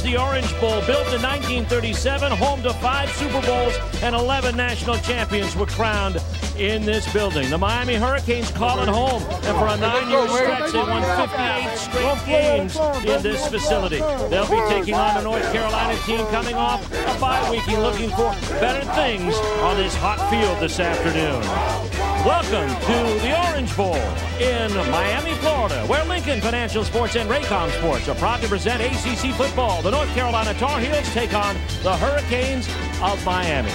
the Orange Bowl, built in 1937, home to 5 Super Bowls and 11 national champions were crowned in this building. The Miami Hurricanes call it home, and for a 9-year stretch, they won 58 straight games in this facility. They'll be taking on the North Carolina team coming off a bye week, looking for better things on this hot field this afternoon. Welcome to the Orange Bowl in Miami, Florida, where Lincoln Financial Sports and Raycom Sports are proud to present ACC football. The North Carolina Tar Heels take on the Hurricanes of Miami.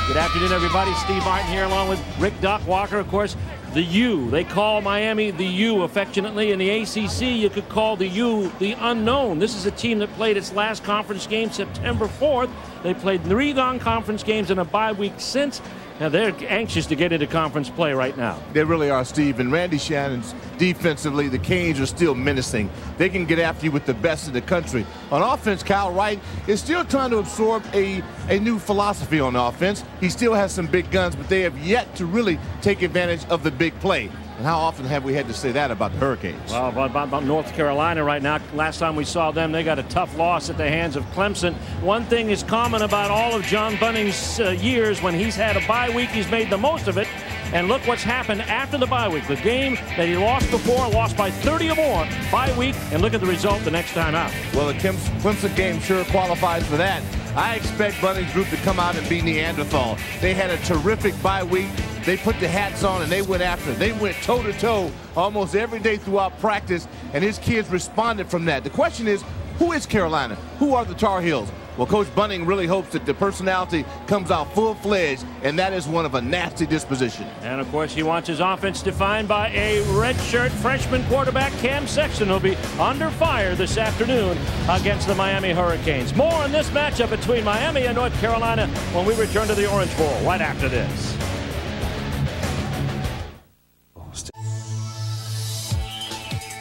Good afternoon, everybody. Steve Martin here along with Rick Doc Walker, of course. The U. They call Miami the U affectionately. In the ACC, you could call the U the unknown. This is a team that played its last conference game September 4th. They played 3 non-conference games in a bye week since. Now, they're anxious to get into conference play right now. They really are, Steve. And Randy Shannon's defensively, the Canes are still menacing. They can get after you with the best in the country. On offense, Kyle Wright is still trying to absorb a new philosophy on offense. He still has some big guns, but they have yet to really take advantage of the big play. And how often have we had to say that about the Hurricanes? Well, about North Carolina right now, last time we saw them, they got a tough loss at the hands of Clemson. One thing is common about all of John Bunning's years: when he's had a bye week, he's made the most of it. And look what's happened after the bye week. The game that he lost before, lost by 30 or more, bye week, and look at the result the next time out. Well, the Clemson game sure qualifies for that. I expect Bunning's group to come out and be Neanderthal. They had a terrific bye week. They put the hats on and they went after it. They went toe-to-toe almost every day throughout practice, and his kids responded from that. The question is, who is Carolina? Who are the Tar Heels? Well, Coach Bunning really hopes that the personality comes out full-fledged, and that is one of a nasty disposition. And, of course, he wants his offense defined by a redshirt freshman quarterback, Cam Sexton, who'll be under fire this afternoon against the Miami Hurricanes. More on this matchup between Miami and North Carolina when we return to the Orange Bowl right after this.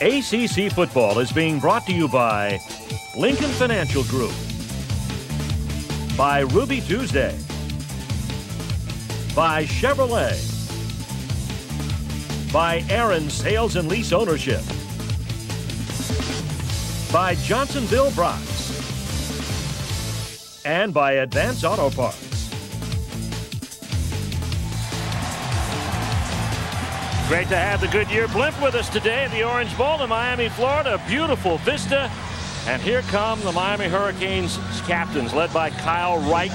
ACC football is being brought to you by Lincoln Financial Group, by Ruby Tuesday, by Chevrolet, by Aaron Sales and Lease Ownership, by Johnsonville Bronx, and by Advance Auto Parts. Great to have the Goodyear blimp with us today at the Orange Bowl in Miami, Florida. A beautiful vista. And here come the Miami Hurricanes captains, led by Kyle Wright.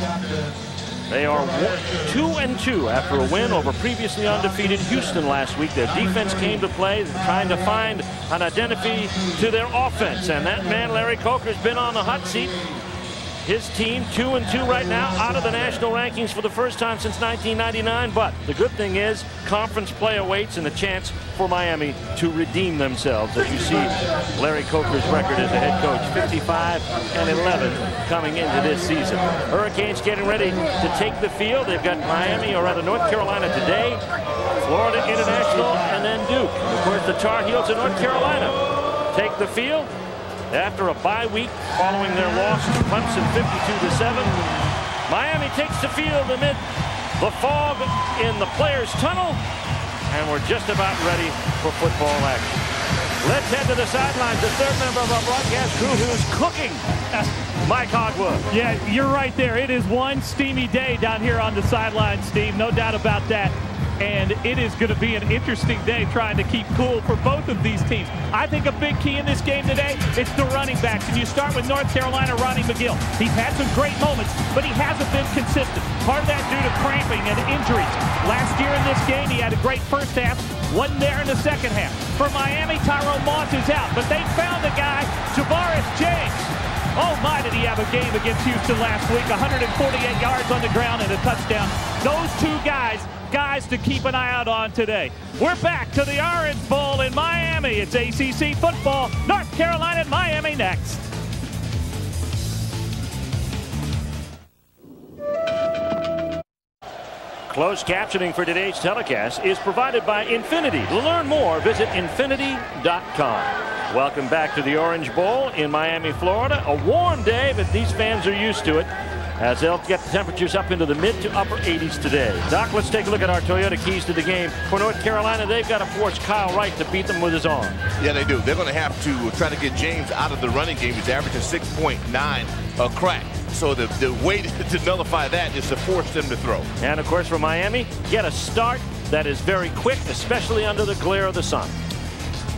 They are 2-2 after a win over previously undefeated Houston last week. Their defense came to play, trying to find an identity to their offense. And that man, Larry Coker's been on the hot seat. His team 2-2 right now, out of the national rankings for the first time since 1999. But the good thing is conference play awaits and the chance for Miami to redeem themselves. As you see, Larry Coker's record as a head coach, 55-11 coming into this season. Hurricanes getting ready to take the field. They've got Miami, or rather North Carolina today, Florida International, and then Duke. Of course, the Tar Heels of North Carolina take the field after a bye week following their loss to Clemson 52-7. Miami takes the field amid the fog in the players' tunnel, and we're just about ready for football action. Let's head to the sidelines. The third member of our broadcast crew who's cooking, Mike Hogwood. Yeah, you're right there. It is one steamy day down here on the sidelines, Steve. No doubt about that. And it is going to be an interesting day trying to keep cool for both of these teams. I think a big key in this game today is the running backs. And you start with North Carolina, Ronnie McGill. He's had some great moments, but he hasn't been consistent. Part of that due to cramping and injuries. Last year in this game, he had a great first half, wasn't there in the second half. For Miami, Tyrone Moss is out, but they found a guy, Javaris James. Oh my, did he have a game against Houston last week. 148 yards on the ground and a touchdown. Those two guys to keep an eye out on today. We're back to the Orange Bowl in Miami. It's ACC football. North Carolina and Miami next. Closed captioning for today's telecast is provided by Infinity. To learn more, visit Infinity.com. Welcome back to the Orange Bowl in Miami, Florida. A warm day, but these fans are used to it. as they'll get the temperatures up into the mid to upper 80s today. Doc, let's take a look at our Toyota keys to the game. For North Carolina, they've got to force Kyle Wright to beat them with his arm. Yeah, they do. They're going to have to try to get James out of the running game. He's averaging 6.9 a crack. So the way to nullify that is to force them to throw. And, of course, for Miami, get a start that is very quick, especially under the glare of the sun.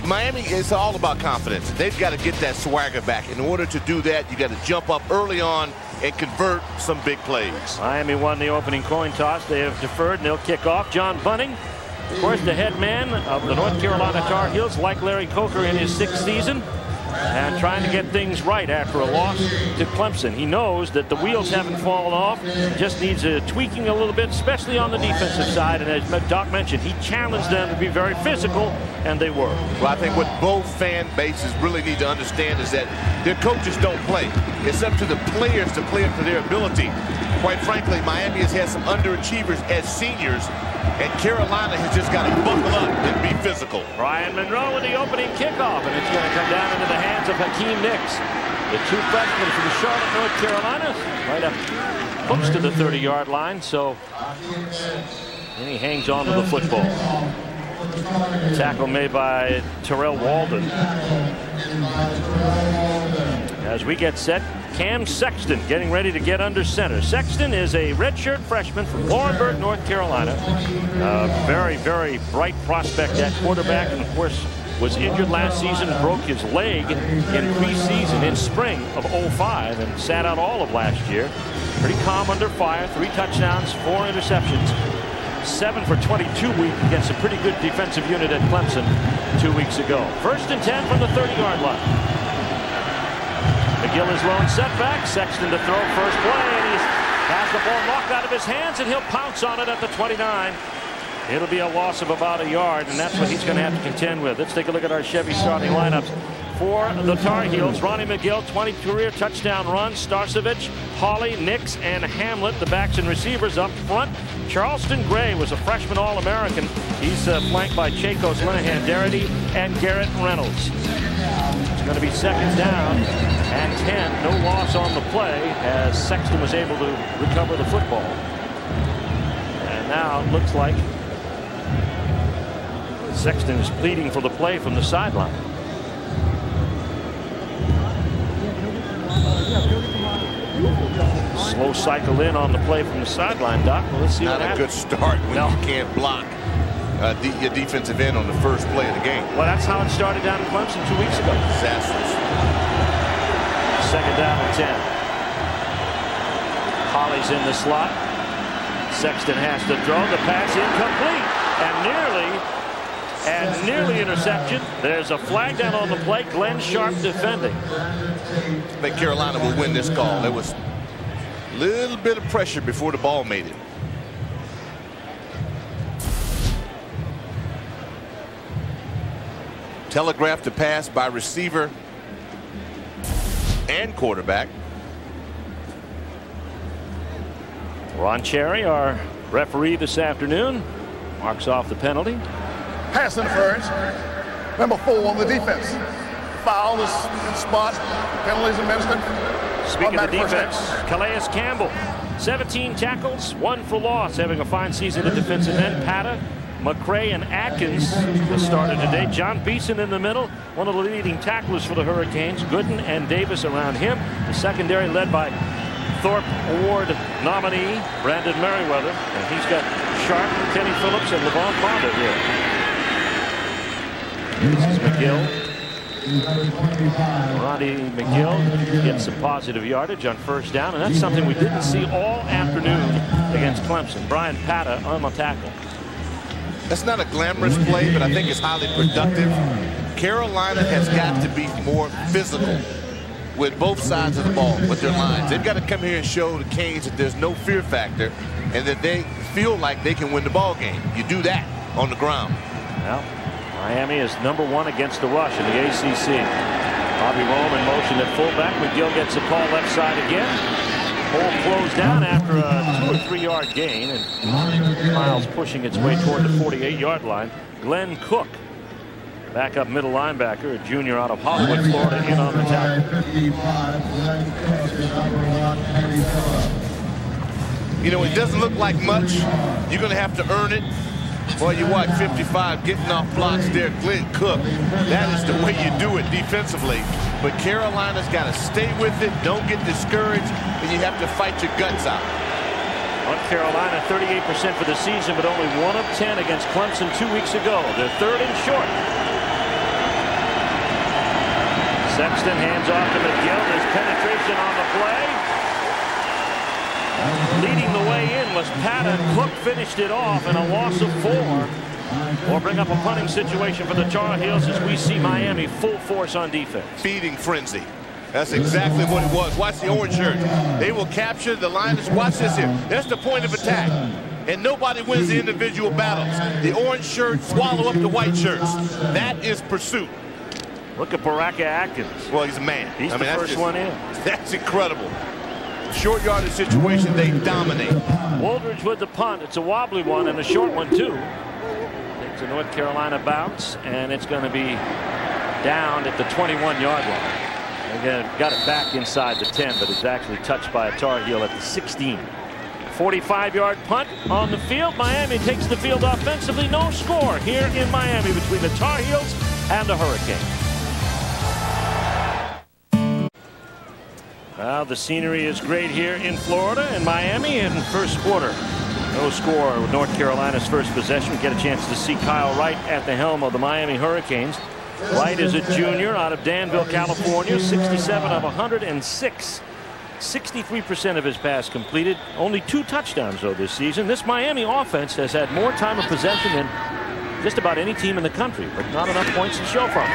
Miami is all about confidence. They've got to get that swagger back. In order to do that, you got to jump up early on and convert some big plays. Miami won the opening coin toss. They have deferred, and they'll kick off. John Bunting, of course, the head man of the North Carolina Tar Heels, like Larry Coker in his 6th season, and trying to get things right after a loss to Clemson. He knows that the wheels haven't fallen off, just needs a tweaking a little bit, especially on the defensive side. And as Doc mentioned, he challenged them to be very physical, and they were. Well, I think what both fan bases really need to understand is that their coaches don't play. It's up to the players to play up to their ability. Quite frankly, Miami has had some underachievers as seniors, and Carolina has just got to buckle up and be physical. Brian Monroe with the opening kickoff, and it's going to come down into the hands of Hakeem Nicks. The 2 freshmen from Charlotte, North Carolina, right up close to the 30-yard line. So, and he hangs on to the football. Tackle made by Terrell Walden. As we get set, Cam Sexton getting ready to get under center. Sexton is a redshirt freshman from Laurinburg, North Carolina. Very, very bright prospect at quarterback, and of course was injured last season, broke his leg in preseason in spring of '05 and sat out all of last year. Pretty calm under fire, 3 touchdowns, 4 interceptions. 7 for 22 week against a pretty good defensive unit at Clemson 2 weeks ago. 1st and 10 from the 30-yard line. McGill is lone setback. Sexton to throw first play, and he has the ball knocked out of his hands, and he'll pounce on it at the 29. It'll be a loss of about a yard, and that's what he's going to have to contend with. Let's take a look at our Chevy starting lineups. For the Tar Heels, Ronnie McGill, 20 career touchdown runs. Starcevich, Hawley, Nix, and Hamlet, the backs and receivers up front. Charleston Gray was a freshman All-American. He's flanked by Chacos, Linehan, Darity, and Garrett Reynolds. It's going to be 2nd down and 10. No loss on the play as Sexton was able to recover the football. And now it looks like Sexton is pleading for the play from the sideline. Slow cycle in on the play from the sideline, Doc. Well, let's see what happens. Not a good start when you can't block your defensive end on the first play of the game. Well, that's how it started down in Clemson 2 weeks ago. Disastrous. 2nd down and 10. Holly's in the slot. Sexton has to throw. The pass incomplete. And nearly interception. There's a flag down on the play. Glenn Sharp defending. I think Carolina will win this call. There was a little bit of pressure before the ball made it. Telegraphed the pass by receiver and quarterback. Ron Cherry, our referee this afternoon, marks off the penalty. Pass interference. Number 4 on the defense. Foul is spot. Penalties administered. Speaking of the defense, Calais Campbell, 17 tackles, 1 for loss, having a fine season at defensive end. Pata, McCray, and Atkins the starter today. John Beeson in the middle, one of the leading tacklers for the Hurricanes. Gooden and Davis around him. The secondary led by Thorpe Award nominee Brandon Merriweather, and he's got Sharp, Kenny Phillips, and Levon Ponder here. This is McGill. Ronnie McGill gets some positive yardage on 1st down, and that's something we didn't see all afternoon against Clemson. Brian Pata on the tackle. That's not a glamorous play, but I think it's highly productive. Carolina has got to be more physical with both sides of the ball, with their lines. They've got to come here and show the Canes that there's no fear factor and that they feel like they can win the ball game. You do that on the ground. Well, Miami is number 1 against the rush in the ACC. Bobby Rome in motion at fullback. McGill gets the call left side again. Hole closed down after a 2 or 3 yard gain, and Miles pushing its way toward the 48-yard line. Glenn Cook, backup middle linebacker, a junior out of Hollywood, Florida, in on the tackle. You know, it doesn't look like much. You're going to have to earn it. Boy, you watch 55 getting off blocks there. Glenn Cook, that is the way you do it defensively. But Carolina's got to stay with it. Don't get discouraged, and you have to fight your guts out. North Carolina 38% for the season, but only 1 of 10 against Clemson 2 weeks ago. They're 3rd and short. Sexton hands off to McGill. There's penetration on the play. Leading the way in was Patton. Cook finished it off, and a loss of 4 will bring up a punting situation for the Tar Heels as we see Miami full force on defense. Feeding frenzy. That's exactly what it was. Watch the orange shirt. They will capture the line. Watch this here. That's the point of attack. And nobody wins the individual battles. The orange shirts swallow up the white shirts. That is pursuit. Look at Baraka Atkins. Well, he's a man. He's the first one in. That's incredible. Short yardage situation, they dominate. Woldridge with the punt. It's a wobbly one and a short one, too. Takes a North Carolina bounce, and it's going to be down at the 21-yard line. Again, got it back inside the 10, but it's actually touched by a Tar Heel at the 16. 45-yard punt on the field. Miami takes the field offensively. No score here in Miami between the Tar Heels and the Hurricanes. Well, the scenery is great here in Florida and Miami in first quarter. No score with North Carolina's first possession. We get a chance to see Kyle Wright at the helm of the Miami Hurricanes. Wright is a junior out of Danville, California. 67 of 106. 63% of his pass completed. Only 2 touchdowns, though, this season. This Miami offense has had more time of possession than just about any team in the country, but not enough points to show for it.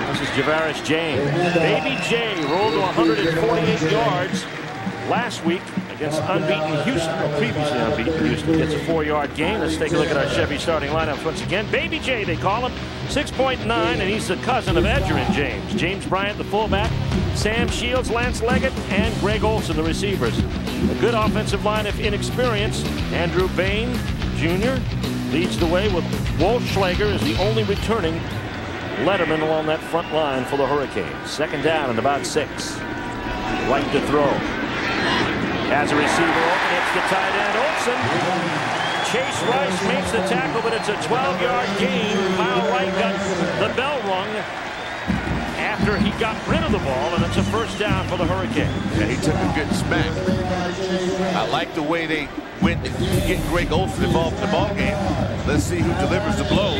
This is Javaris James. Baby J rolled to 148 yards last week against unbeaten Houston, or previously unbeaten Houston. Gets a 4-yard gain. Let's take a look at our Chevy starting lineups once again. Baby J, they call him, 6.9, and he's the cousin of Edgerrin James. James Bryant, the fullback. Sam Shields, Lance Leggett, and Greg Olson, the receivers. A good offensive line of inexperience. Andrew Bain, Jr., leads the way with Walt Schlager as the only returning letterman along that front line for the Hurricanes. Second down and about 6. Right to throw. As a receiver open, it's the tight end Olsen. Chase Rice makes the tackle, but it's a 12-yard gain. Kyle Wright got the bell rung after he got rid of the ball, and it's a first down for the Hurricanes. Yeah, he took a good smack. I like the way they went to get Greg Olsen involved in the ball game. Let's see who delivers the blow.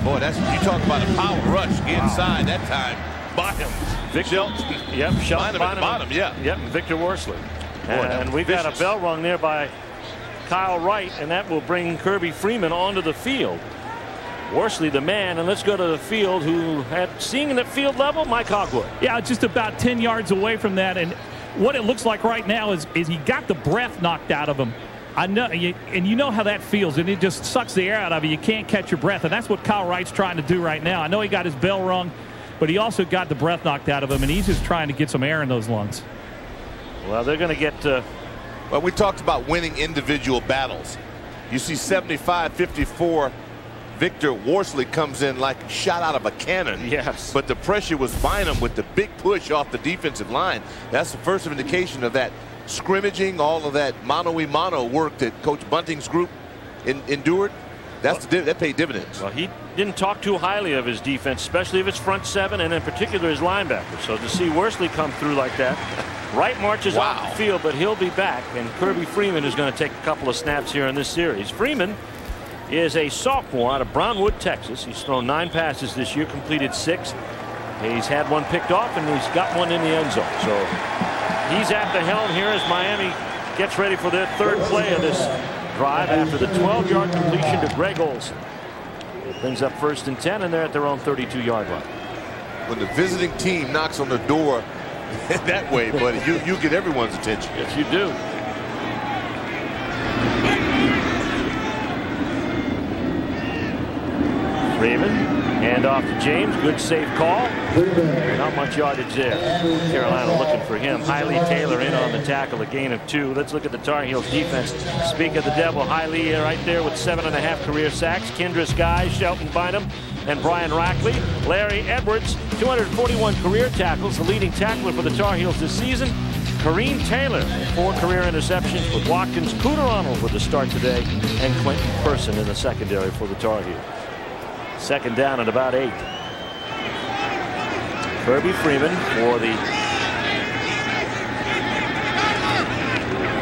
Boy, that's you talk about a power rush inside that time. Bottom. Victor. Yep, Shelton bottom. Yeah. Yep, Victor Worsley. And we've got a bell rung there by Kyle Wright, and that will bring Kirby Freeman onto the field. Worsley the man, and let's go to the field who had seeing at field level, Mike Hogwood. Yeah, just about 10 yards away from that, and what it looks like right now is he got the breath knocked out of him. I know, and you know how that feels, and it just sucks the air out of you. You can't catch your breath, and that's what Kyle Wright's trying to do right now. I know he got his bell rung, but he also got the breath knocked out of him, and he's just trying to get some air in those lungs. Well, they're going to get well, we talked about winning individual battles. You see 75-54. Victor Worsley comes in like shot out of a cannon. Yes. But the pressure was Bynum with the big push off the defensive line. That's the first indication of that scrimmaging, all of that mano-a-mano work that Coach Bunting's group endured. That paid dividends. Well, he didn't talk too highly of his defense, especially of his front seven, and in particular his linebackers. So to see Worsley come through like that. Wright marches off the field, but he'll be back, and Kirby Freeman is going to take a couple of snaps here in this series. Freeman is a sophomore out of Brownwood, Texas. He's thrown 9 passes this year, completed 6. He's had 1 picked off, and he's got 1 in the end zone. So he's at the helm here as Miami gets ready for their 3rd play of this drive after the 12-yard completion to Greg Olson. It brings up 1st and 10, and they're at their own 32-yard line. When the visiting team knocks on the door that way, buddy, you get everyone's attention. Yes, you do. Freeman, hand off to James. Good safe call. Not much yardage there. Carolina looking for him. Hiley Taylor in on the tackle, a gain of 2. Let's look at the Tar Heels defense. Speak of the devil, Hiley right there with 7.5 career sacks. Kendris Guy, Shelton Bynum, and Brian Rackley. Larry Edwards, 241 career tackles, the leading tackler for the Tar Heels this season. Kareem Taylor, 4 career interceptions with Watkins, Cooter Arnold with the start today, and Quentin Person in the secondary for the Tar Heels. Second down at about 8. Kirby Freeman for the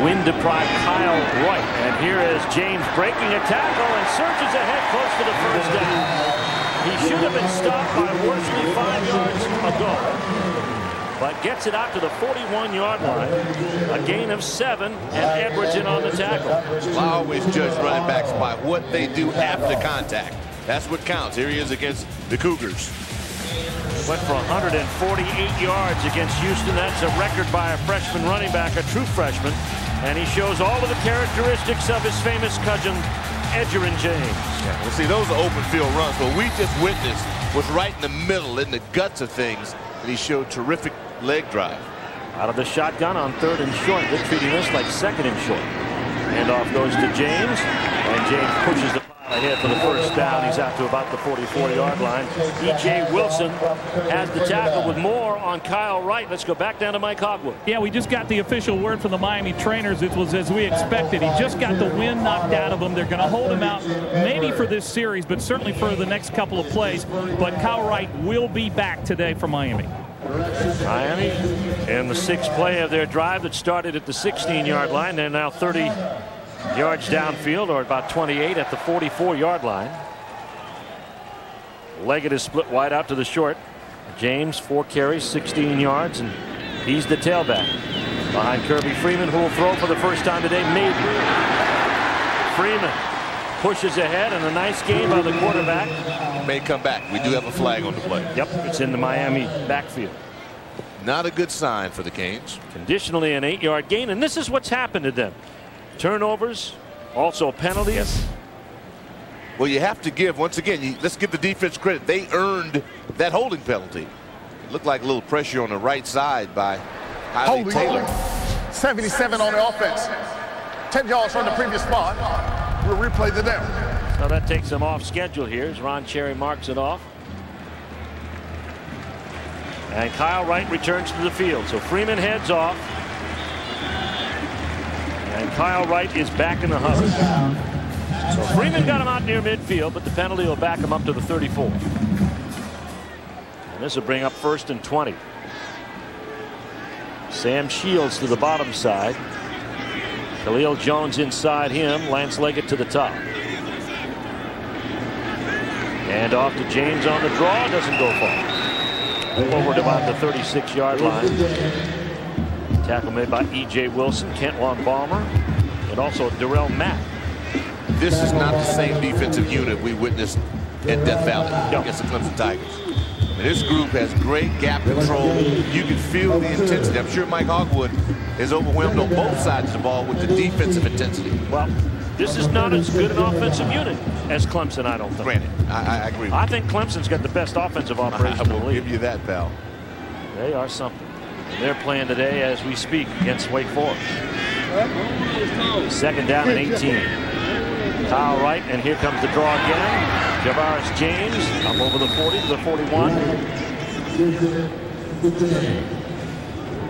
wind-deprived Kyle Wright. And here is James breaking a tackle and surges ahead close to the first down. He should have been stopped by Worsley 5 yards ago, but gets it out to the 41-yard line. A gain of 7, and Edwards in on the tackle. I always judge running backs by what they do after contact. That's what counts. Here he is against the Cougars. Went for 148 yards against Houston. That's a record by a freshman running back, a true freshman. And he shows all of the characteristics of his famous cousin, Edgerrin James. Yeah, well, see, those are open field runs. What we just witnessed was right in the middle, in the guts of things. And he showed terrific leg drive. Out of the shotgun on 3rd and short. They're treating this like 2nd and short. Handoff goes to James. And James pushes the ahead for the first down. He's out to about the 44-yard line. E.J. Wilson has the tackle with more on Kyle Wright. Let's go back down to Mike Hogwood. Yeah, we just got the official word from the Miami trainers. It was as we expected. He just got the wind knocked out of him. They're going to hold him out maybe for this series, but certainly for the next couple of plays. But Kyle Wright will be back today for Miami. Miami in the 6th play of their drive that started at the 16-yard line. They're now 30 yards downfield, or about 28 at the 44-yard line. Leggett is split wide out to the short. James 4 carries, 16 yards, and he's the tailback. Behind Kirby Freeman, who will throw for the first time today, maybe. Freeman pushes ahead, and a nice game by the quarterback. May come back. We do have a flag on the play. Yep, it's in the Miami backfield. Not a good sign for the Canes. Conditionally an 8-yard gain, and this is what's happened to them. Turnovers, also penalties. Yes. Well, you have to give, once again, let's give the defense credit. They earned that holding penalty. It looked like a little pressure on the right side by Holding Taylor. 77 on the offense. 10 yards from the previous spot. We'll replay the down. So that takes them off schedule here as Ron Cherry marks it off. And Kyle Wright returns to the field. So Freeman heads off. And Kyle Wright is back in the huddle. So Freeman got him out near midfield, but the penalty will back him up to the 34. And this will bring up 1st and 20. Sam Shields to the bottom side. Khalil Jones inside him. Lance Leggett to the top. And off to James on the draw. Doesn't go far. Over to about the 36-yard line. Tackle made by E.J. Wilson, Kentwan Balmer, and also Darrell Mack. This is not the same defensive unit we witnessed at Death Valley against the Clemson Tigers. I mean, this group has great gap control. You can feel the intensity. I'm sure Mike Hogwood is overwhelmed on both sides of the ball with the defensive intensity. Well, this is not as good an offensive unit as Clemson, I don't think. Granted, I agree with I think Clemson's got the best offensive operation in the league. I will give you that, pal. They are something. They're playing today as we speak against Wake Forest. 2nd down and 18. Kyle Wright, and here comes the draw again. Javaris James up over the 40 to the 41.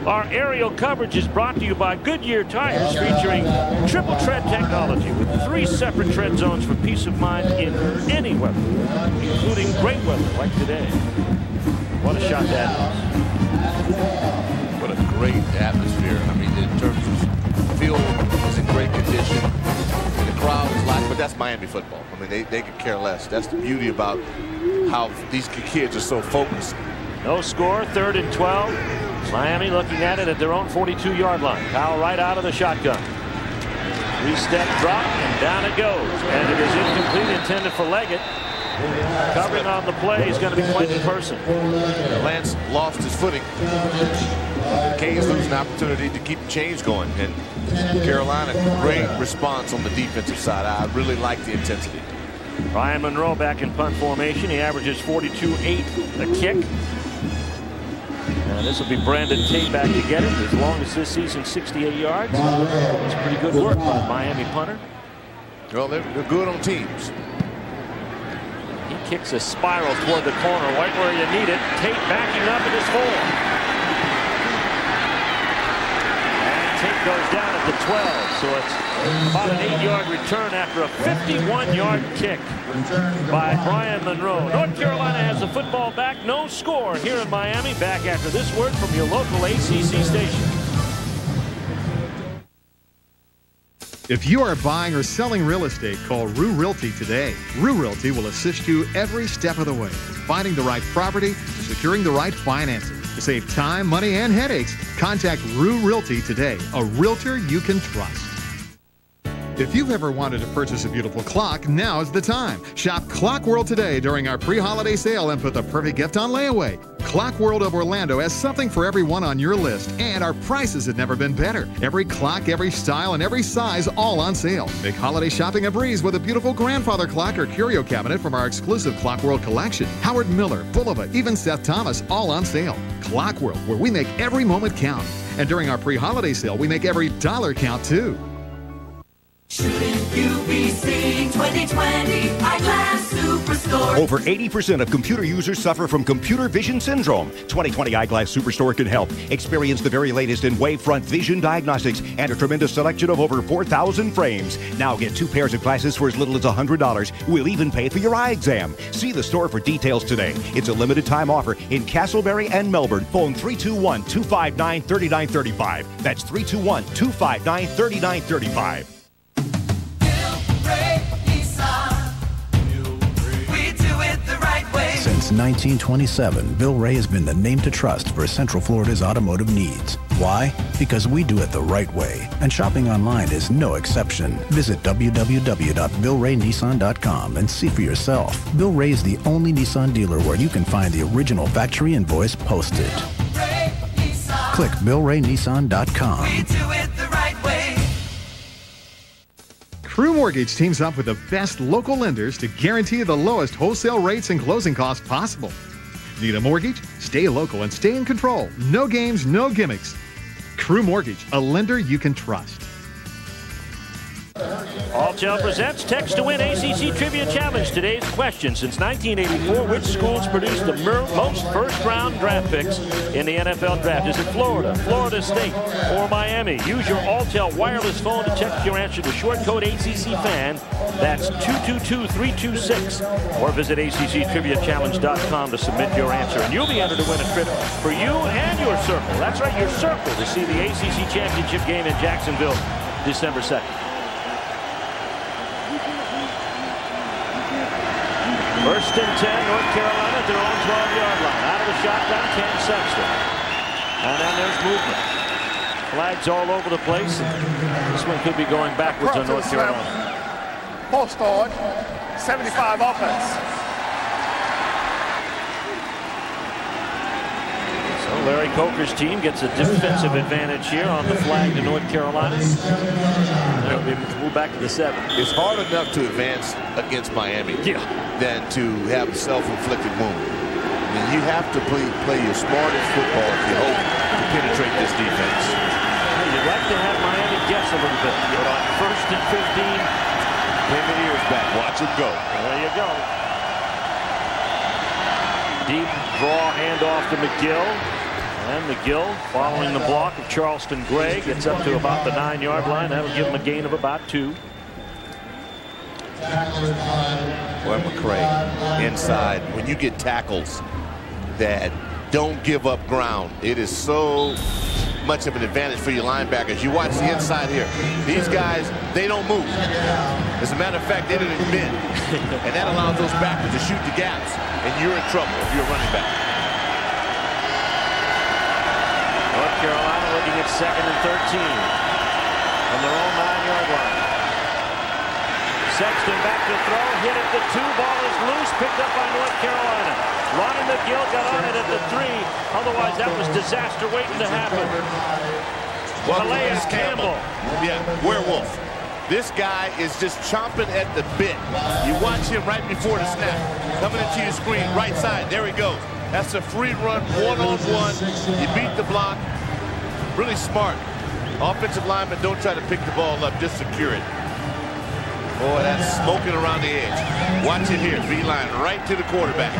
Our aerial coverage is brought to you by Goodyear Tires, featuring triple tread technology with 3 separate tread zones for peace of mind in any weather, including great weather like today. What a shot that is. What a great atmosphere. I mean, in terms of field is in great condition. And the crowd is like, but that's Miami football. I mean, they could care less. That's the beauty about how these kids are so focused. No score, 3rd and 12. Miami looking at it at their own 42-yard line. Kyle Wright out of the shotgun. 3-step drop, and down it goes. And it is incomplete, intended for Leggett. Covering on the play is going to be Quentin Person. Lance lost his footing. The Canes lose an opportunity to keep the change going. And Carolina, great response on the defensive side. I really like the intensity. Ryan Monroe back in punt formation. He averages 42.8 a kick. And this will be Brandon Tate back to get it. His longest this season, 68 yards. That's pretty good work by the Miami punter. Well, they're good on teams. He kicks a spiral toward the corner, right where you need it. Tate backing up in his hole. goes down at the 12. So it's about an 8-yard return after a 51-yard kick by Brian Monroe. North Carolina has the football back. No score here in Miami. Back after this word from your local ACC station. If you are buying or selling real estate, call Rue Realty today. Rue Realty will assist you every step of the way, from finding the right property to securing the right financing. To save time, money, and headaches, contact Rue Realty today, a realtor you can trust. If you've ever wanted to purchase a beautiful clock, now's the time. Shop Clock World today during our pre-holiday sale and put the perfect gift on layaway. Clock World of Orlando has something for everyone on your list, and our prices have never been better. Every clock, every style, and every size, all on sale. Make holiday shopping a breeze with a beautiful grandfather clock or curio cabinet from our exclusive Clock World collection. Howard Miller, Bulova, even Seth Thomas, all on sale. Clock World, where we make every moment count. And during our pre-holiday sale, we make every dollar count, too. Shouldn't you be seeing 2020 Eyeglass Superstore? Over 80% of computer users suffer from computer vision syndrome. 2020 Eyeglass Superstore can help. Experience the very latest in wavefront vision diagnostics and a tremendous selection of over 4,000 frames. Now get 2 pairs of glasses for as little as $100. We'll even pay for your eye exam. See the store for details today. It's a limited time offer in Castleberry and Melbourne. Phone 321-259-3935. That's 321-259-3935. Since 1927, Bill Ray has been the name to trust for Central Florida's automotive needs. Why? Because we do it the right way, and shopping online is no exception. Visit www.billraynissan.com and see for yourself. Bill Ray is the only Nissan dealer where you can find the original factory invoice posted. Click billraynissan.com. We do it the right way. Crew Mortgage teams up with the best local lenders to guarantee the lowest wholesale rates and closing costs possible. Need a mortgage? Stay local and stay in control. No games, no gimmicks. Crew Mortgage, a lender you can trust. Alltel presents Text to Win ACC Trivia Challenge. Today's question: since 1984, which schools produced the most first-round draft picks in the NFL draft? Is it Florida, Florida State, or Miami? Use your Alltel wireless phone to text your answer to short code ACCFAN. That's 222-326. Or visit ACCTriviaChallenge.com to submit your answer. And you'll be entered to win a trip for you and your circle. That's right, your circle, to see the ACC Championship game in Jacksonville December 2nd. First and 10, North Carolina at their own 12-yard line. Out of the shotgun, Cam Sexton. And then there's movement. Flags all over the place. This one could be going backwards on North Carolina. Post start, 75 offense. So Larry Coker's team gets a defensive advantage here on the flag to North Carolina. They'll be moved back to the 7. It's hard enough to advance against Miami than to have a self-inflicted wound. I mean, you have to play your smartest football if you hope to penetrate this defense. You'd like to have Miami guess a little bit. But on first and 15, bring the ears back. Watch it go. There you go. Deep draw handoff to McGill. And McGill, following the block of Charleston Gray, gets up to about the 9-yard line. That'll give him a gain of about 2. Boy, McCray, inside. When you get tackles that don't give up ground, it is so much of an advantage for your linebackers. You watch the inside here. These guys, they don't move. As a matter of fact, they didn't bend. And that allows those backers to shoot the gaps. And you're in trouble if you're a running back. North Carolina looking at 2nd and 13 from their own 9-yard line. Sexton back to throw, hit at the 2, ball is loose, picked up by North Carolina. Ronnie McGill got on it at the 3, otherwise that was disaster waiting to happen. Calais Campbell. Yeah, werewolf. This guy is just chomping at the bit. You watch him right before the snap. Coming into your screen, right side, there he goes. That's a free run, one-on-one. You beat the block. Really smart. Offensive linemen don't try to pick the ball up, just secure it. Boy, that's smoking around the edge. Watch it here. B-line right to the quarterback.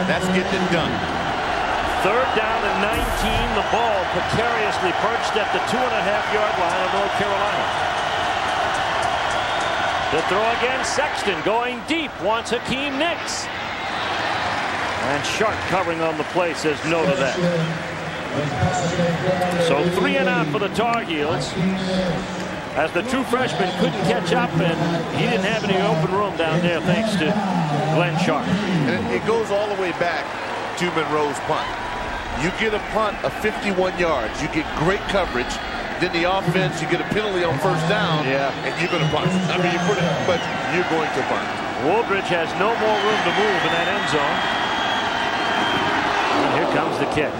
That's getting it done. Third down and 19. The ball precariously perched at the 2.5-yard line of North Carolina. To throw again, Sexton going deep. Wants Hakeem Nicks. And Sharp covering on the play says no to that. So 3 and out for the Tar Heels, as the true freshman couldn't catch up, and he didn't have any open room down there thanks to Glenn Sharp. And it goes all the way back to Monroe's punt. You get a punt of 51 yards, you get great coverage, then the offense, you get a penalty on first down, and you're going to punt. I mean, but you're going to punt. Woolbridge has no more room to move in that end zone. And here comes the kick.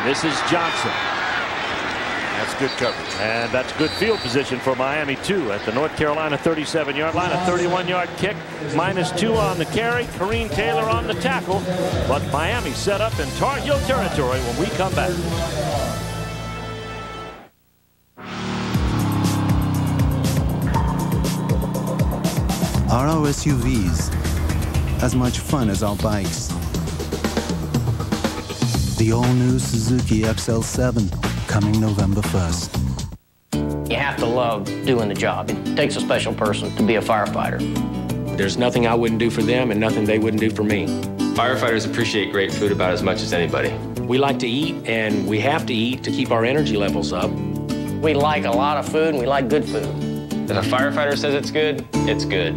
This is Johnson. That's good coverage. And that's good field position for Miami, too, at the North Carolina 37-yard line. A 31-yard kick, -2 on the carry. Kareem Taylor on the tackle. But Miami set up in Tar Heel territory when we come back. Are our SUVs as much fun as our bikes? The all-new Suzuki XL7, coming November 1st. You have to love doing the job. It takes a special person to be a firefighter. There's nothing I wouldn't do for them and nothing they wouldn't do for me. Firefighters appreciate great food about as much as anybody. We like to eat, and we have to eat to keep our energy levels up. We like a lot of food, and we like good food. If a firefighter says it's good, it's good.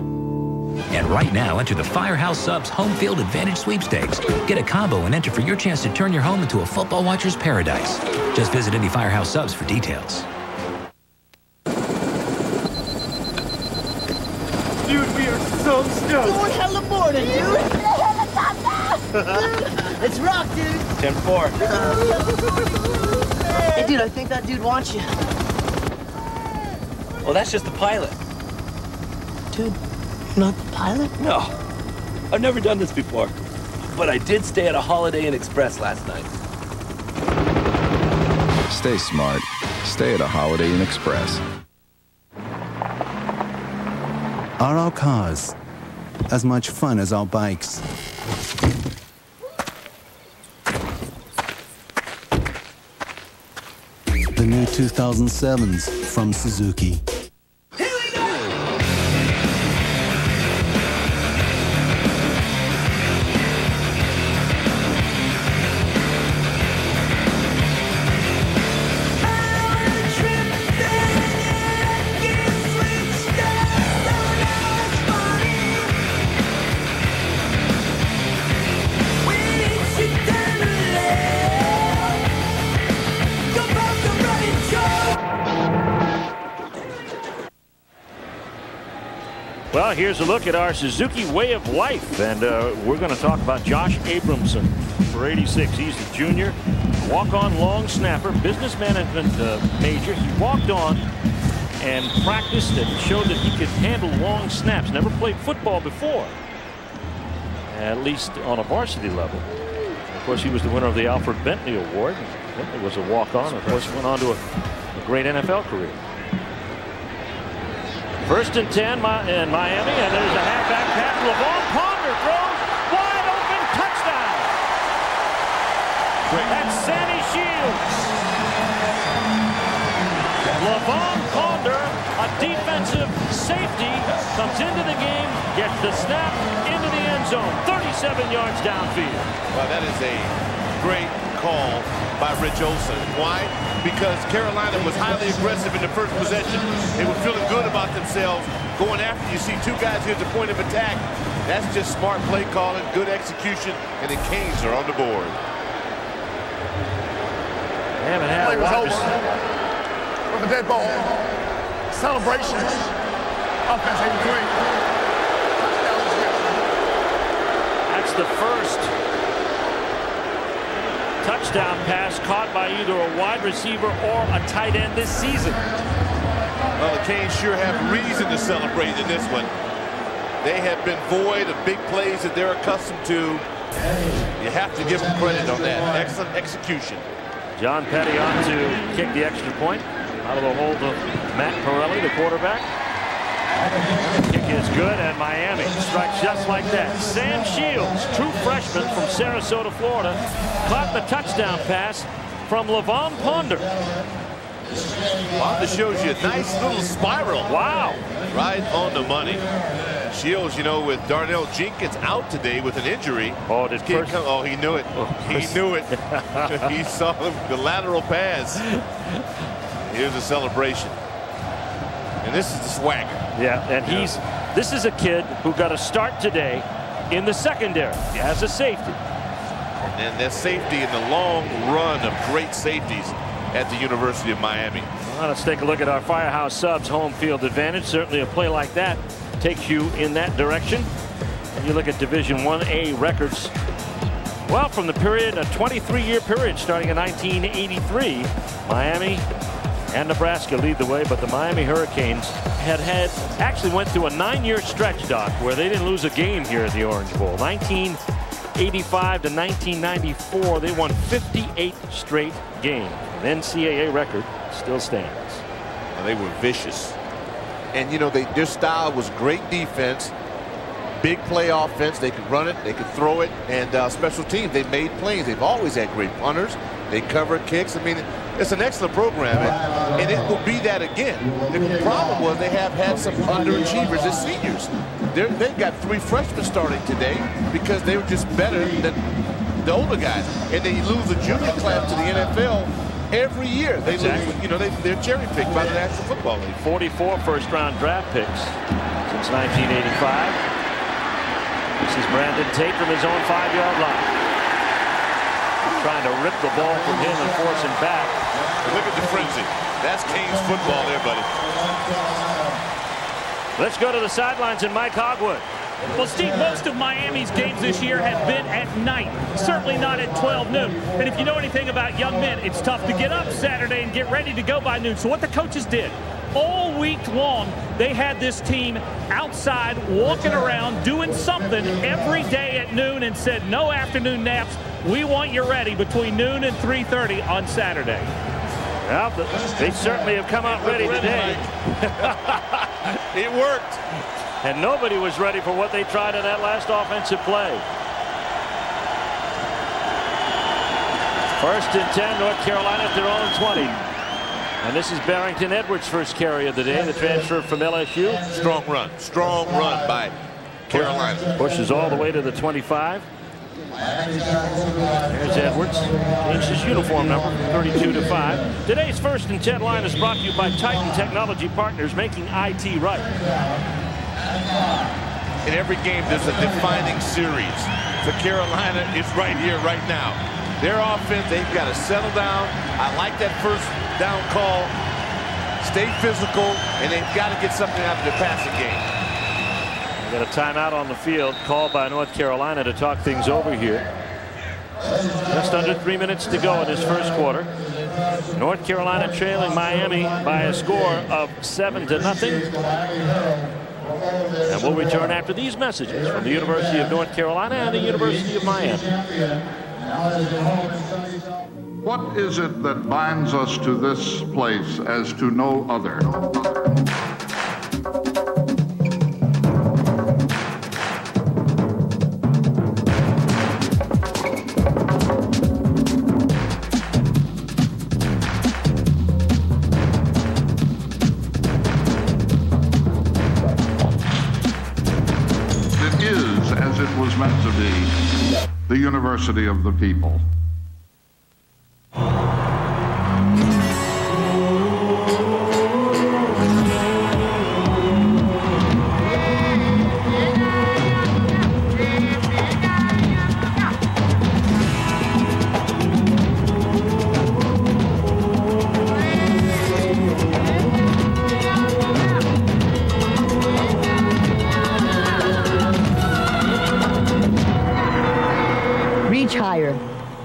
And right now, enter the Firehouse Subs Home Field Advantage Sweepstakes. Get a combo and enter for your chance to turn your home into a football watcher's paradise. Just visit any Firehouse Subs for details. Dude, we are so stoked. Going hella morning, dude. Let's rock, dude. 10-4. Hey, dude, I think that dude wants you. Well, that's just the pilot. Dude. Not the pilot? No. I've never done this before. But I did stay at a Holiday Inn Express last night. Stay smart. Stay at a Holiday Inn Express. Are our cars as much fun as our bikes? The new 2007s from Suzuki. Well, here's a look at our Suzuki way of life, and we're going to talk about Josh Abramson for 86. He's a junior, walk-on long snapper, business management major. He walked on and practiced and showed that he could handle long snaps. Never played football before, at least on a varsity level. Of course, he was the winner of the Alfred Bentley Award. Bentley was a walk-on, of course, went on to a great NFL career. First and 10 in Miami, and there's a halfback pass. LaVon Ponder throws wide open, touchdown. That's Sammy Shields. LaVon Ponder, a defensive safety, comes into the game, gets the snap into the end zone, 37 yards downfield. Well, that is a great call by Rich Olson. Why? Because Carolina was highly aggressive in the first possession. They were feeling good about themselves. Going after, you see two guys here at the point of attack. That's just smart play calling, good execution, and the Canes are on the board. They haven't had Play was over. With a dead ball. Celebration. Offense 83. That's the first touchdown pass caught by either a wide receiver or a tight end this season. Well, the Canes sure have reason to celebrate in this one. They have been void of big plays that they're accustomed to. You have to give them credit on that. Excellent execution. John Petty on to kick the extra point out of the hold of Matt Corelli, the quarterback. Kick is good, and Miami strikes just like that. Sam Shields, true freshman from Sarasota, Florida, caught the touchdown pass from Levon Ponder. Ponder shows you a nice little spiral. Wow. Right on the money. Shields, you know, with Darnell Jenkins out today with an injury. Oh, he knew it. He knew it. He saw the lateral pass. Here's a celebration. And this is the swagger. Yeah, and this is a kid who got a start today in the secondary as a safety. And that safety in the long run of great safeties at the University of Miami. Well, let's take a look at our Firehouse Subs home field advantage. Certainly a play like that takes you in that direction. And you look at Division 1A records. Well, from the period, a 23-year period starting in 1983, Miami and Nebraska lead the way, but the Miami Hurricanes actually went through a 9-year stretch, Doc, where they didn't lose a game here at the Orange Bowl. 1985 to 1994, they won 58 straight games. An NCAA record still stands. Well, they were vicious. And, you know, their style was great defense, big play offense. They could run it, they could throw it, and special teams, they made plays. They've always had great punters. They covered kicks. I mean, it's an excellent program, and it will be that again. The problem was they have had some underachievers as seniors. They've got 3 freshmen starting today because they were just better than the older guys. And they lose a junior class to the NFL every year. They lose, you know, they're cherry picked by the National Football League. 44 first-round draft picks since 1985. This is Brandon Tate from his own 5-yard line. Trying to rip the ball from him and force him back. Look at the frenzy. That's Canes football there, buddy. Let's go to the sidelines and Mike Hogwood. Well, Steve, most of Miami's games this year have been at night, certainly not at 12 noon. And if you know anything about young men, it's tough to get up Saturday and get ready to go by noon. So what the coaches did, all week long, they had this team outside, walking around, doing something every day at noon and said, no afternoon naps. We want you ready between noon and 3:30 on Saturday. Well, they certainly have come out ready today. It worked. And nobody was ready for what they tried on that last offensive play. 1st and 10, North Carolina at their own 20. And this is Barrington Edwards' first carry of the day, the transfer from LSU. Strong run by Carolina. Pushes all the way to the 25. There's Edwards. Changed his uniform number from 32 to 5. Today's 1st and 10 line is brought to you by Titan Technology Partners, making IT right. In every game, there's a defining series. For Carolina, it's right here, right now. Their offense, they've got to settle down. I like that first down call. Stay physical, and they've got to get something out of their passing game. We got a timeout on the field called by North Carolina to talk things over here. Just under 3 minutes to go in this first quarter. North Carolina trailing Miami by a score of 7-0. And we'll return after these messages from the University of North Carolina and the University of Miami. What is it that binds us to this place as to no other? Meant to be the University of the People.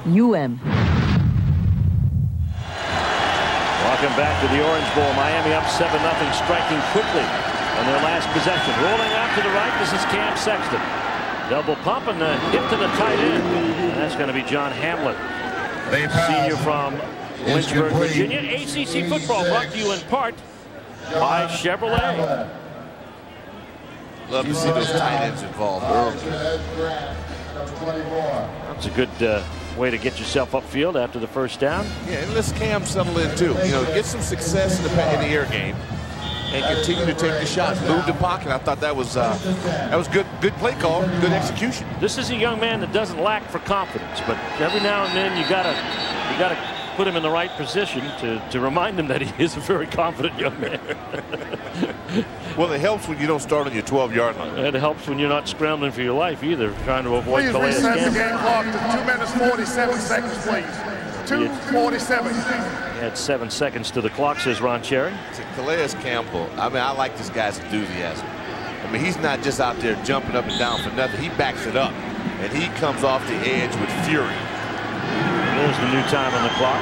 UM. Welcome back to the Orange Bowl. Miami up 7-0, striking quickly on their last possession. Rolling out to the right, this is Cam Sexton. Double pump and the hit to the tight end. And that's going to be John Hamlet, senior from Lynchburg, Virginia. ACC football brought to you in part by Chevrolet. Love to see those tight ends involved early. That's a good way to get yourself upfield after the first down. Yeah, and let's Cam settle in too. You know, get some success in the air game and continue to take the shots. Move the pocket. I thought that was good play call, good execution. This is a young man that doesn't lack for confidence, but every now and then you gotta put him in the right position to remind him that he is a very confident young man. Well, it helps when you don't start on your 12-yard line. It helps when you're not scrambling for your life either, trying to avoid Please reset the game clock to 2 minutes 47 seconds, please. 2:47. He had 7 seconds to the clock, says Ron Cherry. Calais Campbell, I mean, I like this guy's enthusiasm. I mean, he's not just out there jumping up and down for nothing. He backs it up, and he comes off the edge with fury. There's the new time on the clock.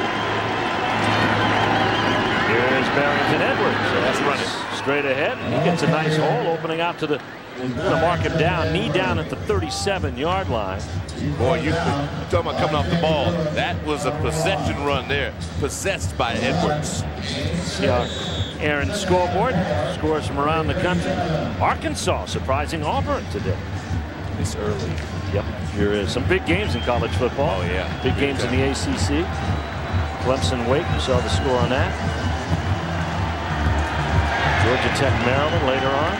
Here's Barrington Edwards. That's running straight ahead. He gets a nice hole opening out to the. Going to mark him down, knee down at the 37-yard line. Boy, you talking about coming off the ball. That was a possession run there, possessed by Edwards. See our Aaron scoreboard. Scores from around the country. Arkansas surprising Auburn today. It's early. Yep, here is some big games in college football. Oh, yeah. Big games in the ACC. Clemson, Wake, you saw the score on that. Georgia Tech, Maryland later on.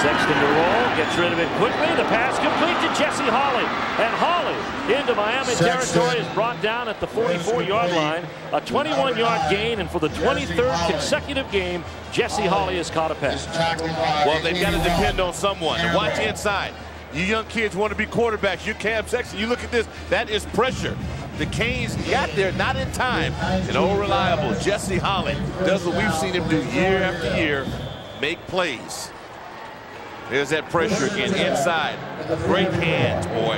Sexton to roll, gets rid of it quickly. The pass complete to Jesse Holley. And Holley into Miami territory is brought down at the 44-yard line. A 21-yard gain, and for the 23rd consecutive game, Jesse Holley has caught a pass. Well, they've got to depend on someone. And watch inside. You young kids want to be quarterbacks. You Cam Sexton, you look at this. That is pressure. The Canes got there, not in time. And reliable Jesse Holley does what we've seen him do year after year, make plays. There's that pressure again inside. Great hands, boy.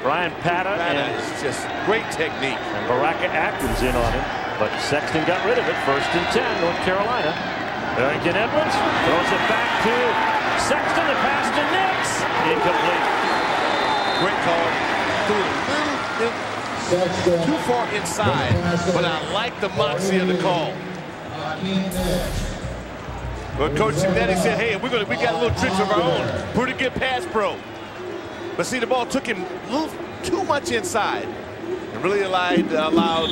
Brian Pata is just great technique. And Baraka Atkins in on him, but Sexton got rid of it. 1st and 10, North Carolina. Barrington Edwards throws it back to Sexton. The pass to Nix. Incomplete. Great call. Threw a little bit too far inside, but I like the moxie of the call. But Coach Signetti said, hey, we got a little tricks of our own. Pretty good pass pro. But see, the ball took him a little too much inside. And really allowed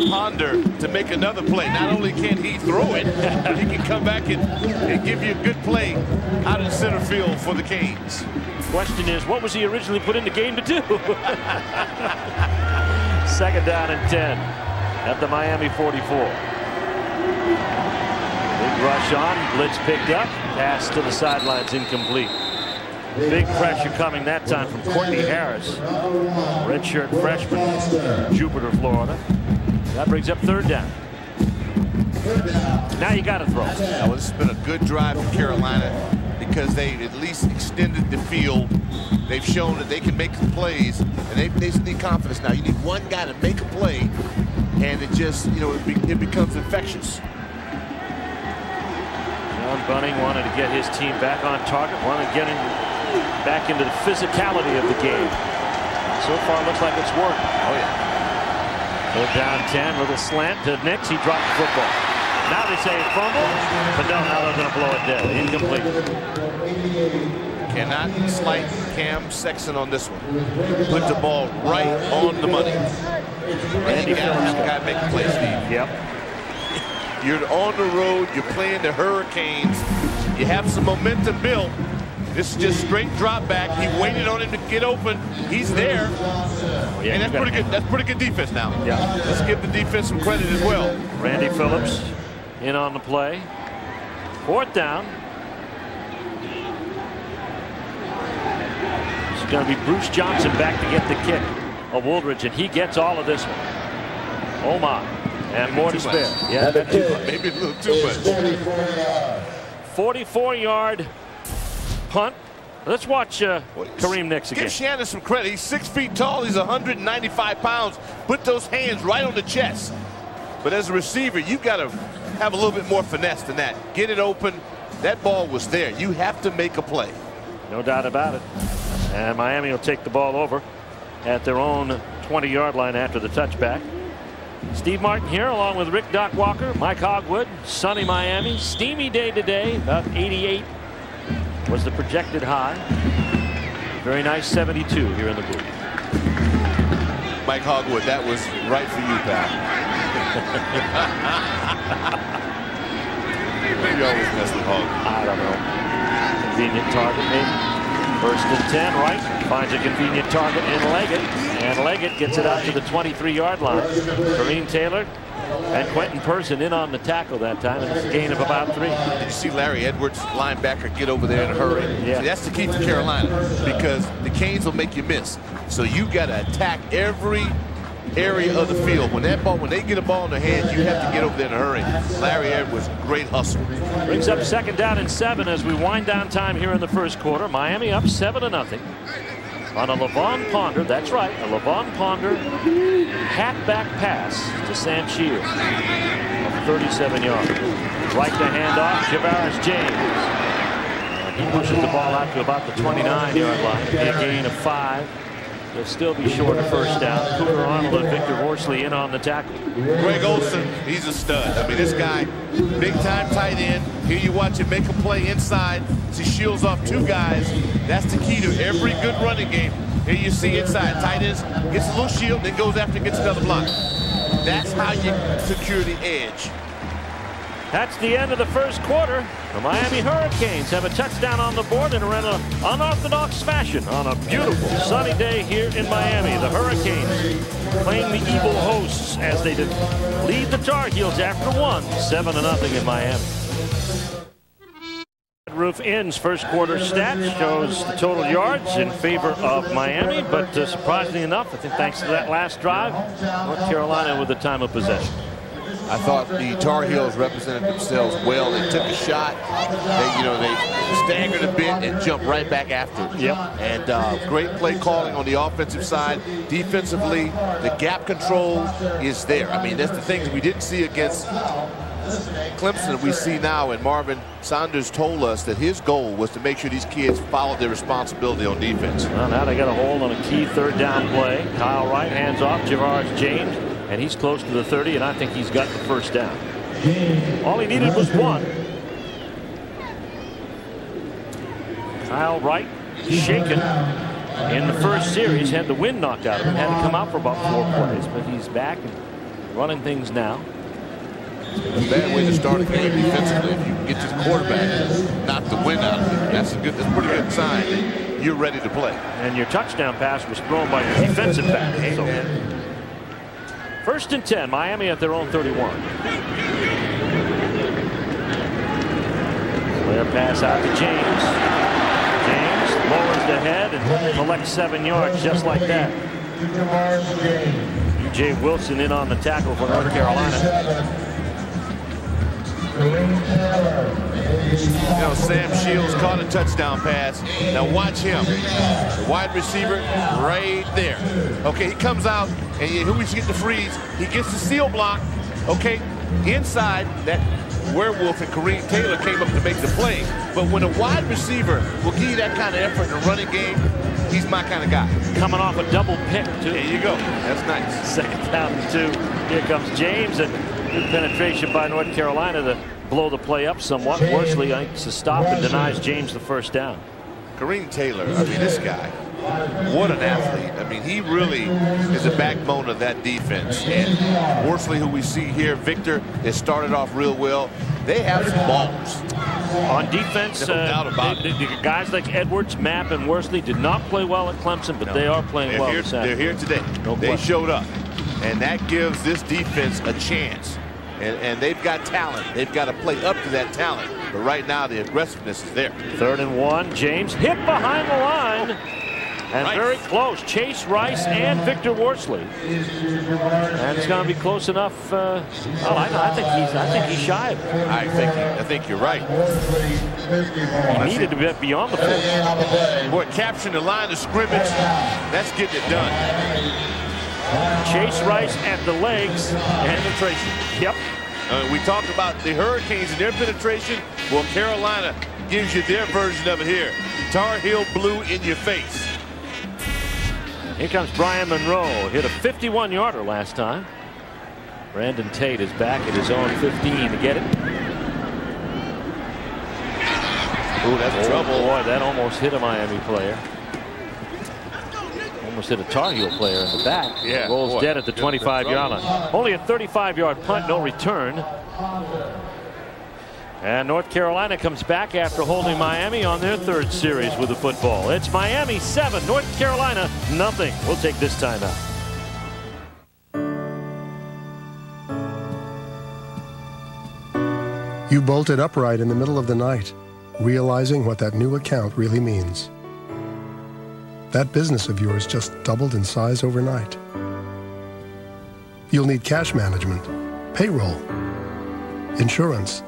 Ponder to make another play. Not only can he throw it, but he can come back and give you a good play out in center field for the Canes. Question is, what was he originally put in the game to do? 2nd down and 10 at the Miami 44. Big rush on, blitz picked up, pass to the sidelines, incomplete. Big pressure coming that time from Courtney Harris, redshirt freshman, Jupiter, Florida. That brings up 3rd down. Now you got to throw. Now, this has been a good drive for Carolina because they at least extended the field. They've shown that they can make some plays, and they just need confidence now. You need one guy to make a play, and it just, it becomes infectious. John Bunning wanted to get his team back on target, wanted to get him back into the physicality of the game. So far, looks like it's worked. Oh, yeah. 3rd down 10, little slant to Nix. He dropped the football. Now they say fumble, but no, now they're going to blow it dead. Incomplete. Cannot slight Cam Sexton on this one. Put the ball right on the money. And you got to have a guy make a play, Steve. Yep. You're on the road. You're playing the Hurricanes. You have some momentum built. This is just straight drop back. He waited on him to get open. He's there. Yeah, and that's pretty good. That's pretty good defense now. Yeah. Let's give the defense some credit as well. Randy Phillips in on the play. 4th down. It's going to be Bruce Johnson back to get the kick of Woolridge, and he gets all of this one. Oh my. And more to spare. Yeah, maybe a little too much. 44-yard punt. Let's watch Kareem Nix again. Give Shannon some credit. He's 6 feet tall. He's 195 pounds. Put those hands right on the chest. But as a receiver, you've got to have a little bit more finesse than that. Get it open. That ball was there. You have to make a play. No doubt about it. And Miami will take the ball over at their own 20-yard line after the touchback. Steve Martin here along with Rick Doc Walker, Mike Hogwood. Sunny Miami, steamy day today, about 88 was the projected high. Very nice 72 here in the booth. Mike Hogwood, that was right for you, pal. You always mess with Hog. I don't know. Convenient target, maybe. 1st and 10, right? Finds a convenient target in Leggett. And Leggett gets it out to the 23-yard line. Kareem Taylor and Quentin Person in on the tackle that time, and it's a gain of about 3. Did you see Larry Edwards, linebacker, get over there in a hurry? Yeah. See, that's the key for Carolina, because the Canes will make you miss. So you got to attack every area of the field. When they get a ball in their hands, you have to get over there in a hurry. Larry Edwards, great hustle. Brings up 2nd down and 7 as we wind down time here in the 1st quarter. Miami up 7-0 on a LaVon Ponder. That's right, a LaVon Ponder halfback pass to Sam Shields of 37 yards. Right to hand off, Javaris James. He pushes the ball out to about the 29-yard line. A gain of 5. They'll still be short of 1st down. Cooper Arnold and Victor Horsley in on the tackle. Greg Olsen, he's a stud. I mean, this guy, big-time tight end. Here you watch him make a play inside. He shields off 2 guys. That's the key to every good running game. Here you see inside. Tight ends gets a little shield, then goes after, gets another block. That's how you secure the edge. That's the end of the 1st quarter. The Miami Hurricanes have a touchdown on the board in an unorthodox fashion on a beautiful sunny day here in Miami. The Hurricanes playing the evil hosts as they lead the Tar Heels after 7-0 in Miami. Roof ends 1st quarter stats shows the total yards in favor of Miami, but surprisingly enough, I think thanks to that last drive, North Carolina with the time of possession. I thought the Tar Heels represented themselves well. They took a shot. They staggered a bit and jumped right back after. Yep. And great play calling on the offensive side. Defensively, the gap control is there. I mean, that's the things we didn't see against Clemson we see now, and Marvin Saunders told us that his goal was to make sure these kids followed their responsibility on defense. Well, now they got a hold on a key 3rd down play. Kyle Wright hands off Javaris James, and he's close to the 30, and I think he's got the 1st down. All he needed was 1. Kyle Wright, shaken in the 1st series, had the wind knocked out of him, had to come out for about 4 plays, but he's back and running things now. A bad way to start a game defensively if you can get to the quarterback, knock the wind out of it. That's a pretty good sign that you're ready to play. And your touchdown pass was thrown by your defensive back. So, 1st and 10, Miami at their own 31. Flare pass out to James. James lowers the head and collects 7 yards just like that. E.J. Wilson in on the tackle for North Carolina. Sam Shields caught a touchdown pass. Now watch him. The wide receiver right there. Okay, he comes out, and here we get the freeze. He gets the seal block. Okay, inside, that werewolf and Kareem Taylor came up to make the play. But when a wide receiver will give you that kind of effort in a running game, he's my kind of guy. Coming off a double pick, too. There you go. That's nice. 2nd down and 2. Here comes James, and good penetration by North Carolina to blow the play up somewhat. Worsley makes a stop and denies James the 1st down. Kareem Taylor, I mean, this guy, what an athlete. I mean, he really is the backbone of that defense. And Worsley, who we see here, Victor, has started off real well. They have some balls. On defense, the guys like Edwards, Mapp, and Worsley did not play well at Clemson, but they are playing well this afternoon. They're here today. They showed up. And that gives this defense a chance. And they've got talent. They've got to play up to that talent. But right now, the aggressiveness is there. 3rd and 1. James hit behind the line. And very close. Chase Rice and Victor Worsley. And it's going to be close enough. I think he's shy of it. I think you're right. He needed to get beyond the 40. Boy, capturing the line of scrimmage, that's getting it done. Chase Rice at the legs. Penetration. Yep. We talked about the Hurricanes and their penetration. Well, Carolina gives you their version of it here. Tar Heel blue in your face. Here comes Brian Monroe. Hit a 51-yarder last time. Brandon Tate is back at his own 15 to get it. Ooh, that's trouble. Boy, that almost hit a Miami player. Almost hit a Tar Heel player in the back. Yeah, rolls boy, dead at the 25-yard line. Only a 35-yard punt, no return. And North Carolina comes back after holding Miami on their third series with the football. It's Miami 7, North Carolina nothing. We'll take this time out. You bolted upright in the middle of the night, realizing what that new account really means. That business of yours just doubled in size overnight. You'll need cash management, payroll, insurance.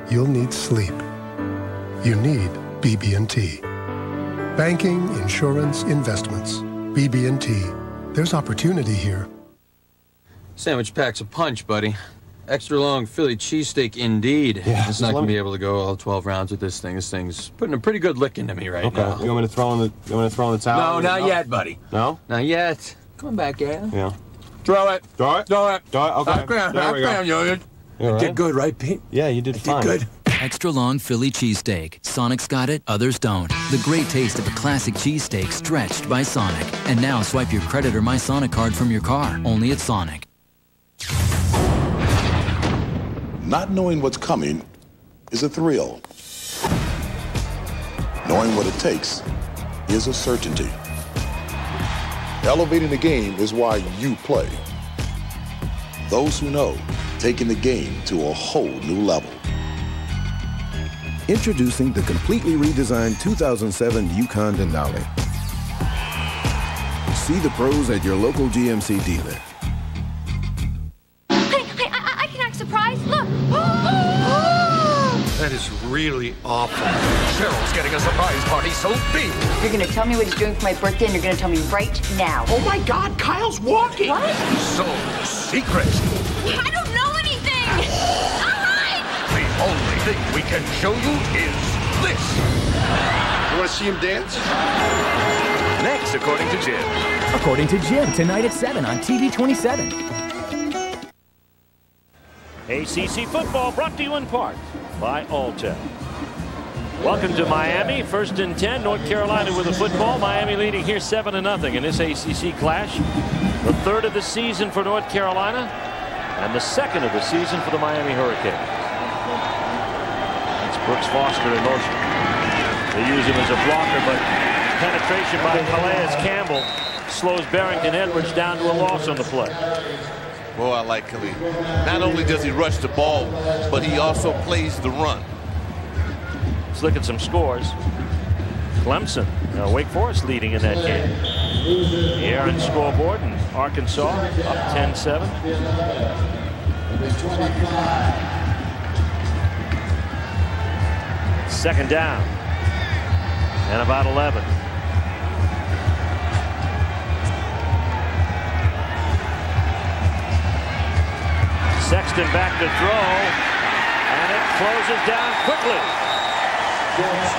You'll need sleep. You need BB&T. Banking, insurance, investments. BB&T. There's opportunity here. Sandwich packs a punch, buddy. Extra long Philly cheesesteak indeed. Yeah, it's not going to be able to go all 12 rounds with this thing. This thing's putting a pretty good lick into me right now. You want me to throw in the towel? No, not yet, buddy. No? Not yet. Come back, Gail. Yeah. Throw it. Throw it? Throw it. Throw it? Okay. There we go. You did good, right, Pete? Yeah, you did fine. Did good. Extra long Philly cheesesteak. Sonic's got it, others don't. The great taste of a classic cheesesteak stretched by Sonic. And now swipe your credit or My Sonic card from your car. Only at Sonic. Not knowing what's coming is a thrill. Knowing what it takes is a certainty. Elevating the game is why you play. Those who know, taking the game to a whole new level. Introducing the completely redesigned 2007 Yukon Denali. See the pros at your local GMC dealer. I can act surprised. Look. That is really awful. Cheryl's getting a surprise party so big. You're going to tell me what he's doing for my birthday, and you're going to tell me right now. Oh, my God, Kyle's walking. What? So secret. I don't know anything. The only thing we can show you is this. You want to see him dance? Next, according to Jim. According to Jim, tonight at 7 on TV 27. ACC football brought to you in part by Altel. Welcome to Miami. 1st and 10. North Carolina with the football. Miami leading here 7-0 in this ACC clash. The 3rd of the season for North Carolina and the 2nd of the season for the Miami Hurricanes. That's Brooks Foster in motion. They use him as a blocker, but penetration by Calais Campbell slows Barrington Edwards down to a loss on the play. Boy, I like Khalid. Not only does he rush the ball, but he also plays the run. Let's look at some scores. Clemson, Wake Forest leading in that game. The Aaron scoreboard in Arkansas up 10-7. Second down and about 11. Sexton back to throw, and it closes down quickly.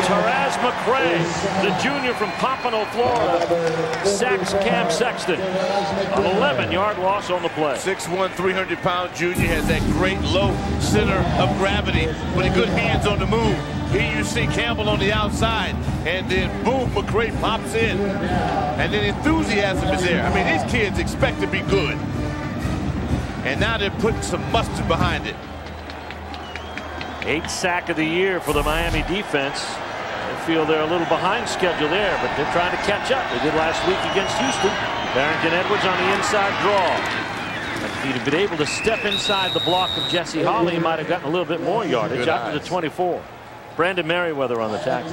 Taraz McRae, the junior from Pompano, Florida, sacks Cam Sexton. An 11-yard loss on the play. 6'1", 300-pound junior has that great low center of gravity, but good hands on the move. Here you see Campbell on the outside, and then boom, McRae pops in. And then enthusiasm is there. I mean, these kids expect to be good. And now they're putting some mustard behind it. 8th sack of the year for the Miami defense. They feel they're a little behind schedule there, but they're trying to catch up. They did last week against Houston. Barrington Edwards on the inside draw. If he'd have been able to step inside the block of Jesse Holley, he might have gotten a little bit more yardage out to the 24. Brandon Merriweather on the tackle.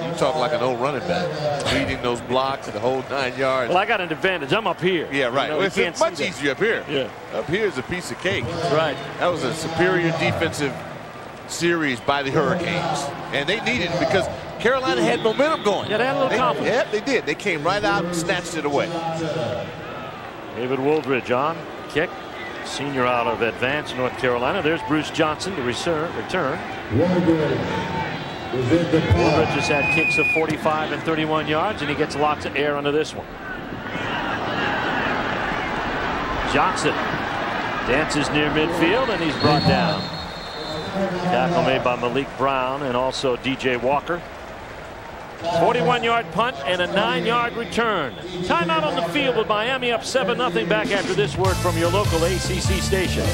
You talk like an old running back, leading those blocks the whole 9 yards. Well, I got an advantage. I'm up here. Yeah, right. You know, well, it's much easier up here. Yeah. Up here is a piece of cake. That's right. That was a superior defensive series by the Hurricanes. And they needed it because Carolina had momentum going. Yeah, they had a little confidence. Yeah, they did. They came right out and snatched it away. David Wooldridge on kick. Senior out of Advance, North Carolina. There's Bruce Johnson to return. Wooldridge has had kicks of 45 and 31 yards, and he gets lots of air under this one. Johnson dances near midfield, and he's brought down. Tackle made by Malik Brown and also DJ Walker. 41-yard punt and a 9-yard return. Timeout on the field with Miami up 7-0. Back after this word from your local ACC station.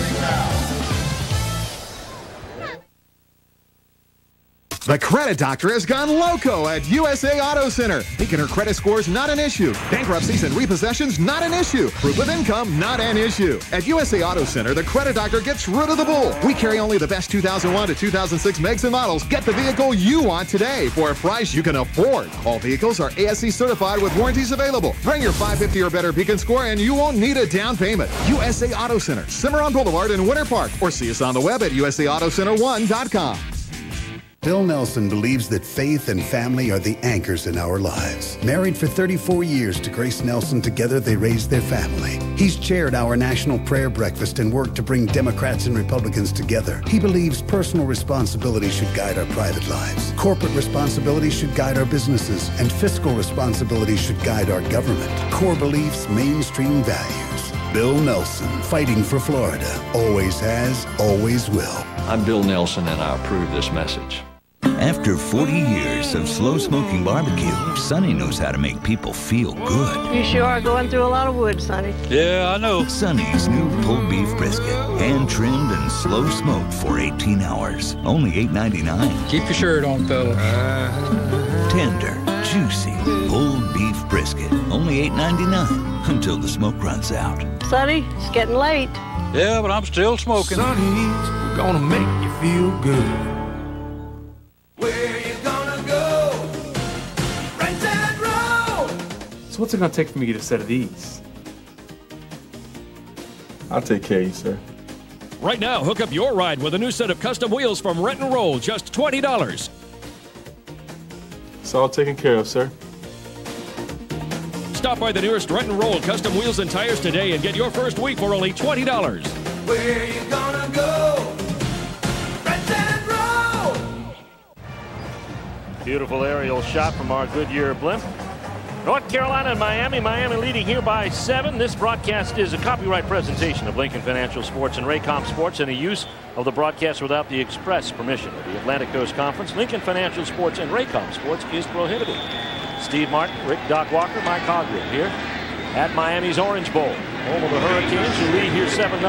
The credit doctor has gone loco at USA Auto Center. Thinking her credit score's not an issue. Bankruptcies and repossessions, not an issue. Proof of income, not an issue. At USA Auto Center, the credit doctor gets rid of the bull. We carry only the best 2001 to 2006 makes and models. Get the vehicle you want today for a price you can afford. All vehicles are ASC certified with warranties available. Bring your 550 or better Beacon score and you won't need a down payment. USA Auto Center, Cimarron Boulevard in Winter Park, or see us on the web at USAAutoCenter1.com. Bill Nelson believes that faith and family are the anchors in our lives. Married for 34 years to Grace Nelson, together they raised their family. He's chaired our national prayer breakfast and worked to bring Democrats and Republicans together. He believes personal responsibility should guide our private lives. Corporate responsibility should guide our businesses. And fiscal responsibility should guide our government. Core beliefs, mainstream values. Bill Nelson, fighting for Florida. Always has, always will. I'm Bill Nelson, and I approve this message. After 40 years of slow-smoking barbecue, Sonny knows how to make people feel good. You sure are going through a lot of wood, Sonny. Yeah, I know. Sonny's new pulled beef brisket, hand-trimmed and slow-smoked for 18 hours. Only $8.99. Keep your shirt on, fella. Tender, juicy, pulled beef brisket. Only $8.99 until the smoke runs out. Sonny, it's getting late. Yeah, but I'm still smoking. Sonny's gonna make you feel good. So what's it gonna take for me to get a set of these? I'll take care of you, sir. Right now, hook up your ride with a new set of custom wheels from Rent and Roll, just $20. It's all taken care of, sir. Stop by the nearest Rent and Roll custom wheels and tires today and get your first week for only $20. Where you gonna go? Rent and Roll! Beautiful aerial shot from our Goodyear blimp. North Carolina and Miami. Miami leading here by 7. This broadcast is a copyright presentation of Lincoln Financial Sports and Raycom Sports, and a use of the broadcast without the express permission of the Atlantic Coast Conference. Lincoln Financial Sports and Raycom Sports is prohibited. Steve Martin, Rick Doc Walker, Mike Hogwood here at Miami's Orange Bowl, home of the Hurricanes, who lead here 7-0.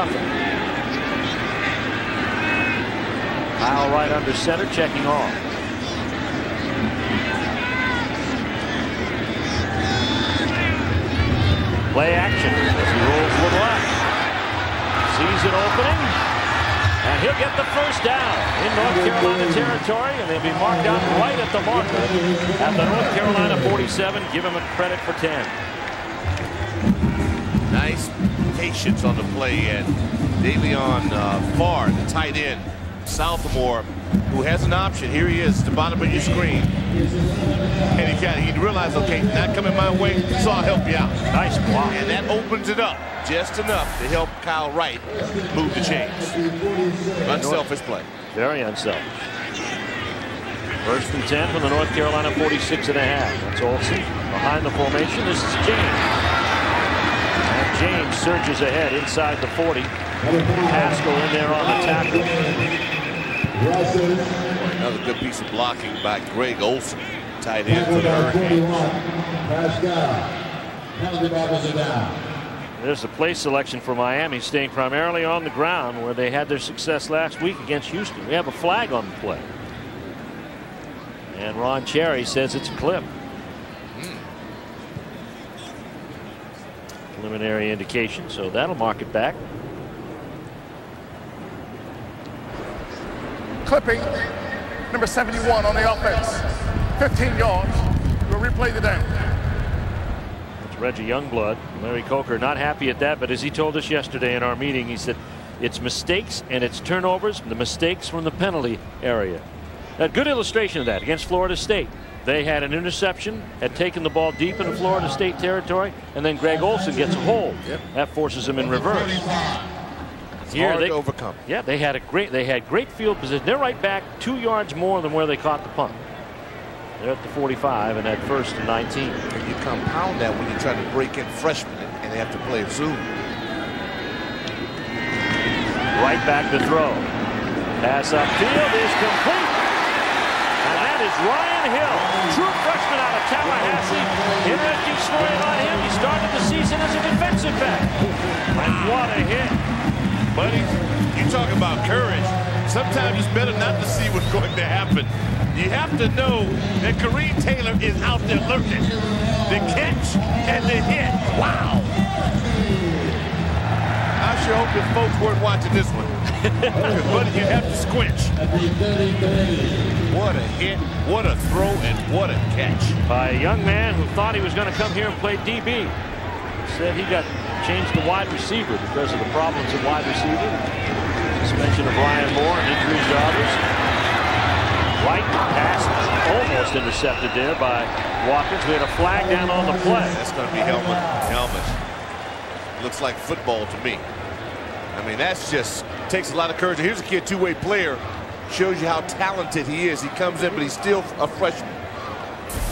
Kyle right under center, checking off. Play action as he rolls with left. Sees an opening, and he'll get the first down in North Carolina territory, and they'll be marked out right at the marker at the North Carolina 47. Give him a credit for 10. Nice patience on the play, and DeLeon Farr, the tight end, Sophomore, who has an option. Here he is at the bottom of your screen. And he realized, okay, not coming my way, so I'll help you out. Nice block. And that opens it up just enough to help Kyle Wright move the chains. Unselfish play. Very unselfish. 1st and 10 from the North Carolina 46.5. That's Olsen. Behind the formation, this is James. And James surges ahead inside the 40. Pascal in there on the tackle. Another good piece of blocking by Greg Olsen, tight end for the Hurricanes. There's a play selection for Miami, staying primarily on the ground where they had their success last week against Houston. We have a flag on the play. And Ron Cherry says it's a clip. Preliminary indication, so that'll mark it back. Clipping, number 71 on the offense. 15 yards. We'll replay the down. It's Reggie Youngblood. Larry Coker not happy at that, but as he told us yesterday in our meeting, he said it's mistakes and it's turnovers, the mistakes from the penalty area. A good illustration of that against Florida State. They had an interception, had taken the ball deep into Florida State territory, and then Greg Olsen gets a hold. That forces them in reverse. Hard to overcome. Yeah, they had great field position. They're right back 2 yards more than where they caught the punt. They're at the 45 and at 1st and 19. And you compound that when you try to break in freshmen and they have to play a zoom. Right back to throw. Pass upfield is complete. And that is Ryan Hill, true freshman out of Tallahassee. Interesting story about him. He started the season as a defensive back. And what a hit. Buddy, you talk about courage. Sometimes it's better not to see what's going to happen. You have to know that Kareem Taylor is out there lurking. The catch and the hit. Wow. I sure hope your folks weren't watching this one. Buddy, you have to squinch. What a hit, what a throw, and what a catch. By a young man who thought he was going to come here and play DB. Said he got changed to wide receiver because of the problems at wide receiver. Suspension of Ryan Moore and injuries to others. Right pass almost intercepted there by Watkins. We had a flag down on the play. That's going to be helmet. Looks like football to me. I mean, that's just takes a lot of courage. Here's a kid, two-way player. Shows you how talented he is. He comes in, but he's still a freshman.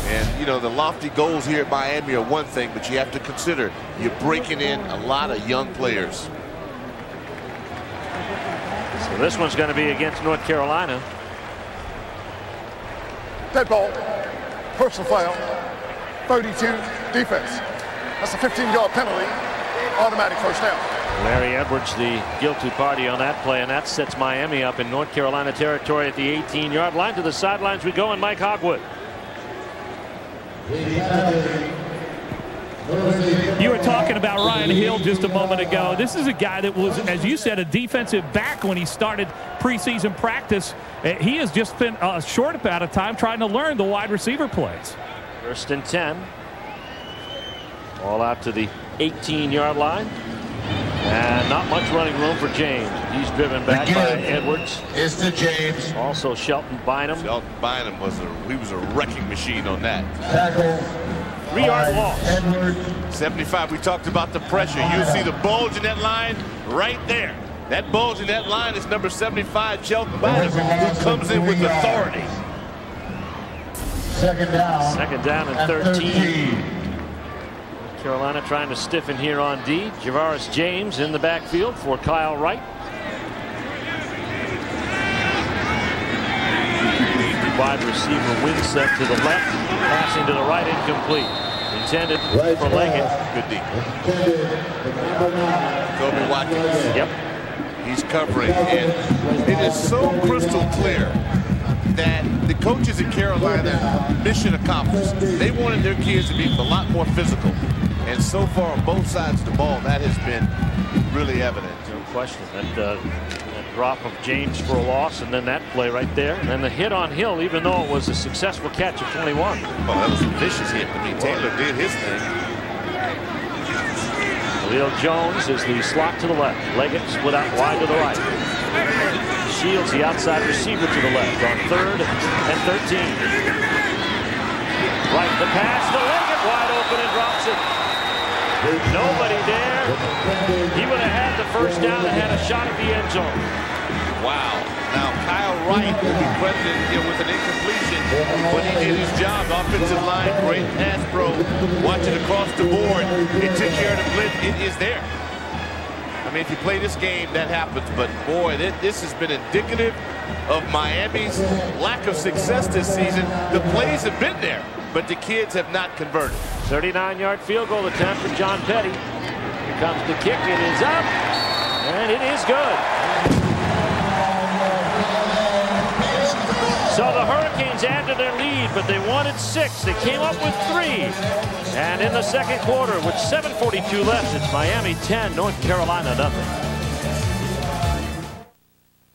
And, you know, the lofty goals here at Miami are one thing, but you have to consider you're breaking in a lot of young players. So this one's going to be against North Carolina. Dead ball, personal foul, 32 defense. That's a 15-yard penalty, automatic first down. Larry Edwards, the guilty party on that play, and that sets Miami up in North Carolina territory at the 18-yard line. To the sidelines we go, and Mike Hogwood. You were talking about Ryan Hill just a moment ago. This is a guy that was, as you said, a defensive back when he started preseason practice. He has just spent a short amount of time trying to learn the wide receiver plays. 1st and 10. All out to the 18-yard line. And not much running room for James. He's driven back by Edwards. It's to James. Also Shelton Bynum. Shelton Bynum was a wrecking machine on that. 3-yard loss. 75. We talked about the pressure. You'll see the bulge in that line right there. That bulge in that line is number 75, Shelton Bynum, who comes in with authority. Second down. Second down and 13. Carolina trying to stiffen here on D. Javaris James in the backfield for Kyle Wright. Wide receiver Winsett to the left, passing to the right, incomplete. Intended for Leggett. Good deep. Kobe Watkins. Yep. He's covering, and it is so crystal clear that the coaches in Carolina, mission accomplished. They wanted their kids to be a lot more physical. And so far on both sides of the ball, that has been really evident. No question. That drop of James for a loss, and then that play right there. And then the hit on Hill, even though it was a successful catch of 21. Well, that was a vicious hit. I mean, Taylor did his thing. Leo Jones is the slot to the left. Leggett split out wide to the right. Shields the outside receiver to the left on 3rd and 13. Right, the pass to Leggett, wide open, and drops it. Nobody there. He would have had the first down and had a shot at the end zone. Wow. Now, Kyle Wright will be credited with an incompletion, but he did his job. Offensive line, great pass pro. Watch it across the board. He took care of the blitz. It is there. I mean, if you play this game, that happens. But, boy, this has been indicative of Miami's lack of success this season. The plays have been there, but the kids have not converted. 39-yard field goal attempt for John Petty. Here comes the kick. It is up, and it is good. So the Hurricanes add to their lead, but they wanted 6. They came up with 3. And in the second quarter, with 7:42 left, it's Miami 10, North Carolina nothing.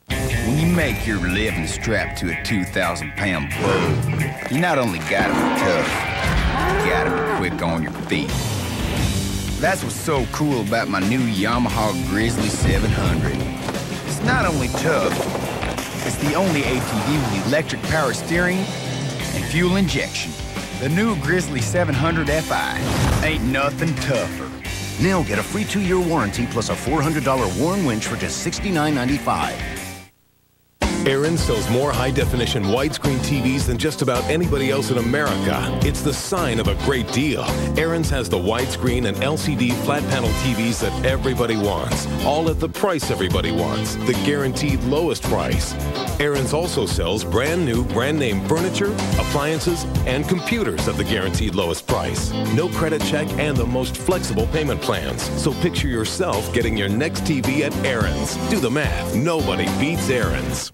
When you make your living strapped to a 2,000-pound bull, you not only gotta be tough, you gotta be quick on your feet. That's what's so cool about my new Yamaha Grizzly 700. It's not only tough, it's the only ATV with electric power steering and fuel injection. The new Grizzly 700 FI ain't nothing tougher. Now get a free 2-year warranty plus a $400 Warn winch for just $69.95. Aaron's sells more high-definition widescreen TVs than just about anybody else in America. It's the sign of a great deal. Aaron's has the widescreen and LCD flat panel TVs that everybody wants, all at the price everybody wants, the guaranteed lowest price. Aaron's also sells brand new, brand name furniture, appliances, and computers at the guaranteed lowest price. No credit check and the most flexible payment plans. So picture yourself getting your next TV at Aaron's. Do the math. Nobody beats Aaron's.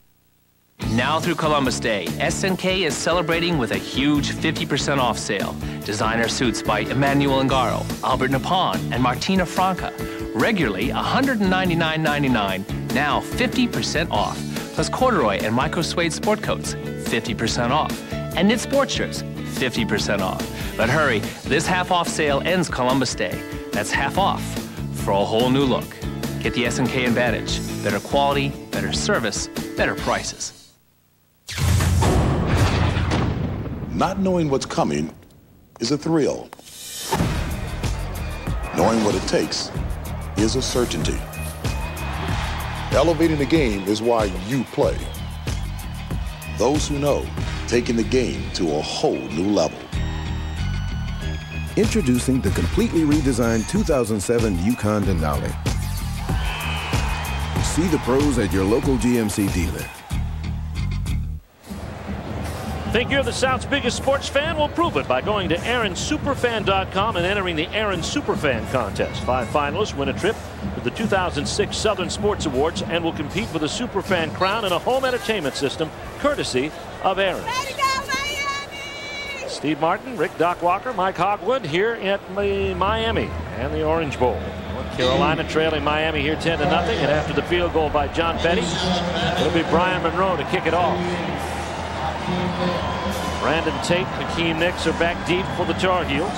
Now through Columbus Day, SNK is celebrating with a huge 50% off sale. Designer suits by Emmanuel Ngaro, Albert Napon, and Martina Franca. Regularly $199.99, now 50% off. Plus corduroy and micro suede sport coats, 50% off. And knit sports shirts, 50% off. But hurry, this half-off sale ends Columbus Day. That's half off for a whole new look. Get the SNK Advantage. Better quality, better service, better prices. Not knowing what's coming is a thrill. Knowing what it takes is a certainty. Elevating the game is why you play. Those who know, taking the game to a whole new level. Introducing the completely redesigned 2007 Yukon Denali. See the pros at your local GMC dealer. Think you're the South's biggest sports fan? Well, prove it by going to AaronSuperFan.com and entering the Aaron Superfan contest. 5 finalists win a trip to the 2006 Southern Sports Awards and will compete for the Superfan crown and a home entertainment system courtesy of Aaron. Steve Martin, Rick Doc Walker, Mike Hogwood here at Miami and the Orange Bowl. North Carolina trailing Miami here 10-0, and after the field goal by John Petty, it'll be Brian Monroe to kick it off. Brandon Tate, Hakeem Nicks are back deep for the Tar Heels.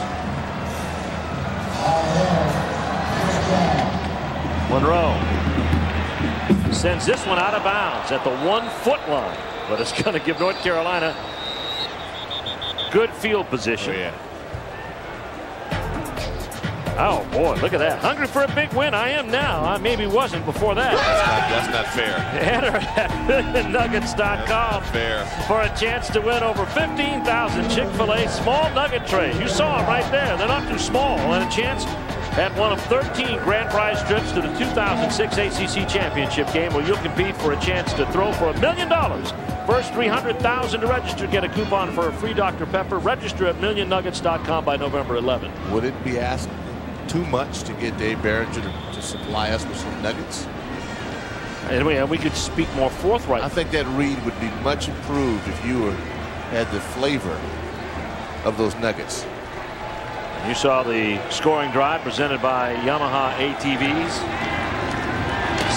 Monroe sends this one out of bounds at the 1-foot line, but it's going to give North Carolina good field position. Oh boy, look at that. Hungry for a big win. I am now. I maybe wasn't before that. That's not fair. Enter at MillionNuggets.com for a chance to win over 15,000 Chick-fil-A small nugget trays. You saw them right there. They're not too small. And a chance at one of 13 grand prize trips to the 2006 ACC Championship game, where you'll compete for a chance to throw for $1 million. First 300,000 to register get a coupon for a free Dr. Pepper. Register at MillionNuggets.com by November 11. Would it be asked too much to get Dave Barringer to supply us with some nuggets? And we could speak more forthright. I think that read would be much improved if you had the flavor of those nuggets. You saw the scoring drive presented by Yamaha ATVs.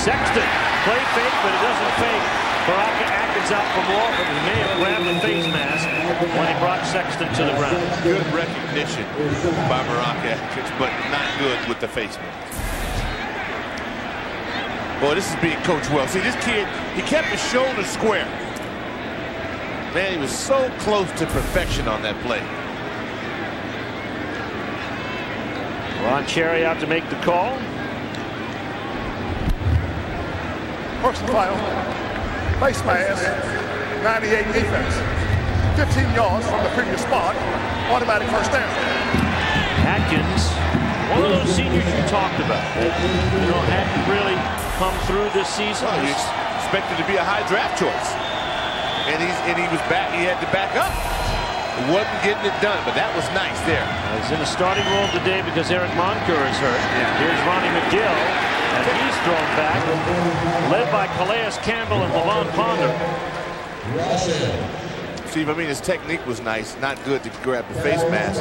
Sexton, play fake, but it doesn't fake. Baraka Atkins out from Walford. He may have grabbed the face mask when he brought Sexton to the ground. Good recognition by Baraka Atkins, but not good with the face mask. Boy, this is being coached well. See, this kid, he kept his shoulders square. Man, he was so close to perfection on that play. Ron Cherry out to make the call. Personal foul. Face mask. 98 defense. 15 yards from the previous spot. Automatic first down. Atkins, one of those seniors you talked about. You know, hadn't really come through this season. Well, he expected to be a high draft choice. And he was back. He had to back up. He wasn't getting it done, but that was nice there. He's in the starting role today because Eric Moncur is hurt. Yeah. Here's Ronnie McGill, and he's thrown back, led by Calais Campbell and Levon Ponder. Steve, I mean, his technique was nice. Not good to grab the face mask,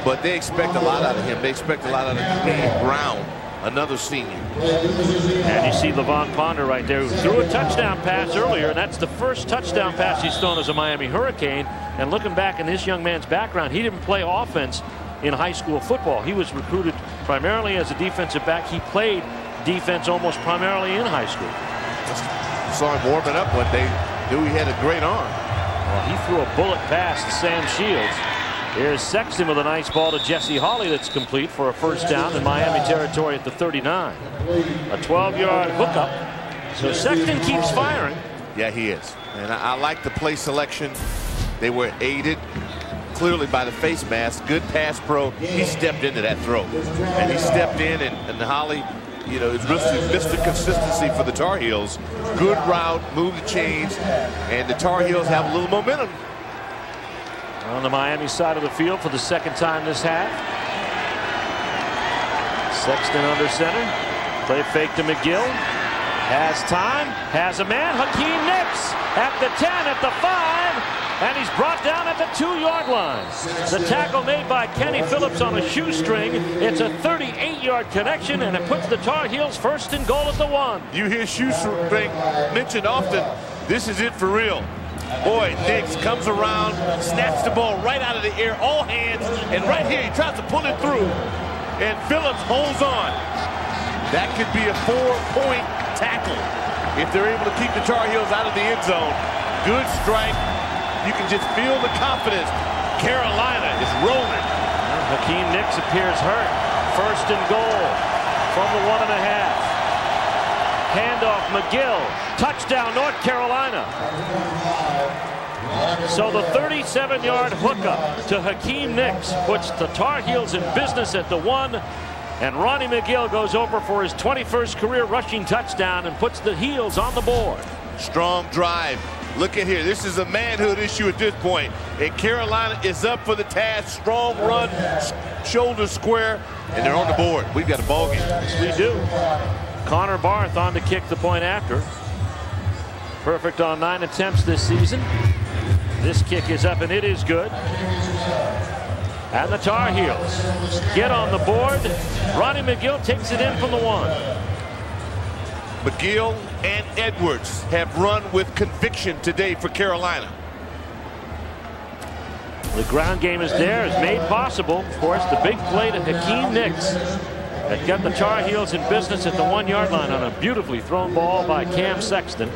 but they expect a lot out of him. They expect a lot out of Green Brown, another senior. And you see Levon Ponder right there, who threw a touchdown pass earlier, and that's the first touchdown pass he's thrown as a Miami Hurricane. And looking back in this young man's background, he didn't play offense in high school football. He was recruited primarily as a defensive back. He played defense almost primarily in high school. Saw him warming up when they knew he had a great arm. Well, he threw a bullet pass to Sam Shields. Here's Sexton with a nice ball to Jesse Hawley that's complete for a first down in Miami territory at the 39. A 12-yard hookup. So Sexton keeps firing. Yeah, he is. And I like the play selection. They were aided clearly by the face mask. Good pass pro. He stepped into that throw. And he stepped in, and Holly, you know, it's Mr. Consistency for the Tar Heels. Good route, move the chains, and the Tar Heels have a little momentum. On the Miami side of the field for the second time this half. Sexton under center. Play fake to McGill. Has time. Has a man. Hakeem Nicks at the 10, at the 5. And he's brought down at the 2-yard line. The tackle made by Kenny Phillips on a shoestring. It's a 38-yard connection, and it puts the Tar Heels first and goal at the 1. You hear shoestring mentioned often. This is it for real. Boy, Nicks comes around, snatched the ball right out of the air, all hands, and right here he tries to pull it through, and Phillips holds on. That could be a 4-point tackle if they're able to keep the Tar Heels out of the end zone. Good strike. You can just feel the confidence. Carolina is rolling. Hakeem Nicks appears hurt. First and goal from the 1.5. Handoff, McGill. Touchdown, North Carolina. So the 37-yard hookup to Hakeem Nicks puts the Tar Heels in business at the 1. And Ronnie McGill goes over for his 21st career rushing touchdown and puts the Heels on the board. Strong drive. Look at here. This is a manhood issue at this point. And Carolina is up for the task. Strong run, shoulder square, and they're on the board. We've got a ball game. Yes, we do. Connor Barth on to kick the point after. Perfect on 9 attempts this season. This kick is up, and it is good. And the Tar Heels get on the board. Ronnie McGill takes it in from the 1. McGill and Edwards have run with conviction today for Carolina. The ground game is there. It's made possible, of course, the big play to Hakeem Nicks that got the Tar Heels in business at the 1-yard line on a beautifully thrown ball by Cam Sexton.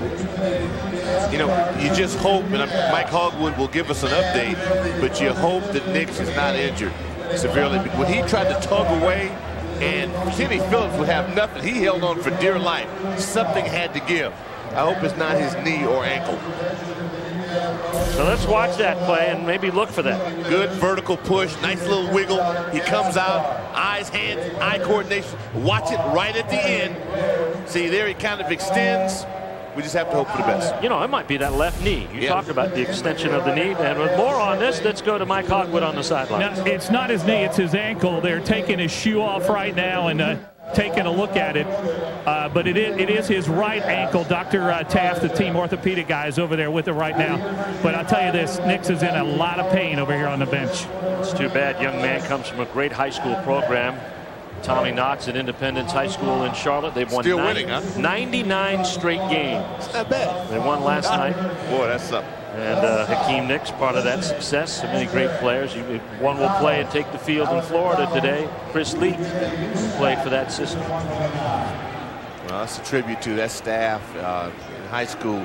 You know, you just hope, and Mike Hogwood will give us an update, but you hope that Nicks is not injured severely. When he tried to tug away and Kenny Phillips would have nothing, he held on for dear life. Something had to give. I hope it's not his knee or ankle. So let's watch that play and maybe look for that. Good vertical push, nice little wiggle. He comes out, eyes, hands, eye coordination. Watch it right at the end. See, there he kind of extends. We just have to hope for the best. You know, it might be that left knee. You talked about the extension of the knee. And with more on this, let's go to Mike Hogwood on the sideline. No, it's not his knee, it's his ankle. They're taking his shoe off right now and taking a look at it. But it is his right ankle. Dr. Taft, the team orthopedic guy, is over there with it right now. But I'll tell you this, Nicks is in a lot of pain over here on the bench. It's too bad. Young man comes from a great high school program. Tommy Knox at Independence High School in Charlotte. They've won Still winning, huh? 99 straight games. It's not bad. They won last night. Boy, that's something. And Hakeem Nicks, part of that success. So many great players. One will play and take the field in Florida today. Chris Lee played for that system. Well, that's a tribute to that staff in high school.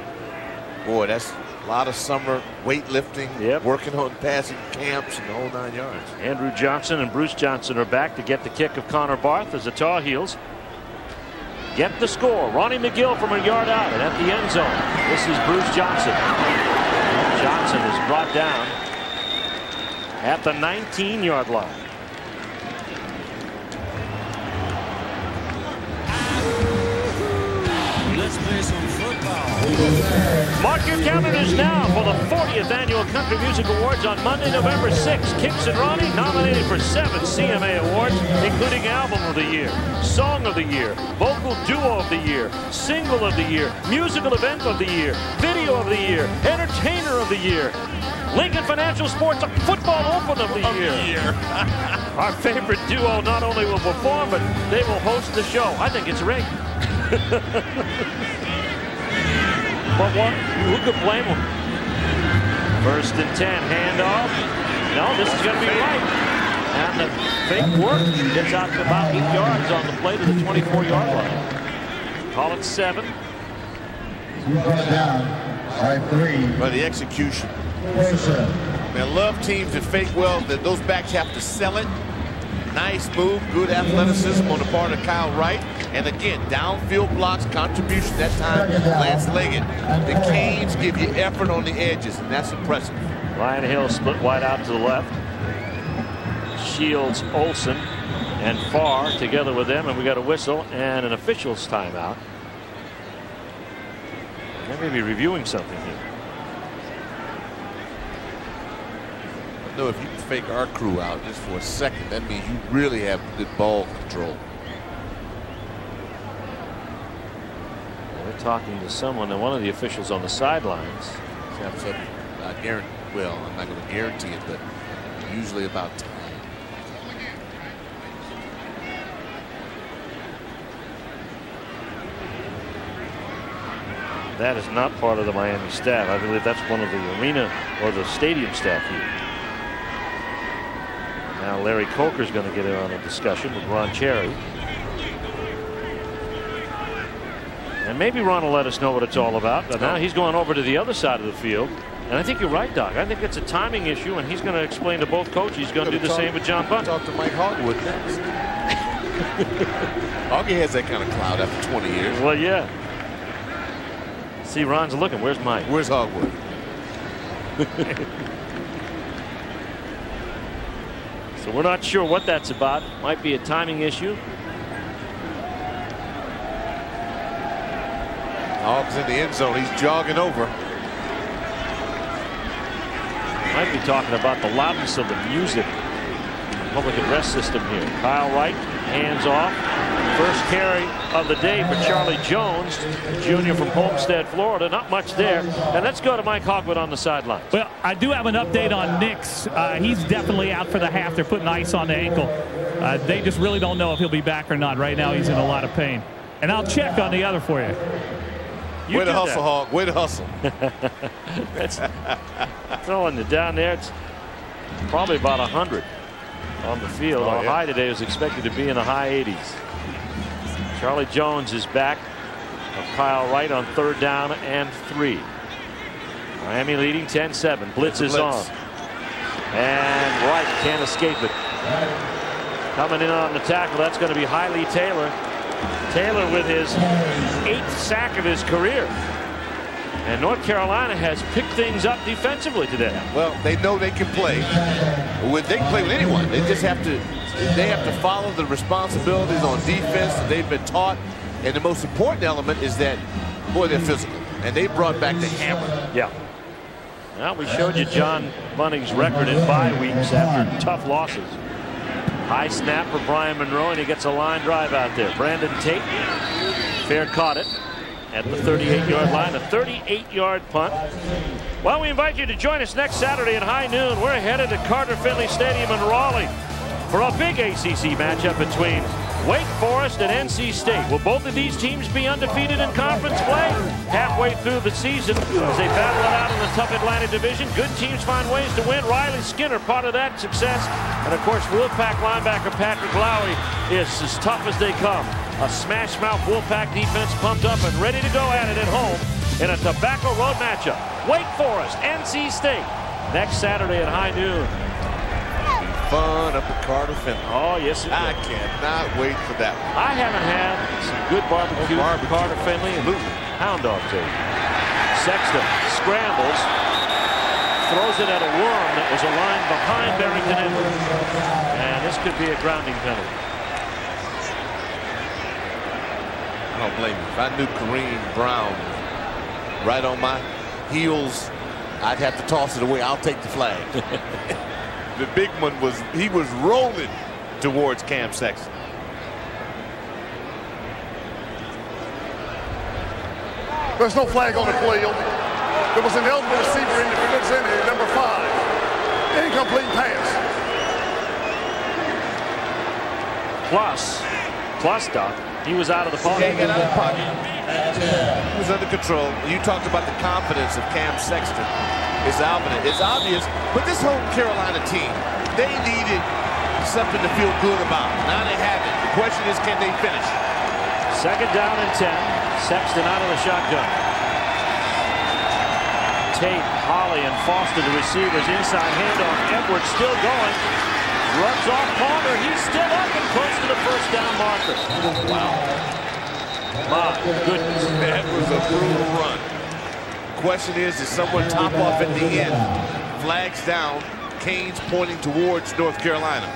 Boy, that's a lot of summer weightlifting, working on passing camps and the whole 9 yards. Andrew Johnson and Bruce Johnson are back to get the kick of Connor Barth as the Tar Heels get the score. Ronnie McGill from a yard out and at the end zone. This is Bruce Johnson. Johnson is brought down at the 19-yard line. Let's play some football. Mark your calendars now for the 40th Annual Country Music Awards on Monday, November 6th. Kix and Ronnie nominated for 7 CMA Awards, including Album of the Year, Song of the Year, Vocal Duo of the Year, Single of the Year, Musical Event of the Year, Video of the Year, Entertainer of the Year, Lincoln Financial Sports Football Open of the Year. Our favorite duo not only will perform, but they will host the show. I think it's rigged. But what? Who could blame them? 1st and 10, handoff. No, this is going to be right. And the fake work gets out to about 8 yards on the play to the 24-yard line. Call it 7. But the execution. I love teams that fake well, that those backs have to sell it. Nice move, good athleticism on the part of Kyle Wright. And again, downfield blocks, contribution that time, Lance Liggett. The Canes give you effort on the edges, and that's impressive. Ryan Hill split wide out to the left. Shields, Olsen, and Farr together with them, and we got a whistle and an official's timeout. They may be reviewing something here. No, if you can fake our crew out just for a second, that means you really have good ball control. They're talking to someone, and one of the officials on the sidelines. I guarantee, well, I'm not going to guarantee it, but usually about time. That is not part of the Miami staff. I believe that's one of the arena or the stadium staff here. Now Larry Coker's going to get in on a discussion with Ron Cherry. And maybe Ron will let us know what it's all about. But now he's going over to the other side of the field. And I think you're right, Doc. I think it's a timing issue, and he's going to explain to both coaches. He's going to do the same with John Bunting. Talk to Mike Hogwood next. Hoggy has that kind of clout after 20 years. Well, yeah. See, Ron's looking. Where's Mike? Where's Hogwood? So we're not sure what that's about. Might be a timing issue. Hogg's in the end zone. He's jogging over. Might be talking about the loudness of the music. Public address system here. Kyle Wright, hands off. First carry of the day for Charlie Jones, junior from Homestead, Florida. Not much there. And let's go to Mike Hogwood on the sideline. Well, I do have an update on Nix. He's definitely out for the half. They're putting ice on the ankle. They just really don't know if he'll be back or not. Right now, he's in a lot of pain. And I'll check on the other for you. Way to hustle, Hog. Way to hustle. That's throwing it down there. It's probably about 100 on the field. Our high today is expected to be in the high 80s. Charlie Jones is back of Kyle Wright on 3rd down and 3. Miami leading 10-7. Blitz is on. And Wright can't escape it. Coming in on the tackle, that's going to be Hailey Taylor. Taylor with his 8th sack of his career. And North Carolina has picked things up defensively today. Well, they know they can play. They can play with anyone. They just have to follow the responsibilities on defense that they've been taught. And the most important element is that, boy, they're physical. And they brought back the hammer. Yeah. Well, we showed you John Bunting's record in bye weeks after tough losses. High snap for Brian Monroe, and he gets a line drive out there. Brandon Tate, fair caught it at the 38-yard line, a 38-yard punt. Well, we invite you to join us next Saturday at high noon. We're headed to Carter Finley Stadium in Raleigh for a big ACC matchup between Wake Forest and NC State. Will both of these teams be undefeated in conference play? Halfway through the season as they battle it out in the tough Atlantic Division. Good teams find ways to win. Riley Skinner, part of that success. And, of course, Wolfpack linebacker Patrick Lowry is as tough as they come. A smash-mouth Wolfpack defense pumped up and ready to go at it at home in a Tobacco Road matchup. Wake Forest, NC State, next Saturday at high noon. Fun up at Carter Finley. Oh, yes, it I cannot wait for that one. I haven't had some good barbecue from Carter Finley and Hound Dog too. Sexton scrambles, throws it at a worm that was aligned behind Barrington Edwards. And this could be a grounding penalty. I don't blame you. If I knew Kareem Brown right on my heels, I'd have to toss it away. I'll take the flag. The big one was rolling towards Cam Sexton. There's no flag on the play. There was an eligible receiver in the defense in here, number 5. Incomplete pass. Plus, Doc, he was out of the pocket. He got out of the pocket. He was under control. You talked about the confidence of Cam Sexton. It's obvious, but this whole Carolina team, they needed something to feel good about. Now they have it. The question is, can they finish? 2nd down and 10. Sexton out of the shotgun. Tate, Holly, and Foster, the receivers inside handoff. Edwards still going. Rubs off Palmer. He's still up and close to the first down marker. Wow. My goodness. That was a brutal run. Question is someone top off at the end? Flags down. Canes pointing towards North Carolina.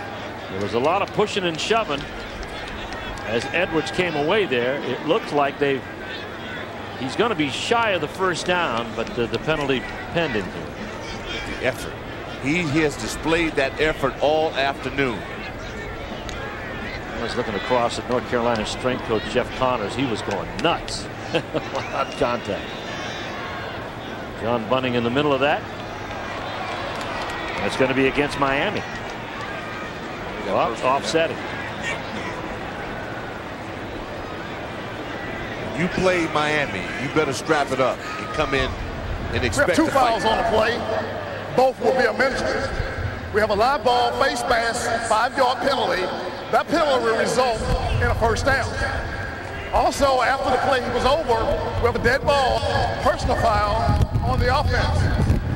There was a lot of pushing and shoving as Edwards came away there. It looks like he's going to be shy of the first down, but the penalty pending here. The effort. He has displayed that effort all afternoon. I was looking across at North Carolina's strength coach Jeff Connors. He was going nuts. Without contact. John Bunning in the middle of that. It's going to be against Miami. Well, offsetting. You play Miami, you better strap it up and come in and expect. We have 2 fouls on the play. Both will be administered. We have a live ball, face mask, 5-yard penalty. That penalty will result in a first down. Also, after the play was over, we have a dead ball, personal foul on the offense.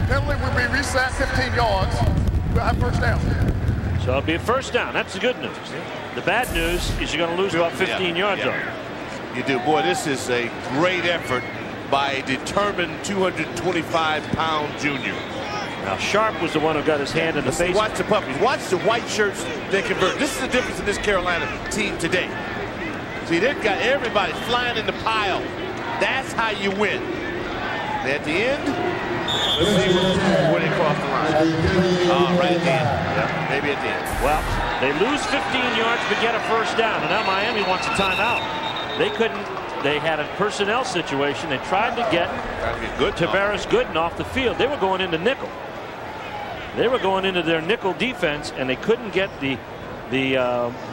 Penalty will be reset 15 yards. We'll have first down. So it'll be a first down. That's the good news. The bad news is you're going to lose about 15 yards on it. You do. Boy, this is a great effort by a determined 225-pound junior. Now, Sharp was the one who got his hand in the face. Watch the puppies. Watch the white shirts they convert. This is the difference in this Carolina team today. See, they've got everybody flying in the pile. That's how you win. And at the end, let's see where they cross the line. Right at the end. Yeah, maybe at the end. Well, they lose 15 yards but get a first down. And now Miami wants a timeout. They couldn't. They had a personnel situation. They tried to get Tavares Gooden off the field. They were going into nickel. They were going into their nickel defense, and they couldn't get the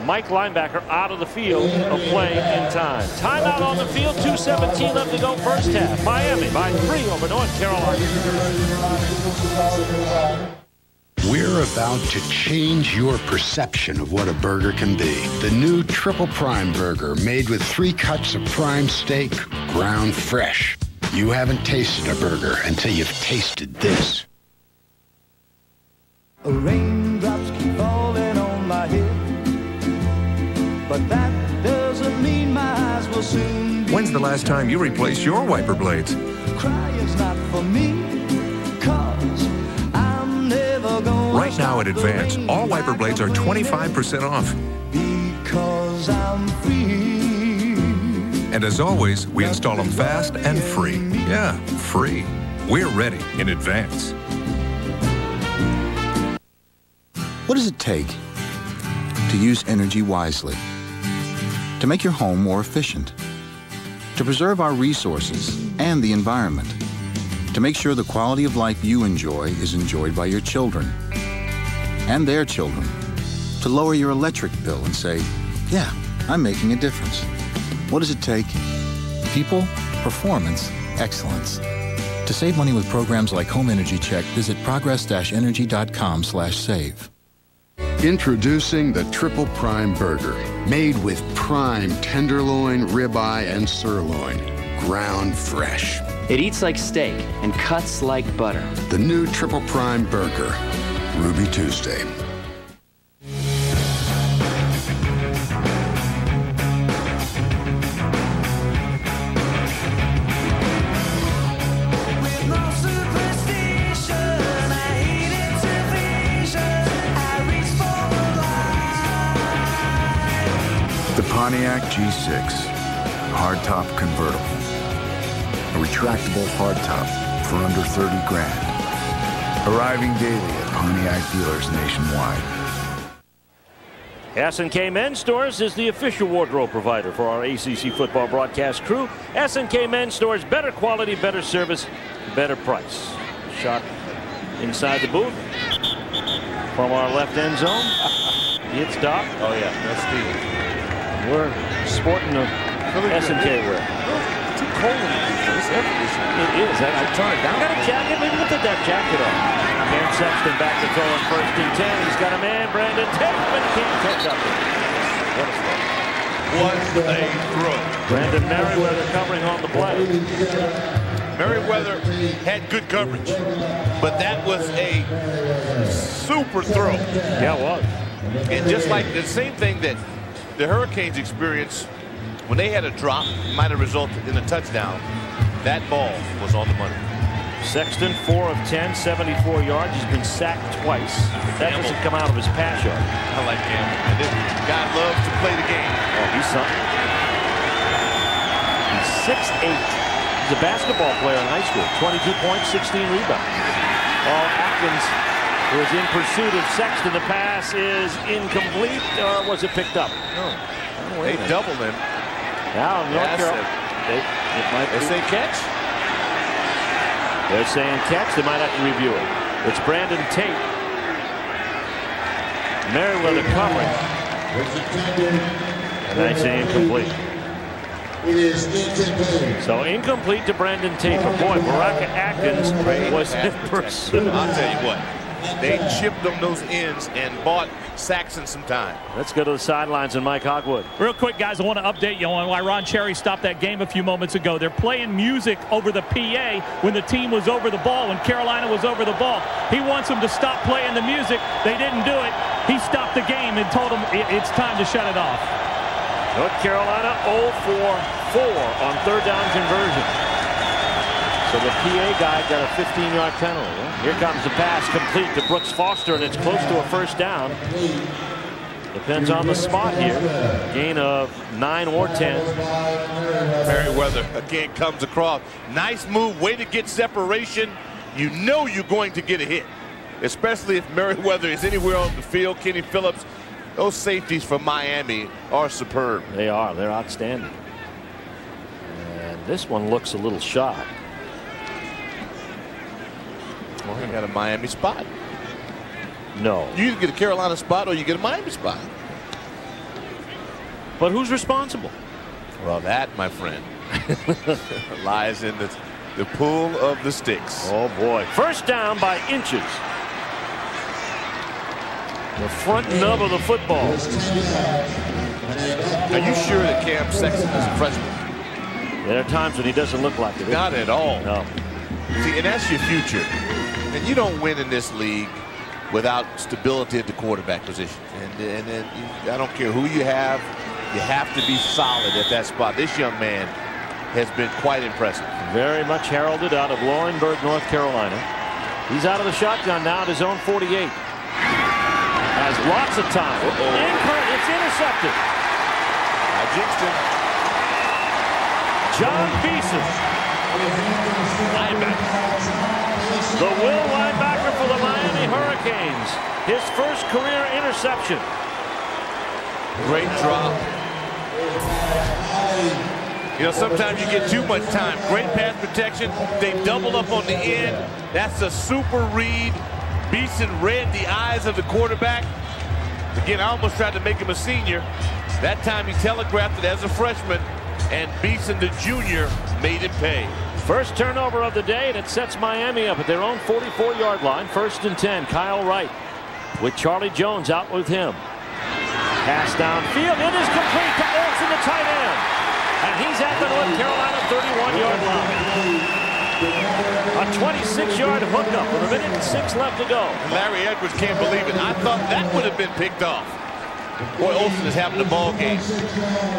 Mike linebacker out of the field of play in time. Timeout on the field. 2:17 left to go first half. Miami by 3 over North Carolina. We're about to change your perception of what a burger can be. The new Triple Prime Burger, made with 3 cuts of prime steak, ground fresh. You haven't tasted a burger until you've tasted this. Raindrops keep falling on my head, but that doesn't mean my eyes will soon be. When's the last time you replaced your wiper blades? Crying's not for me, 'cause I'm never gonna. Right now at Advance, all wiper blades are 25% off. Because I'm free. And as always, we install them fast and free. Yeah, free. We're ready in Advance. What does it take to use energy wisely? To make your home more efficient? To preserve our resources and the environment? To make sure the quality of life you enjoy is enjoyed by your children and their children? To lower your electric bill and say, yeah, I'm making a difference. What does it take? People, performance, excellence. To save money with programs like Home Energy Check, visit progress-energy.com/save. Introducing the Triple Prime Burger, made with prime tenderloin, ribeye, and sirloin, ground fresh. It eats like steak and cuts like butter. The new Triple Prime Burger, Ruby Tuesday. Pontiac G6 hardtop convertible. A retractable hardtop for under 30 grand. Arriving daily at Pontiac dealers nationwide. S&K Men's Stores is the official wardrobe provider for our ACC football broadcast crew. S&K Men's Stores, better quality, better service, better price. Shot inside the booth from our left end zone. It's Doc. Oh yeah, that's Steve. We're sporting the S&K wear. Too cold in the booth. It's air conditioning. It is. I turn it down. Got a jacket. Maybe we'll take that jacket off. Cam Sexton back to throw on 1st and 10. He's got a man, Brandon Tatum, can't catch up with him. What a throw. What a throw. Brandon Merriweather covering on the play. Merriweather had good coverage, but that was a super throw. Yeah, it was. And just like the same thing that the Hurricanes experienced when they had a drop, might have resulted in a touchdown. That ball was on the money. Sexton, 4 of 10, 74 yards. He's been sacked twice. That doesn't come out of his pass yard. I like Campbell. And this guy loves to play the game. Oh, he's something. He's 6'8". He's a basketball player in high school. 22 points, 16 rebounds. Atkins, who is in pursuit of Sexton. The pass is incomplete, or was it picked up? No. They doubled him. Now, North Carolina. They say catch. They're saying catch. They might have to review it. It's Brandon Tate. Merriweather covering. And I say incomplete. So incomplete to Brandon Tate. But boy, Baraka Atkins was in pursuit. I'll tell you what. They chipped them those ends and bought Saxon some time. Let's go to the sidelines and Mike Hogwood. Real quick, guys, I want to update you on why Ron Cherry stopped that game a few moments ago. They're playing music over the PA when the team was over the ball, when Carolina was over the ball. He wants them to stop playing the music. They didn't do it. He stopped the game and told them it's time to shut it off. North Carolina 0 for 4 on third down conversion. So the PA guy got a 15-yard penalty. Here comes the pass complete to Brooks Foster, and it's close to a first down. Depends on the spot here. Gain of 9 or 10. Merriweather again comes across. Nice move. Way to get separation. You know you're going to get a hit, especially if Merriweather is anywhere on the field. Kenny Phillips, those safeties from Miami are superb. They are. They're outstanding. And this one looks a little shot. Well, he got a Miami spot. No. You either get a Carolina spot or you get a Miami spot. But who's responsible? Well, that, my friend, lies in the pool of the sticks. Oh, boy. First down by inches. The front nub of the football. Are you sure that Cam Sexton is a freshman? There are times when he doesn't look like it. Not at all. No. See, and that's your future. And you don't win in this league without stability at the quarterback position. And I don't care who you have to be solid at that spot. This young man has been quite impressive. Very much heralded out of Laurinburg, North Carolina. He's out of the shotgun now at his own 48. Has lots of time. It's intercepted. I jinxed him. John Beeson. The will linebacker for the Miami Hurricanes. His first career interception. Great drop. You know, sometimes you get too much time. Great pass protection. They doubled up on the end. That's a super read. Beeson read the eyes of the quarterback. Again, I almost tried to make him a senior. That time he telegraphed it as a freshman, and Beeson, the junior, made him pay. First turnover of the day, and it sets Miami up at their own 44-yard line. 1st and 10. Kyle Wright with Charlie Jones out with him. Pass downfield. It is complete to Olsen, the tight end. And he's at the North Carolina 31-yard line. A 26-yard hookup with 1:06 left to go. Larry Edwards can't believe it. I thought that would have been picked off. Boy, Olsen is having a ball game.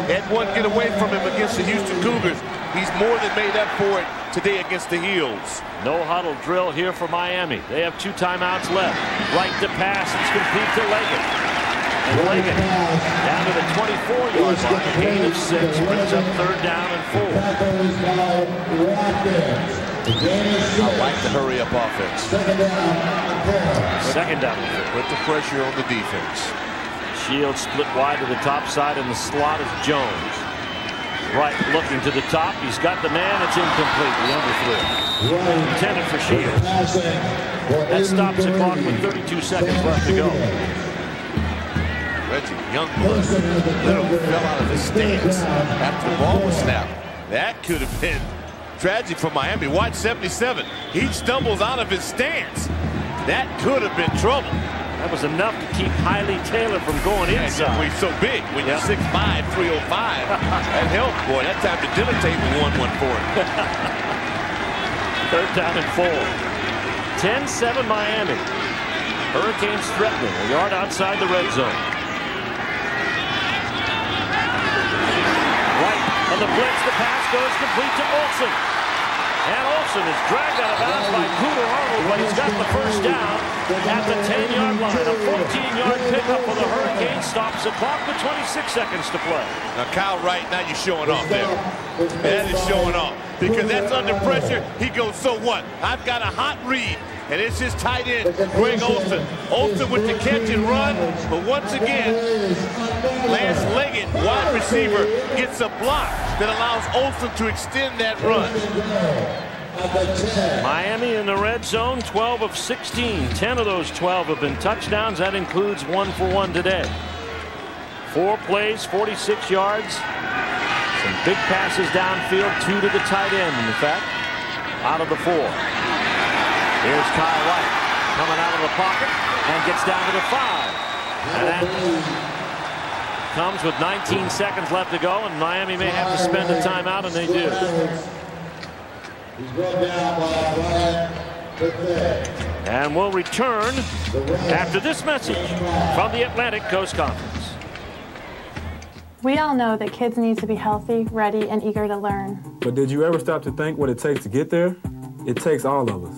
Had one get away from him against the Houston Cougars. He's more than made up for it today against the Heels. No huddle drill here for Miami. They have 2 timeouts left. Right to pass. It's complete to Leggett. And Leggett down to the 24-yard line. A gain of 6. Brings up 3rd down and 4. I like the hurry-up offense. Second down. Put the pressure on the defense. Shields split wide to the top side, and the slot is Jones. Right, looking to the top. He's got the man. It's incomplete. The underthrow. Intended for Shields. That stops the clock with 32 seconds left to go. Reggie Youngblood literally fell out of his stance after the ball was snapped. That could have been tragic for Miami. Watch 77. He stumbles out of his stance. That could have been trouble. That was enough to keep Hailey Taylor from going inside. He's so big. When you're 6'5", 305, that helped. Boy, that time the dinner table won one for him. 3rd down and 4. 10-7 Miami. Hurricanes threatening a yard outside the red zone. Right on the blitz, the pass goes complete to Olsen. And Olsen is dragged out of bounds by Cooter Arnold, but he's got the first down at the 10-yard line. A 14-yard pickup for the Hurricanes stops the clock with 26 seconds to play. Now, Kyle Wright, now you're showing off there. That is showing off. Because that's under pressure. He goes, so what? I've got a hot read. And it's his tight end, Greg Olsen. Olsen with the catch and run. But once again, Lance Leggett, wide receiver, gets a block that allows Olsen to extend that run. Miami in the red zone, 12 of 16. 10 of those 12 have been touchdowns. That includes 1 for 1 today. 4 plays, 46 yards. Some big passes downfield, 2 to the tight end, in fact, out of the 4. Here's Kyle Wright coming out of the pocket and gets down to the 5. And that comes with 19 seconds left to go, and Miami may have to spend a timeout, and they do. And we'll return after this message from the Atlantic Coast Conference. We all know that kids need to be healthy, ready, and eager to learn. But did you ever stop to think what it takes to get there? It takes all of us.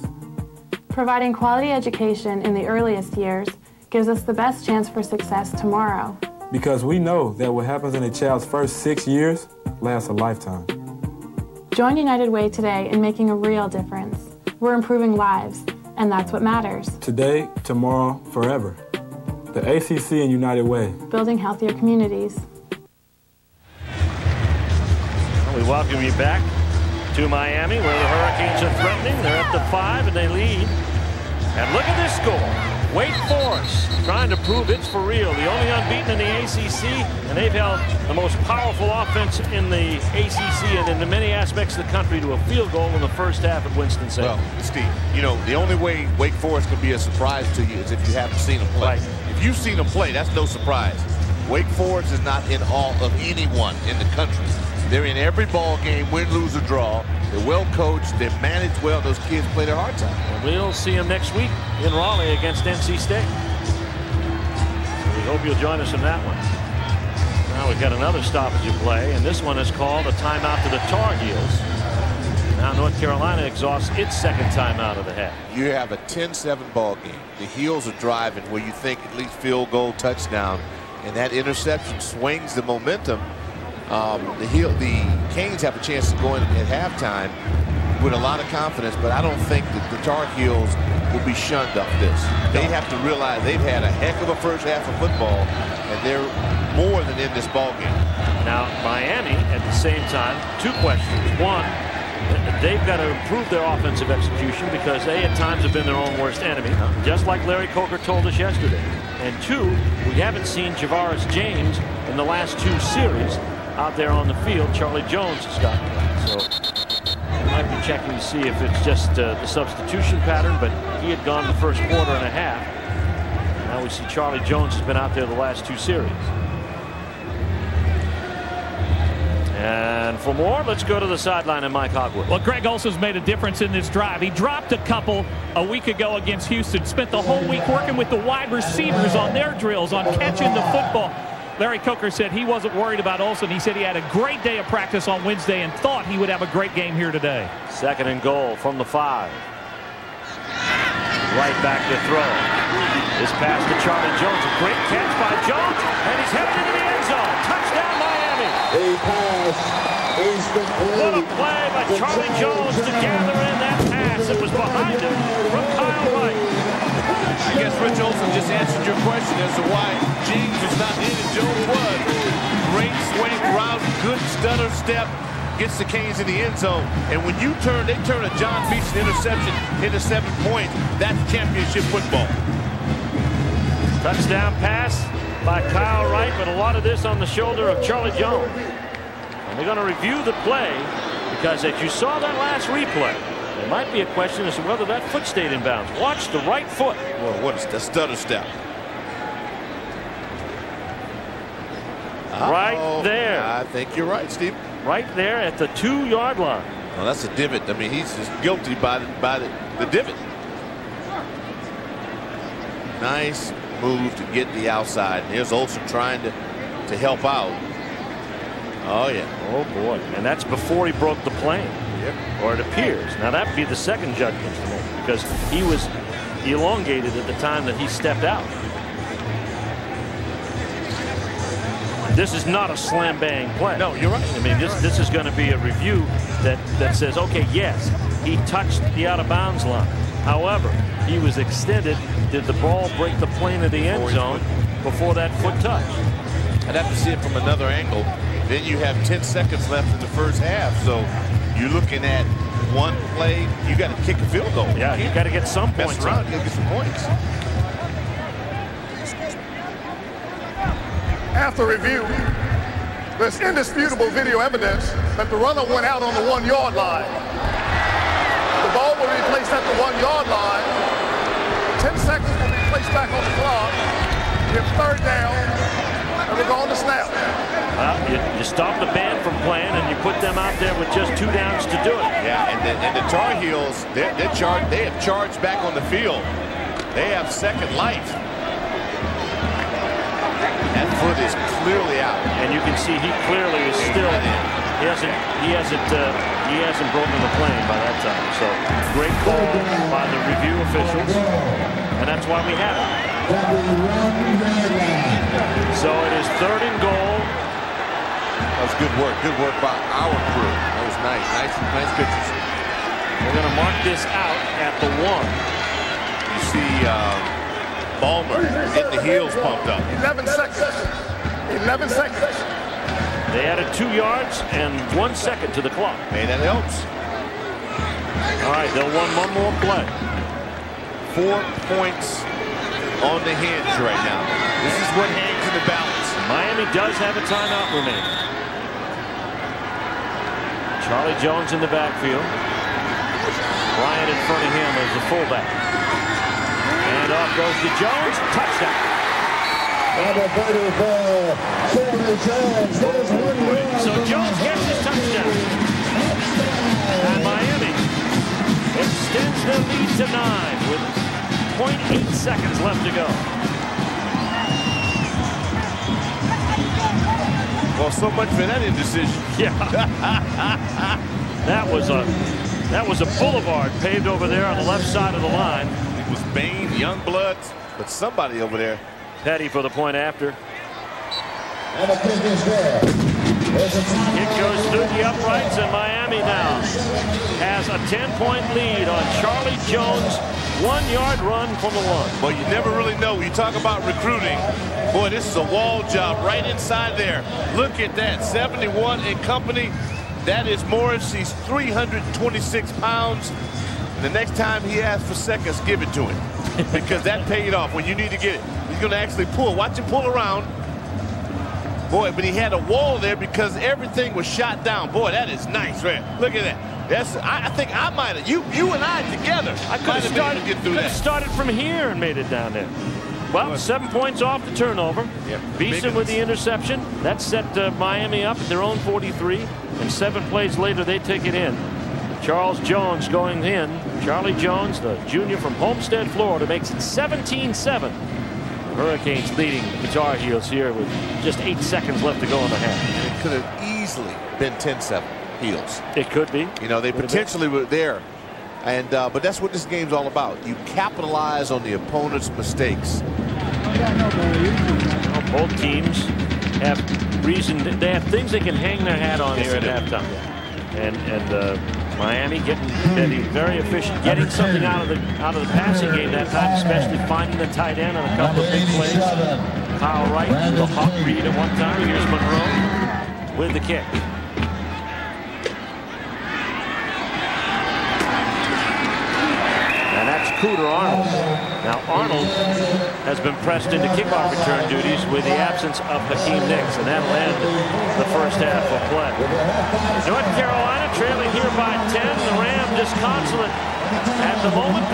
Providing quality education in the earliest years gives us the best chance for success tomorrow. Because we know that what happens in a child's first 6 years lasts a lifetime. Join United Way today in making a real difference. We're improving lives, and that's what matters. Today, tomorrow, forever. The ACC and United Way. Building healthier communities. Well, we welcome you back to Miami, where the Hurricanes are threatening. They're at the 5 and they lead. And look at this score. Wake Forest trying to prove it's for real. The only unbeaten in the ACC, and they've held the most powerful offense in the ACC and in many aspects of the country to a field goal in the first half at Winston-Salem. Well, Steve, you know, the only way Wake Forest can be a surprise to you is if you haven't seen them play. Right. If you've seen them play, that's no surprise. Wake Forest is not in awe of anyone in the country. They're in every ball game, win, lose, or draw. They're well coached. They're managed well. Those kids play their hearts out. And we'll see them next week in Raleigh against NC State. We hope you'll join us in that one. Now we've got another stoppage of play, and this one is called a timeout to the Tar Heels. Now North Carolina exhausts its second timeout of the half. You have a 10-7 ball game. The Heels are driving where you think at least field goal, touchdown, and that interception swings the momentum. The Canes have a chance to go in at halftime with a lot of confidence, but I don't think that the Tar Heels will be shunned off this. They have to realize they've had a heck of a first half of football, and they're more than in this ball game. Now, Miami, at the same time, 2 questions. One, they've got to improve their offensive execution because they at times have been their own worst enemy, just like Larry Coker told us yesterday. And 2, we haven't seen Javaris James in the last 2 series out there on the field. Charlie Jones has gotten that. So we might be checking to see if it's just the substitution pattern, but he had gone the first quarter and a half. Now we see Charlie Jones has been out there the last 2 series. And for more, let's go to the sideline and Mike Hogwood. Well, Greg Olsen's made a difference in this drive. He dropped a couple a week ago against Houston, spent the whole week working with the wide receivers on their drills, on catching the football. Larry Coker said he wasn't worried about Olsen. He said he had a great day of practice on Wednesday and thought he would have a great game here today. 2nd and goal from the 5. Right back to throw. This pass to Charlie Jones. A great catch by Jones, and he's headed into the end zone. Touchdown, Miami. What a play by Charlie Jones to gather in that pass. It was behind him from Kyle Wright. I guess Rich Olsen just answered your question as to why James was not in and Jones was. Great swing route, good stutter step, gets the Canes in the end zone. And when you they turn a John Beeson interception into 7 points. That's championship football. Touchdown pass by Kyle Wright, but a lot of this on the shoulder of Charlie Jones. And they're going to review the play because as you saw that last replay, there might be a question as to whether that foot stayed in bounds. Watch the right foot. Well, what is the stutter step? Right there. I think you're right, Steve. Right there at the 2-yard line. Well, that's a divot. I mean, he's just guilty by the divot. Nice move to get the outside. Here's Olsen trying to help out. Oh, yeah. Oh, boy. And that's before he broke the plane. Yep. Or it appears. Now, that would be the second judgment to make because he was elongated at the time that he stepped out. This is not a slam bang play. No, you're right. I mean, this is going to be a review that says, okay, yes, he touched the out of bounds line. However, he was extended. Did the ball break the plane of the end zone before that foot touch? I'd have to see it from another angle. Then you have 10 seconds left in the first half. So you're looking at one play. You got to kick a field goal. Yeah, you got to get some points. Mess around, you got to get some points. After review, there's indisputable video evidence that the runner went out on the 1-yard line. The ball will be placed at the 1-yard line. 10 seconds will be placed back on the clock. You have third down, and we're going to snap. Well, you stop the band from playing, and you put them out there with just 2 downs to do it. Yeah, and the Tar Heels, they have charged back on the field. They have second life. That foot is clearly out, and you can see he clearly is still. He hasn't broken the plane by that time. So great call by the review officials, and that's why we have it. So it is 3rd and goal. That was good work. Good work by our crew. That was nice. Nice pictures. We're going to mark this out at the 1. You see Ballmer getting the heels pumped up. 11 seconds. 11 seconds. They added 2 yards and 1 second to the clock. Hey, that helps. All right, they'll want one more play. 4 points on the hinge right now. This is what hangs in the balance. Miami does have a timeout remaining. Charlie Jones in the backfield. Bryant in front of him as the fullback. And off goes to Jones. Touchdown. So Jones gets his touchdown. And Miami extends their lead to 9 with 0.8 seconds left to go. Well, so much for that indecision. Yeah. That was a boulevard paved over there on the left side of the line. It was Bain, Youngblood, but somebody over there. Petty for the point after. And the kick is there. It goes through the uprights, and Miami now has a 10-point lead on Charlie Jones' 1-yard run from the 1. Well, you never really know. When you talk about recruiting, boy, this is a wall job right inside there. Look at that, 71 and company. That is Morris. He's 326 pounds. The next time he asks for seconds, give it to him. Because that paid off when you need to get it. He's going to actually pull. Watch him pull around. Boy, but he had a wall there because everything was shot down. Boy, that is nice, right? Look at that. I think I might have. You and I together. I could have started to get through that. Started from here and made it down there. Well, 7 points off the turnover. Yep. Beeson with the interception. That set Miami up at their own 43. And 7 plays later, they take it in. Charles Jones going in. Charlie Jones, the junior from Homestead, Florida, makes it 17-7. Hurricanes leading the Tar Heels here with just 8 seconds left to go in the half. And it could have easily been 10-7 Heels. It could be. You know, they potentially were there. And but that's what this game's all about. You capitalize on the opponent's mistakes. Well, both teams have reason. They have things they can hang their hat on here at halftime. And Miami getting very efficient, getting something out of the passing game that time, especially finding the tight end on a couple of big plays. Kyle Wright, the hawk read at one time. Here's Monroe with the kick. And that's Cooter Arnold. Now Arnold has been pressed into kickoff return duties with the absence of Hakeem Nicks, and that'll end the first half of play. North Carolina trailing here by 10. The Ram disconsolate at the moment.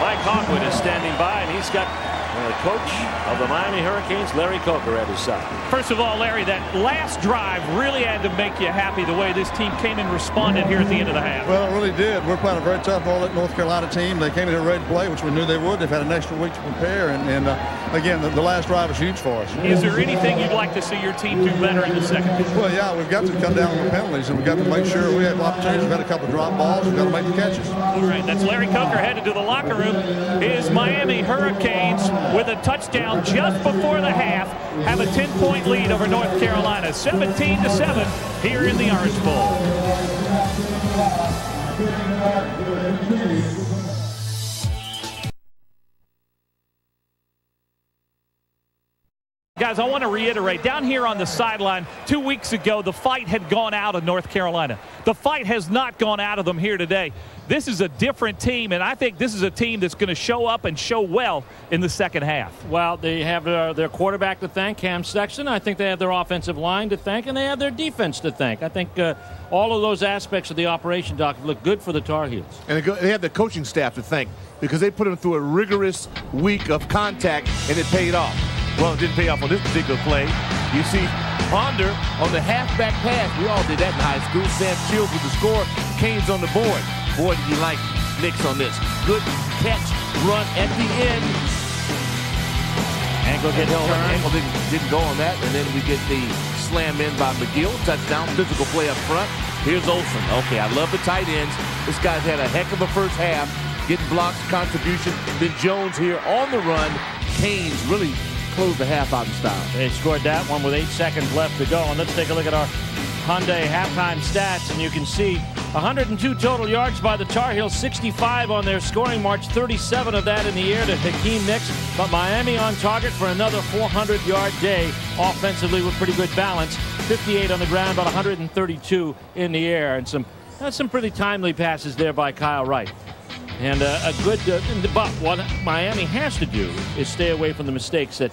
Mike Hogwood is standing by, and he's got And the coach of the Miami Hurricanes, Larry Coker, at his side. First of all, Larry, that last drive really had to make you happy the way this team came and responded here at the end of the half. Well, it really did. We're playing a very tough North Carolina team. They came in here ready to play, which we knew they would. They've had an extra week to prepare. And again, the last drive was huge for us. Is there anything you'd like to see your team do better in the second half? Well, yeah, we've got to cut down on the penalties, and we've got to make sure we have opportunities. We've got a couple of drop balls. We've got to make the catches. All right, that's Larry Coker headed to the locker room. His Miami Hurricanes, with a touchdown just before the half, have a 10-point lead over North Carolina, 17-7 here in the Orange Bowl. Guys, I want to reiterate, down here on the sideline 2 weeks ago, the fight had gone out of North Carolina. The fight has not gone out of them here today. This is a different team, and I think this is a team that's going to show up and show well in the second half. Well, they have their quarterback to thank, Cam Sexton. I think they have their offensive line to thank, and they have their defense to thank. I think all of those aspects of the operation, Doc, look good for the Tar Heels. And they have the coaching staff to thank because they put them through a rigorous week of contact, and it paid off. Well, it didn't pay off on this particular play. You see Ponder on the halfback pass. We all did that in high school. Sam Shields with the score. Canes on the board. Boy, did you like Knicks on this. Good catch, run at the end. Ankle didn't go on that. And then we get the slam in by McGill. Touchdown, physical play up front. Here's Olsen. Okay, I love the tight ends. This guy's had a heck of a first half. Getting blocks, contribution. Then Jones here on the run. Canes really closed the half out in style. They scored that one with 8 seconds left to go. And let's take a look at our Hyundai halftime stats, and you can see 102 total yards by the Tar Heels, 65 on their scoring march, 37 of that in the air to Hakeem Nicks. But Miami on target for another 400-yard day offensively with pretty good balance. 58 on the ground, about 132 in the air, and some pretty timely passes there by Kyle Wright. And but what Miami has to do is stay away from the mistakes that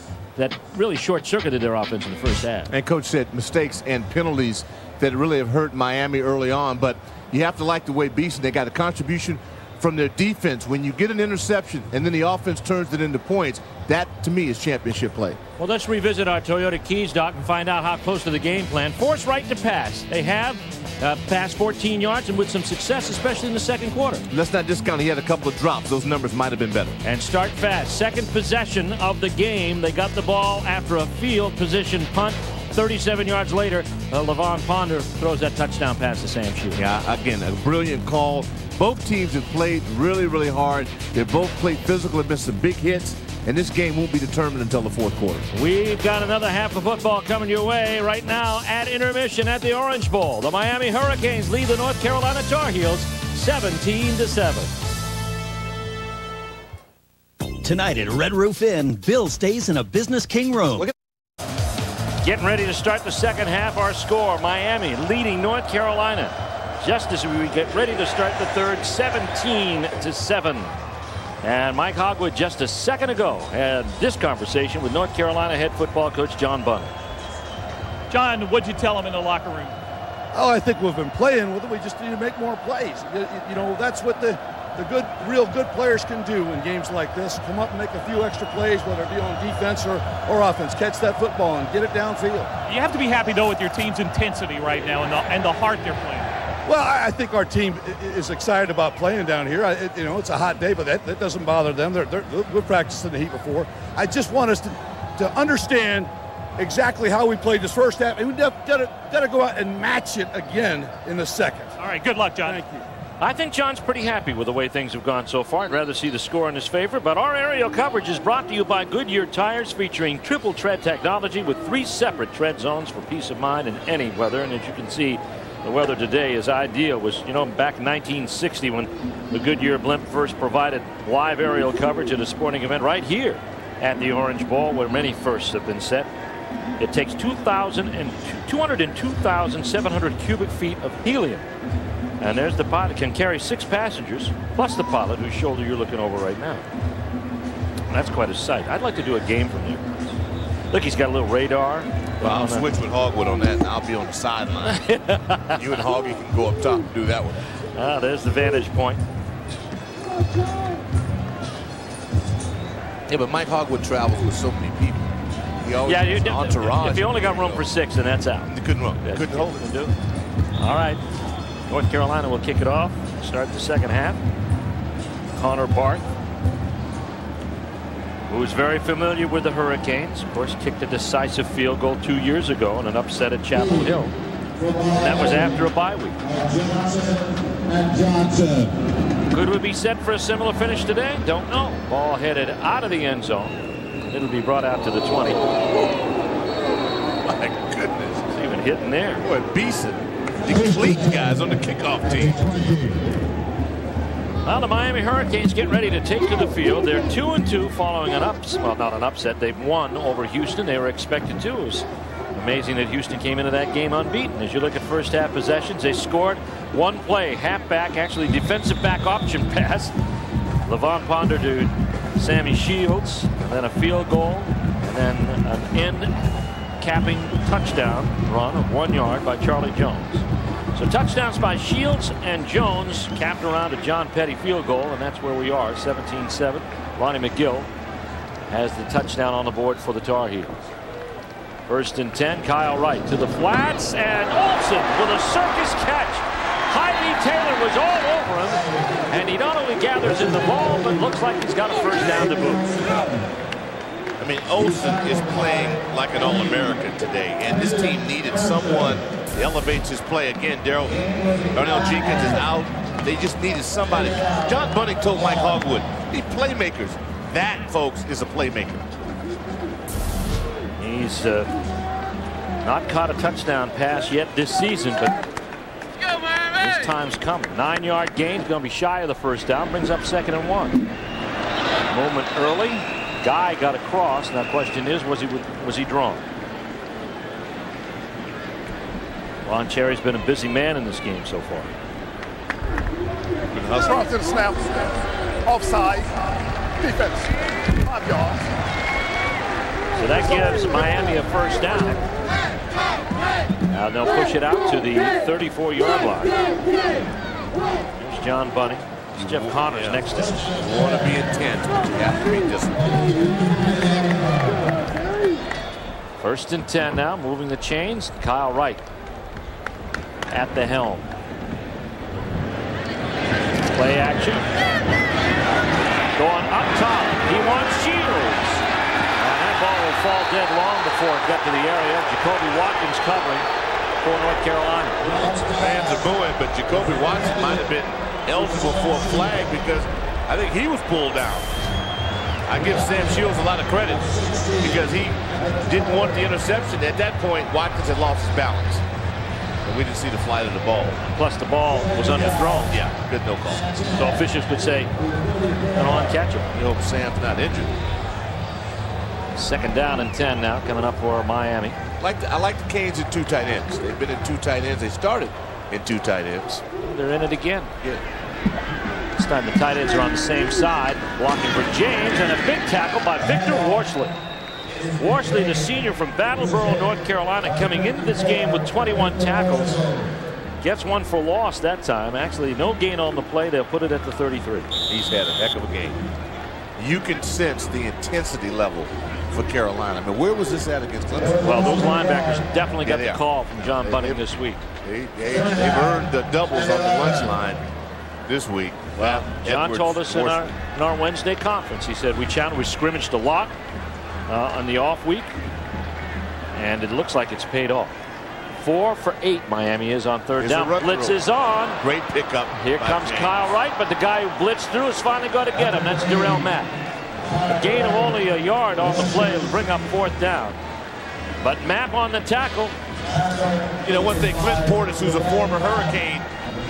really short-circuited their offense in the first half. And Coach said mistakes and penalties that really have hurt Miami early on, but you have to like the way Beeson, they got a contribution from their defense. When you get an interception and then the offense turns it into points, that to me is championship play. Well, let's revisit our Toyota Keys, Doc, and find out how close to the game plan. Force Wright to pass. They have passed 14 yards and with some success, especially in the second quarter. Let's not discount he had a couple of drops. Those numbers might have been better. And start fast. Second possession of the game. They got the ball after a field position punt. 37 yards later, Levon Ponder throws that touchdown pass to Sam Shields. Yeah, again, a brilliant call. Both teams have played really, really hard. They've both played physical. There have been some big hits. And this game won't be determined until the fourth quarter. We've got another half of football coming your way right now at intermission at the Orange Bowl. The Miami Hurricanes lead the North Carolina Tar Heels 17-7. Tonight at Red Roof Inn, Bill stays in a Business King room. Getting ready to start the second half. Our score, Miami leading North Carolina. Just as we get ready to start the third, 17-7. And Mike Hogwood just a second ago had this conversation with North Carolina head football coach John Bunner. John, what'd you tell him in the locker room? Oh, I think we've been playing with it. We just need to make more plays. You know, that's what the real good players can do in games like this. Come up and make a few extra plays, whether it be on defense or offense. Catch that football and get it downfield. You have to be happy, though, with your team's intensity right now and the heart they're playing. Well, I think our team is excited about playing down here. You know, it's a hot day, but that doesn't bother them. We've practiced in the heat before. I just want us to understand exactly how we played this first half, and we've got to go out and match it again in the second. All right, good luck, John. Thank you. I think John's pretty happy with the way things have gone so far. I'd rather see the score in his favor, but our aerial coverage is brought to you by Goodyear Tires, featuring triple tread technology with 3 separate tread zones for peace of mind in any weather. And as you can see, the weather today is ideal. Was, you know, back in 1960 when the Goodyear blimp first provided live aerial coverage at a sporting event right here at the Orange Bowl, where many firsts have been set. It takes 202,700 cubic feet of helium. And there's the pilot. Can carry 6 passengers, plus the pilot whose shoulder you're looking over right now. That's quite a sight. I'd like to do a game from there. Look, he's got a little radar. Well, I'll switch with Hogwood on that, and I'll be on the sideline. You and Hoggy can go up top and do that one. There's the vantage point. Yeah, but Mike Hogwood travels with so many people. He always has an entourage. If you only got room for 6, then that's out. He couldn't run. Couldn't hold it. Do it. All right. North Carolina will kick it off. Start the second half. Connor Barth, who's very familiar with the Hurricanes. Of course, kicked a decisive field goal 2 years ago in an upset at Chapel Hill. And that was after a bye week. Could we be set for a similar finish today? Don't know. Ball headed out of the end zone. It'll be brought out to the 20. My goodness. It's even hitting there. Boy, Beeson depletes guys on the kickoff team. Well, the Miami Hurricanes get ready to take to the field. They're 2-2 following an upset. Well, not an upset. They've won over Houston. They were expected to. It was amazing that Houston came into that game unbeaten. As you look at first half possessions, they scored one play, halfback, actually defensive back option pass. Levon Ponder to Sammy Shields, and then a field goal, and then an end-capping touchdown run of 1 yard by Charlie Jones. So touchdowns by Shields and Jones, capped around a John Petty field goal, and that's where we are, 17-7. Ronnie McGill has the touchdown on the board for the Tar Heels. 1st and 10, Kyle Wright to the flats, and Olsen with a circus catch. Heidi Taylor was all over him, and he not only gathers in the ball, but looks like he's got a first down to boot. I mean, Olsen is playing like an All-American today, and this team needed someone that elevates his play. Again, Darnell Jenkins is out. They just needed somebody. John Bunting told Mike Hogwood, "Need playmakers." That, folks, is a playmaker. He's not caught a touchdown pass yet this season, but his time's coming. 9-yard gain, going to be shy of the first down, brings up 2nd and 1. Moment early, Guy got across. Now the question is, was he drawn? Ron Cherry's been a busy man in this game so far. Cross to the snap. Offside. Defense. 5 yards. So that gives Miami a first down. Now they'll push it out to the 34-yard line. There's John Bunting. It's Jeff Connors next to him. You want to be intense, but you have to be disciplined. 1st and 10 now, moving the chains. Kyle Wright at the helm. Play action. Going up top. He wants Shields. And that ball will fall dead long before it got to the area. Jacoby Watkins covering for North Carolina. Fans are booing, but Jacoby Watson might have been eligible for a flag because I think he was pulled down. I give Sam Shields a lot of credit because he didn't want the interception. At that point, Watkins had lost his balance. And we didn't see the flight of the ball. Plus the ball was underthrown. Yeah, good no call. So officials would say, an on catch him. You hope Sam's not injured. 2nd down and 10 now coming up for Miami. I like the Canes in 2 tight ends. They've been in 2 tight ends. They started in 2 tight ends. They're in it again. Yeah. This time the tight ends are on the same side, blocking for James, and a big tackle by Victor Worsley. Worsley, the senior from Battleboro, North Carolina, coming into this game with 21 tackles. Gets one for loss that time. Actually, no gain on the play. They'll put it at the 33. He's had a heck of a game. You can sense the intensity level for Carolina. I mean, where was this at against Clemson? Well, those linebackers definitely got the call from John Bunting this week. They've earned the doubles on the lunch line this week. Well, John told us in our Wednesday conference, he said we scrimmaged a lot on the off week, and it looks like it's paid off. 4 for 8 Miami is on 3rd down. Blitz is on. Great pickup. Here comes Kyle Wright, but the guy who blitzed through has finally got to get him. That's Darrell Matt. A gain of only a yard on the play will bring up 4th down. But Mapp on the tackle. You know, one thing, Clint Portis, who's a former Hurricane,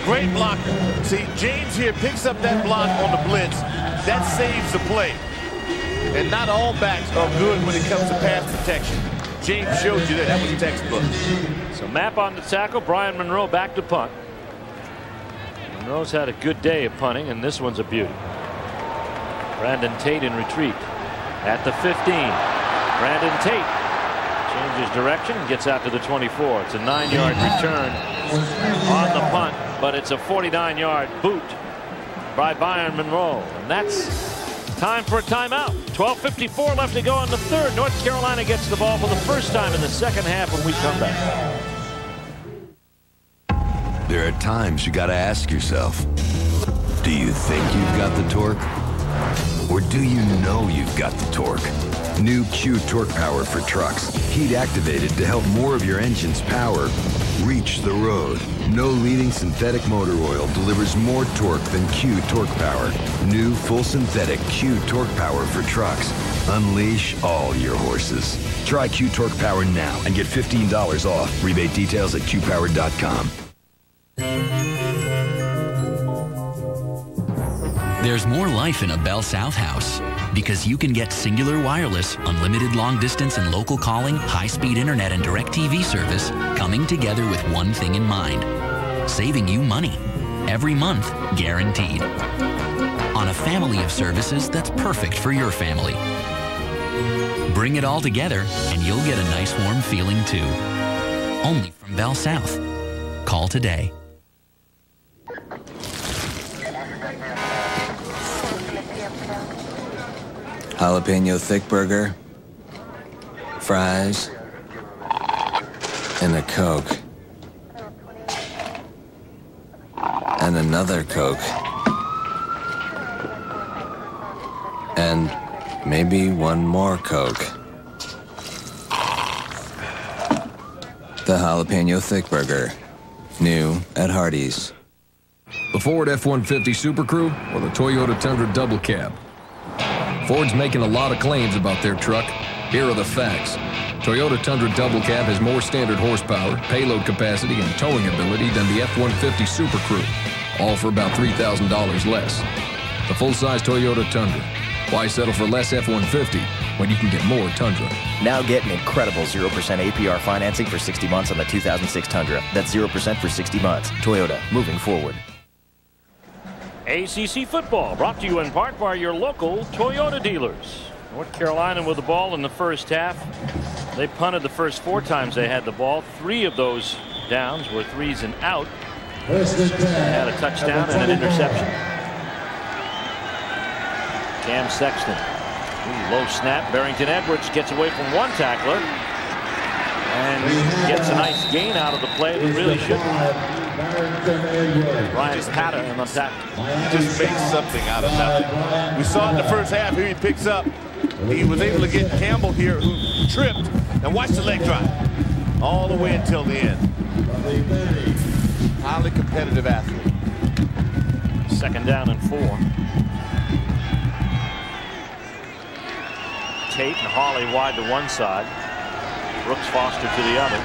great blocker. See, James here picks up that block on the blitz. That saves the play. And not all backs are good when it comes to pass protection. James showed you that. That was textbook. So Mapp on the tackle. Brian Monroe back to punt. Monroe's had a good day of punting, and this one's a beauty. Brandon Tate in retreat at the 15. Brandon Tate changes direction and gets out to the 24. It's a 9-yard return on the punt, but it's a 49-yard boot by Brian Monroe. And that's Time for a timeout. 12:54 left to go in the third. North Carolina gets the ball for the first time in the second half when we come back. There are times you got to ask yourself, do you think you've got the torque? Or do you know you've got the torque? New Q Torque Power for trucks. Heat activated to help more of your engine's power reach the road. No leading synthetic motor oil delivers more torque than Q Torque Power. New full synthetic Q Torque Power for trucks. Unleash all your horses. Try Q Torque Power now and get $15 off. Rebate details at qpower.com. There's more life in a Bell South house because you can get Singular Wireless, unlimited long distance and local calling, high-speed internet and direct TV service coming together with one thing in mind, saving you money every month, guaranteed, on a family of services that's perfect for your family. Bring it all together and you'll get a nice warm feeling too. Only from Bell South. Call today. Jalapeno thick burger, fries, and a Coke. And another Coke. And maybe one more Coke. The Jalapeno thick burger, new at Hardee's. The Ford F-150 Super Crew or the Toyota Tundra Double Cab. Ford's making a lot of claims about their truck. Here are the facts. Toyota Tundra Double Cab has more standard horsepower, payload capacity, and towing ability than the F-150 Super Crew, all for about $3,000 less. The full-size Toyota Tundra. Why settle for less F-150 when you can get more Tundra? Now get an incredible 0% APR financing for 60 months on the 2006 Tundra. That's 0% for 60 months. Toyota, moving forward. ACC football brought to you in part by your local Toyota dealers. North Carolina with the ball in the first half. They punted the first 4 times they had the ball. 3 of those downs were 3s and out. Had a touchdown and an interception. Cam Sexton. Low snap. Barrington Edwards gets away from one tackler and gets a nice gain out of the play that really shouldn't. Ryan Patta in the tackle. Just makes something out of nothing. We saw in the first half who he picks up. He was able to get Campbell here, who tripped, and watch the leg drive all the way until the end. Highly competitive athlete. 2nd down and 4. Tate and Hawley wide to one side. Brooks Foster to the other.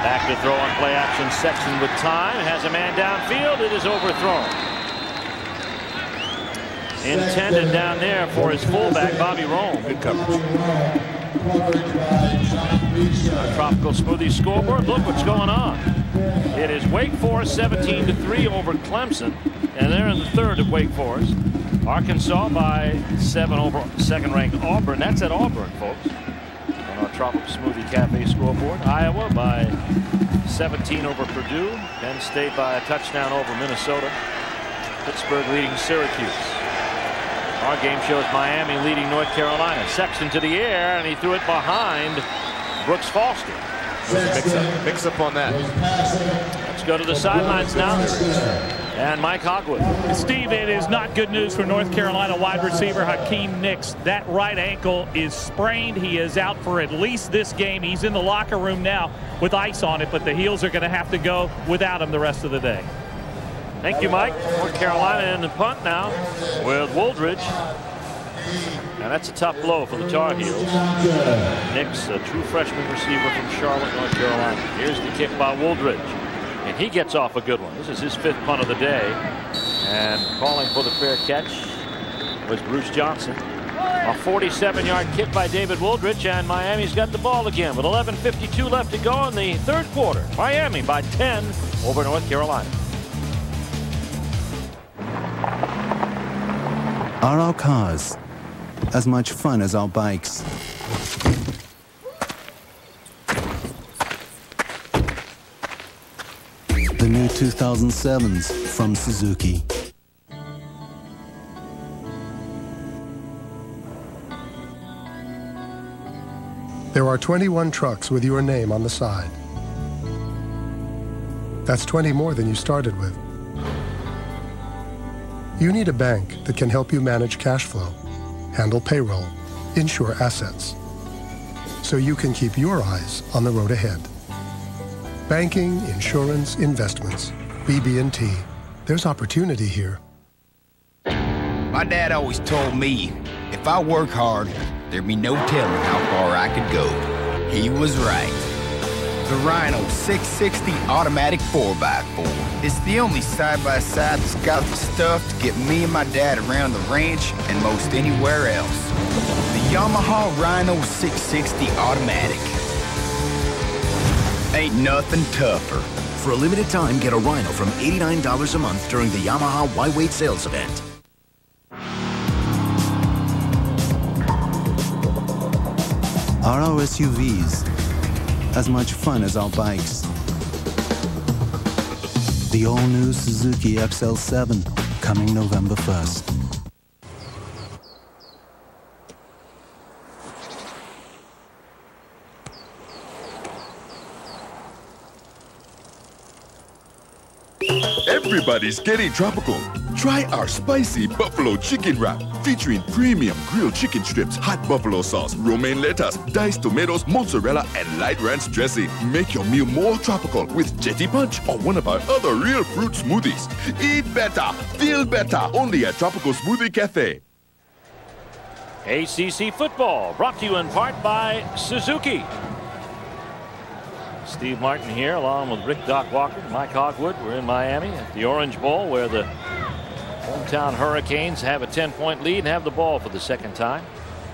Back to throw on play action. Sexton with time. Has a man downfield. It is overthrown. Intended down there for his fullback, Bobby Rome. Good coverage. Tropical Smoothie scoreboard. Look what's going on. It is Wake Forest 17-3 over Clemson. And they're in the third of Wake Forest. Arkansas by 7 over second-ranked Auburn. That's at Auburn, folks. On our Tropical Smoothie Cafe scoreboard. Iowa by 17 over Purdue. Penn State by a touchdown over Minnesota. Pittsburgh leading Syracuse. Our game shows Miami leading North Carolina. Sexton to the air, and he threw it behind Brooks Foster. Mix up on that. Let's go to the sidelines now. And Mike Hogwood. Steve, it is not good news for North Carolina wide receiver Hakeem Nicks. That right ankle is sprained. He is out for at least this game. He's in the locker room now with ice on it, but the Heels are going to have to go without him the rest of the day. Thank you, Mike. North Carolina in the punt now with Wooldridge. And that's a tough blow for the Tar Heels. Nicks, a true freshman receiver from Charlotte, North Carolina. Here's the kick by Wooldridge. And he gets off a good one. This is his 5th punt of the day. And calling for the fair catch was Bruce Johnson. A 47-yard kick by David Wooldridge, and Miami's got the ball again with 11:52 left to go in the third quarter. Miami by 10 over North Carolina. Are our cars as much fun as our bikes? The new 2007s from Suzuki. There are 21 trucks with your name on the side. That's 20 more than you started with. You need a bank that can help you manage cash flow, handle payroll, insure assets, so you can keep your eyes on the road ahead. Banking, insurance, investments, BB&T. There's opportunity here. My dad always told me, if I work hard, there'd be no telling how far I could go. He was right. The Rhino 660 automatic 4x4. It's the only side-by-side that's got the stuff to get me and my dad around the ranch and most anywhere else. The Yamaha Rhino 660 automatic. Ain't nothing tougher. For a limited time, get a Rhino from $89 a month during the Yamaha Y-Weight sales event. Are our SUVs as much fun as our bikes? The all-new Suzuki XL7, coming November 1st. Everybody's getting tropical. Try our spicy buffalo chicken wrap, featuring premium grilled chicken strips, hot buffalo sauce, romaine lettuce, diced tomatoes, mozzarella, and light ranch dressing. Make your meal more tropical with Jetty Punch or one of our other real fruit smoothies. Eat better, feel better, only at Tropical Smoothie Cafe. ACC football brought to you in part by Suzuki. Steve Martin here along with Rick Doc Walker, Mike Hogwood. We're in Miami at the Orange Bowl where the hometown Hurricanes have a 10-point lead and have the ball for the second time.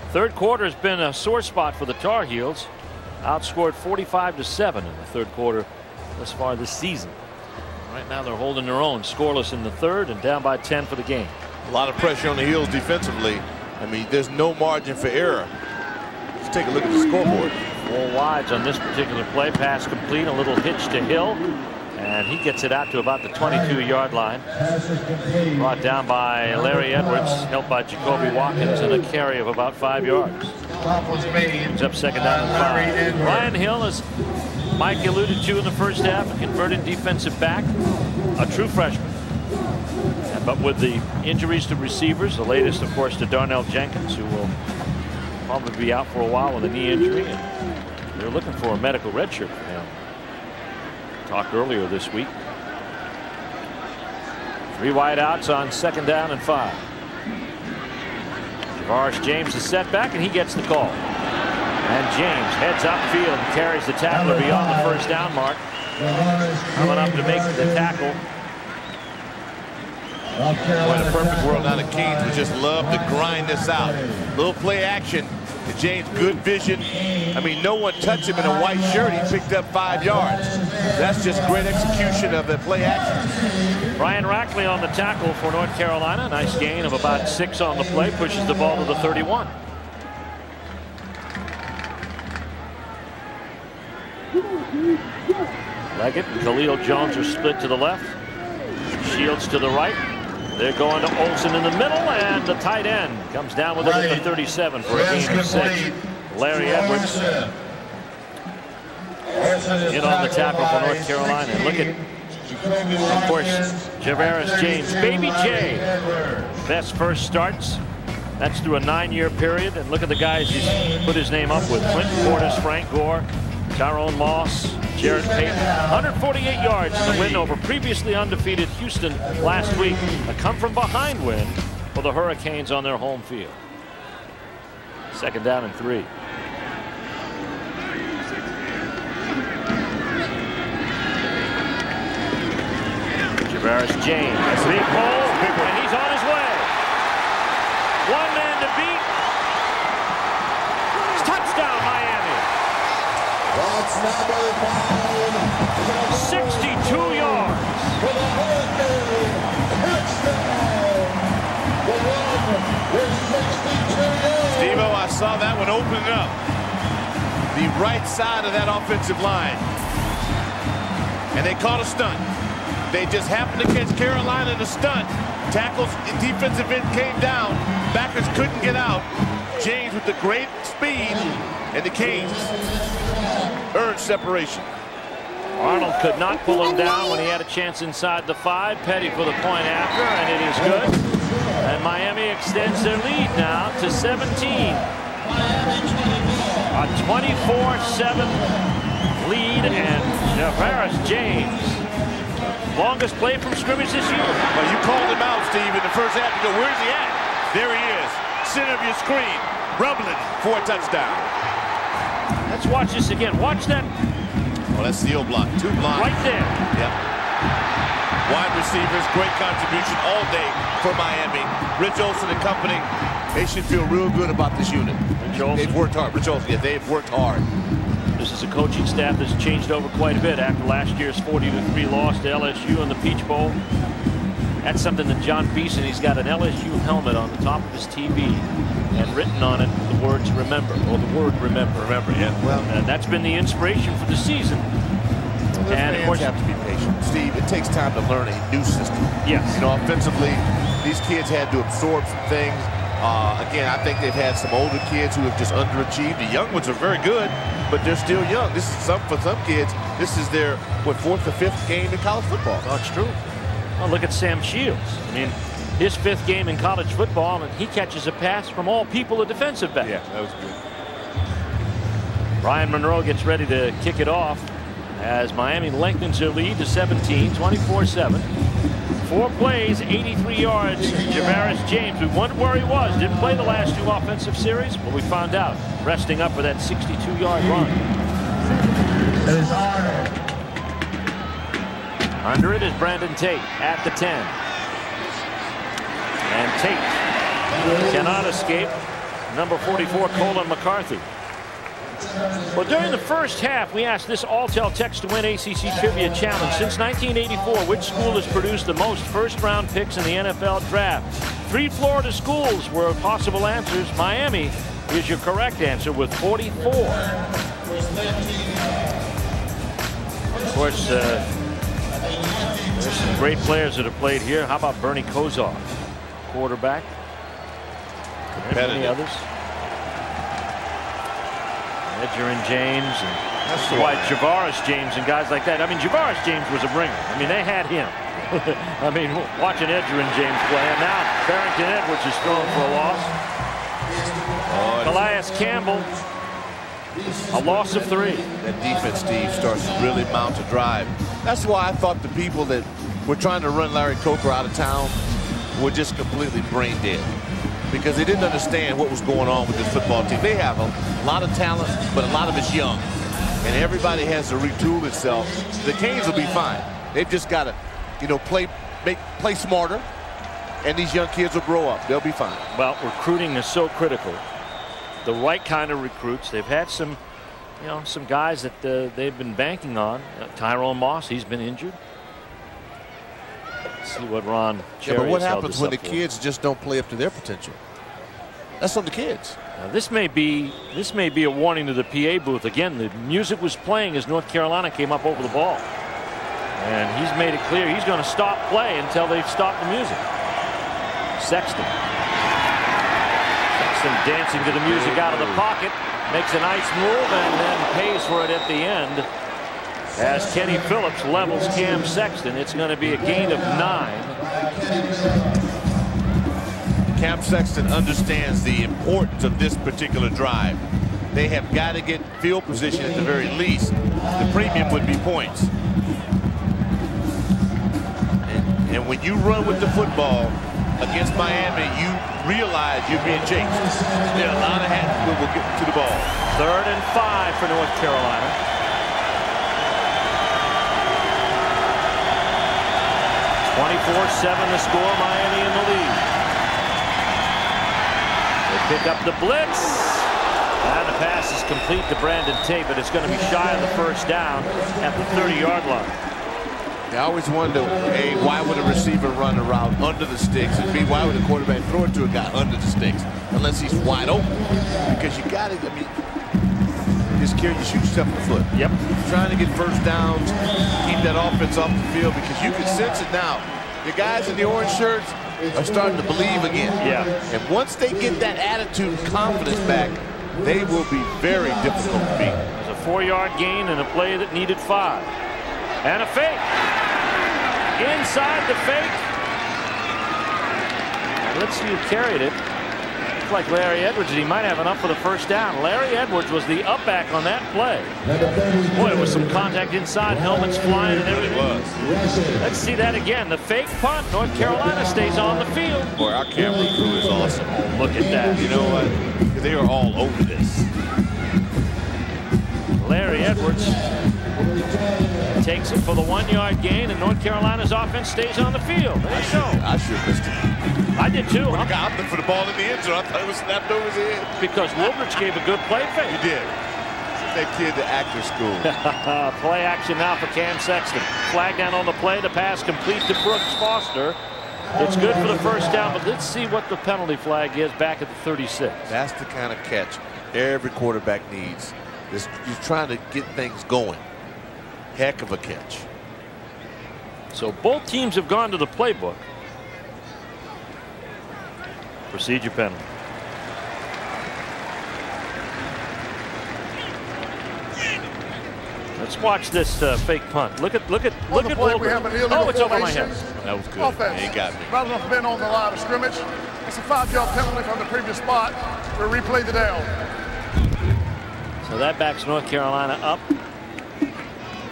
Third quarter has been a sore spot for the Tar Heels. Outscored 45-7 in the third quarter thus far this season. Right now they're holding their own, scoreless in the third and down by 10 for the game. A lot of pressure on the Heels defensively. I mean, there's no margin for error. Let's take a look at the scoreboard. 4 wides on this particular play. Pass complete, a little hitch to Hill, and he gets it out to about the 22-yard line. Brought down by Larry Edwards, helped by Jacoby Watkins, and a carry of about 5 yards. Brings up second down and 5. Ryan Hill, as Mike alluded to in the first half, a converted defensive back, a true freshman. But with the injuries to receivers, the latest, of course, to Darnell Jenkins, who will probably be out for a while with a knee injury. And they're looking for a medical redshirt for him. Talked earlier this week. 3 wide outs on second down and 5. Javaris James is set back, and he gets the call. And James heads upfield and carries the tackler beyond the first down mark. Coming up to make the tackle. Boy, in a perfect world, now the Canes would just love to grind this out. Little play action. And James, good vision. I mean, no one touched him in a white shirt. He picked up 5 yards. That's just great execution of the play action. Brian Rackley on the tackle for North Carolina. Nice gain of about 6 on the play. Pushes the ball to the 31. Leggett and Khalil Jones are split to the left. Shields to the right. They're going to Olsen in the middle, and the tight end comes down with it at the 37 for a gain of 6. Larry Edwards in on the tackle for North Carolina. And look at, of course, Javaris James. Baby J, best first starts. That's through a 9-year period. And look at the guys he's put his name up with. Quentin Portis, Frank Gore, Tyrone Moss, Jared Payton. 148 yards in the win over previously undefeated Houston last week. A come-from-behind win for the Hurricanes on their home field. Second down and 3. Javaris James, big hole, and he's on his way. 1 man to beat. Touchdown, Miami. 62 yards. Steve-O, I saw that one opening up. The right side of that offensive line. And they caught a stunt. They just happened to catch Carolina in a stunt. Tackles, defensive end came down. Backers couldn't get out. James with the great speed, and the Canes earned separation. Arnold could not pull him down when he had a chance inside the 5. Petty for the point after, and it is good. And Miami extends their lead now to 17. A 24-7 lead, and Javaris James, longest play from scrimmage this year. Well, you called him out, Steve, in the first half. You go, where's he at? There he is, center of your screen, rumbling for a touchdown. Let's watch this again. Watch that. Well, that's the block. 2 blocks. Right there. Yep. Wide receivers, great contribution all day for Miami. Rich Olson and company, they should feel real good about this unit. They've worked hard. Rich Olson, yeah, they've worked hard. This is a coaching staff that's changed over quite a bit after last year's 40-3 loss to LSU in the Peach Bowl. That's something that John Beeson, he's got an LSU helmet on the top of his TV, and written on it the words "remember," or the word "remember." Remember, yeah. Well, and that's been the inspiration for the season. Well, and of course, you have to be patient, Steve. It takes time to learn a new system. Yes. You know, offensively, these kids had to absorb some things. Again, I think they've had some older kids who have just underachieved. The young ones are very good, but they're still young. This is for some kids, this is their 4th or 5th game in college football. That's true. Well, look at Sam Shields. I mean, his 5th game in college football, and he catches a pass from all people, a defensive back. Yeah, that was good. Ryan Monroe gets ready to kick it off as Miami lengthens their lead to 17, 24-7. 4 plays, 83 yards. Javaris James, we wondered where he was. Didn't play the last 2 offensive series. Well, we found out. Resting up for that 62-yard run. Under it is Brandon Tate at the 10. And Tate cannot escape number 44, Colin McCarthy. Well, during the first half, we asked this All-Tel Text to Win ACC Trivia Challenge. Since 1984, which school has produced the most first-round picks in the NFL draft? 3 Florida schools were possible answers. Miami is your correct answer with 44. Of course, there's some great players that have played here. How about Bernie Kosar, quarterback? And many others. Edgerrin James and that's why Javaris James and guys like that. I mean, Javaris James was a bringer. I mean, they had him. I mean, watching Edgerrin James play, and now Barrington Edwards is throwing for a loss. Calais Campbell, a loss of 3. That defense, Steve, starts to really mount a drive. That's why I thought the people that were trying to run Larry Coker out of town were just completely brain dead, because they didn't understand what was going on with this football team. They have a lot of talent, but a lot of it's young, and everybody has to retool itself. The Canes will be fine. They've just got to, you know, play smarter, and these young kids will grow up. They'll be fine. Well, recruiting is so critical. The right kind of recruits. They've had some, you know, some guys that they've been banking on. Tyrone Moss, he's been injured. Let's see what Ron Cherry but what happens when the kids just don't play up to their potential? That's on the kids. Now, this may be a warning to the PA booth. Again, the music was playing as North Carolina came up over the ball, and he's made it clear he's going to stop play until they've stopped the music. Sexton dancing to the music out of the pocket, makes a nice move and then pays for it at the end. As Kenny Phillips levels Cam Sexton, it's going to be a gain of 9. Cam Sexton understands the importance of this particular drive. They have got to get field position at the very least. The premium would be points. And when you run with the football against Miami, you realize you're being chased. There are a lot of hands that will get to the ball. 3rd and 5 for North Carolina. 24-7 the score, Miami in the lead. They pick up the blitz. And the pass is complete to Brandon Tate, but it's going to be shy of the first down at the 30-yard line. I always wonder, A, why would a receiver run a route under the sticks? And B, why would a quarterback throw it to a guy under the sticks? Unless he's wide open. Because you got to, I mean, you shoot yourself in the foot. Yep. Trying to get first downs, keep that offense off the field, because you can sense it now. The guys in the orange shirts, are starting to believe again. Yeah. And once they get that attitude and confidence back, they will be very difficult to beat. There's a 4-yard gain and a play that needed 5. And a fake. Inside the fake. And let's see who carried it. Looks like Larry Edwards. He might have enough for the first down. Larry Edwards was the up back on that play. Boy, there was some contact inside. Helmets flying and everything. It was. Let's see that again. The fake punt. North Carolina stays on the field. Boy, our camera crew is awesome. Oh, look at that. You know what? They are all over this. Larry Edwards takes it for the 1-yard gain, and North Carolina's offense stays on the field. There you go. I sure missed it. I did too. When I looked for the ball in the end zone, I thought it was snapped over his head. Because Woolbridge gave a good play fake. He did. That kid to actor school. Play action now for Cam Sexton. Flag down on the play. The pass complete to Brooks Foster. It's good for the first down, but let's see what the penalty flag is back at the 36. That's the kind of catch every quarterback needs. You're trying to get things going. Heck of a catch. So both teams have gone to the playbook. Procedure penalty. Let's watch this fake punt. Look at Woolbridge. Oh, it's over my head. That was good. Offense. He got me. Rather than been on the line of scrimmage, it's a 5-yard penalty from the previous spot. We'll replay the down. So that backs North Carolina up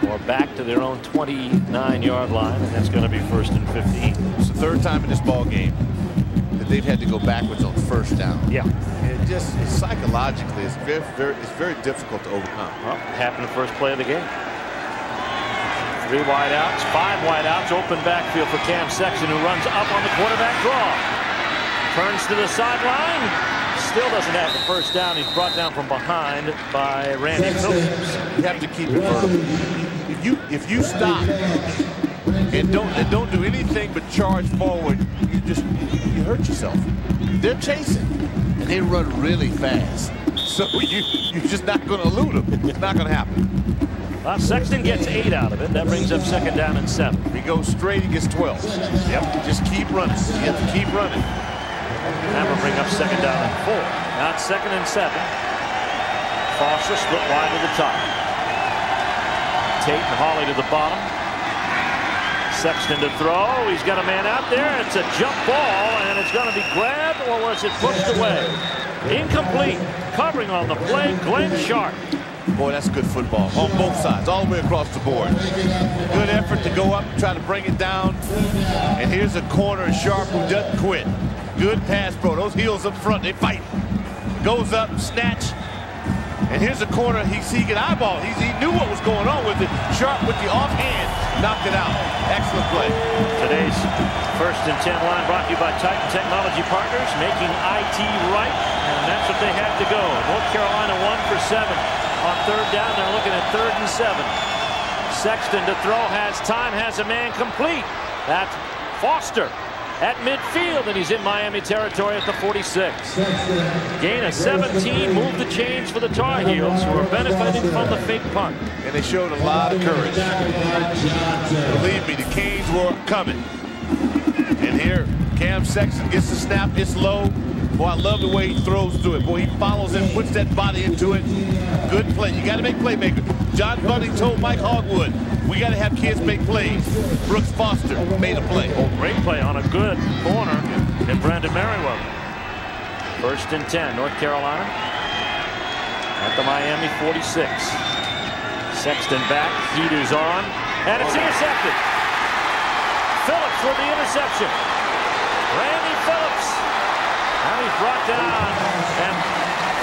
or back to their own 29-yard line, and that's going to be 1st and 15. It's the 3rd time in this ball game that they've had to go backwards on 1st down. Yeah. And psychologically, it's very difficult to overcome. Well, it happened the first play of the game. 3 wideouts, 5 wideouts, open backfield for Cam Sexton, who runs up on the quarterback draw. Turns to the sideline. Still doesn't have the first down. He's brought down from behind by Randy Phillips. You have to keep it vertical. If you stop and don't do anything but charge forward, you hurt yourself. They're chasing and they run really fast. So you're just not going to elude them. It's not going to happen. Well, Sexton gets 8 out of it. That brings up 2nd down and 7. He goes straight, he gets 12. Yep. Just keep running. You have to keep running. That will bring up 2nd down and 4. Now it's 2nd and 7. Foster split wide to the top. Tate and Hawley to the bottom. Sexton to throw. He's got a man out there. It's a jump ball, and it's going to be grabbed, or was it pushed away? Incomplete. Covering on the play, Glenn Sharp. Boy, that's good football on both sides, all the way across the board. Good effort to go up and try to bring it down. And here's a corner, and Sharp, who doesn't quit. Good pass, bro. Those heels up front, they fight. Goes up, snatch. And here's a corner. He can eyeball. He knew what was going on with it. Sharp with the offhand knocked it out. Excellent play. Today's 1st and 10 line brought to you by Titan Technology Partners, making IT right. And that's what they had to go. North Carolina 1 for 7 on 3rd down. They're looking at 3rd and 7. Sexton to throw, has time, has a man complete. That's Foster at midfield, and he's in Miami territory at the 46. Gain of 17, move the chains for the Tar Heels, who are benefiting from the fake punt. And they showed a lot of courage. Believe me, the Canes were coming. And here, Cam Sexton gets the snap, it's low. Boy, I love the way he throws through it. Boy, he follows it, puts that body into it. Good play. You got to make playmakers. John Bunting told Mike Hogwood, we got to have kids make plays. Brooks Foster made a play. Oh, great play on a good corner in Brandon Merriweather. 1st and 10, North Carolina at the Miami 46. Sexton back, Heaters on, and it's intercepted. Phillips with the interception. Randy Phillips. Now he's brought down and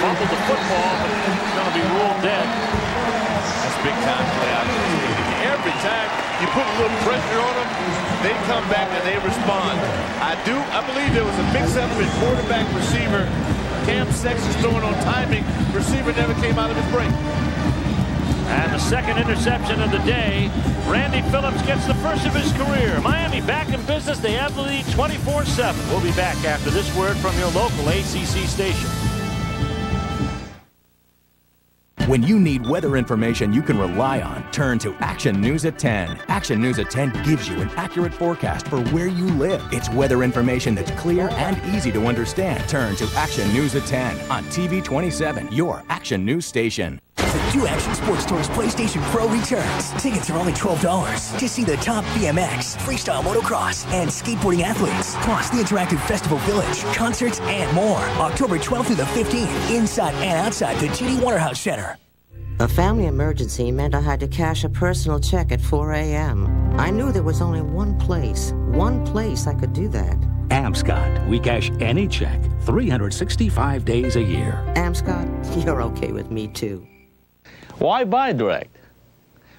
fumbled the football, but he's going to be ruled dead. That's big time play out there. Every time you put a little pressure on them, they come back and they respond. I believe there was a mix-up with quarterback receiver. Cam Sexton's throwing on timing. Receiver never came out of his break. And the 2nd interception of the day. Randy Phillips gets the 1st of his career. Miami back in business. They have the lead 24-7. We'll be back after this word from your local ACC station. When you need weather information you can rely on, turn to Action News at 10. Action News at 10 gives you an accurate forecast for where you live. It's weather information that's clear and easy to understand. Turn to Action News at 10 on TV 27, your Action News station. The new Action Sports Tour's PlayStation Pro returns. Tickets are only $12 to see the top BMX, freestyle motocross, and skateboarding athletes. Plus the interactive festival village, concerts, and more. October 12th through the 15th, inside and outside the GD Waterhouse Center. A family emergency meant I had to cash a personal check at 4 a.m. I knew there was only one place I could do that. Amscot. We cash any check 365 days a year. Amscot, you're okay with me too. Why buy direct?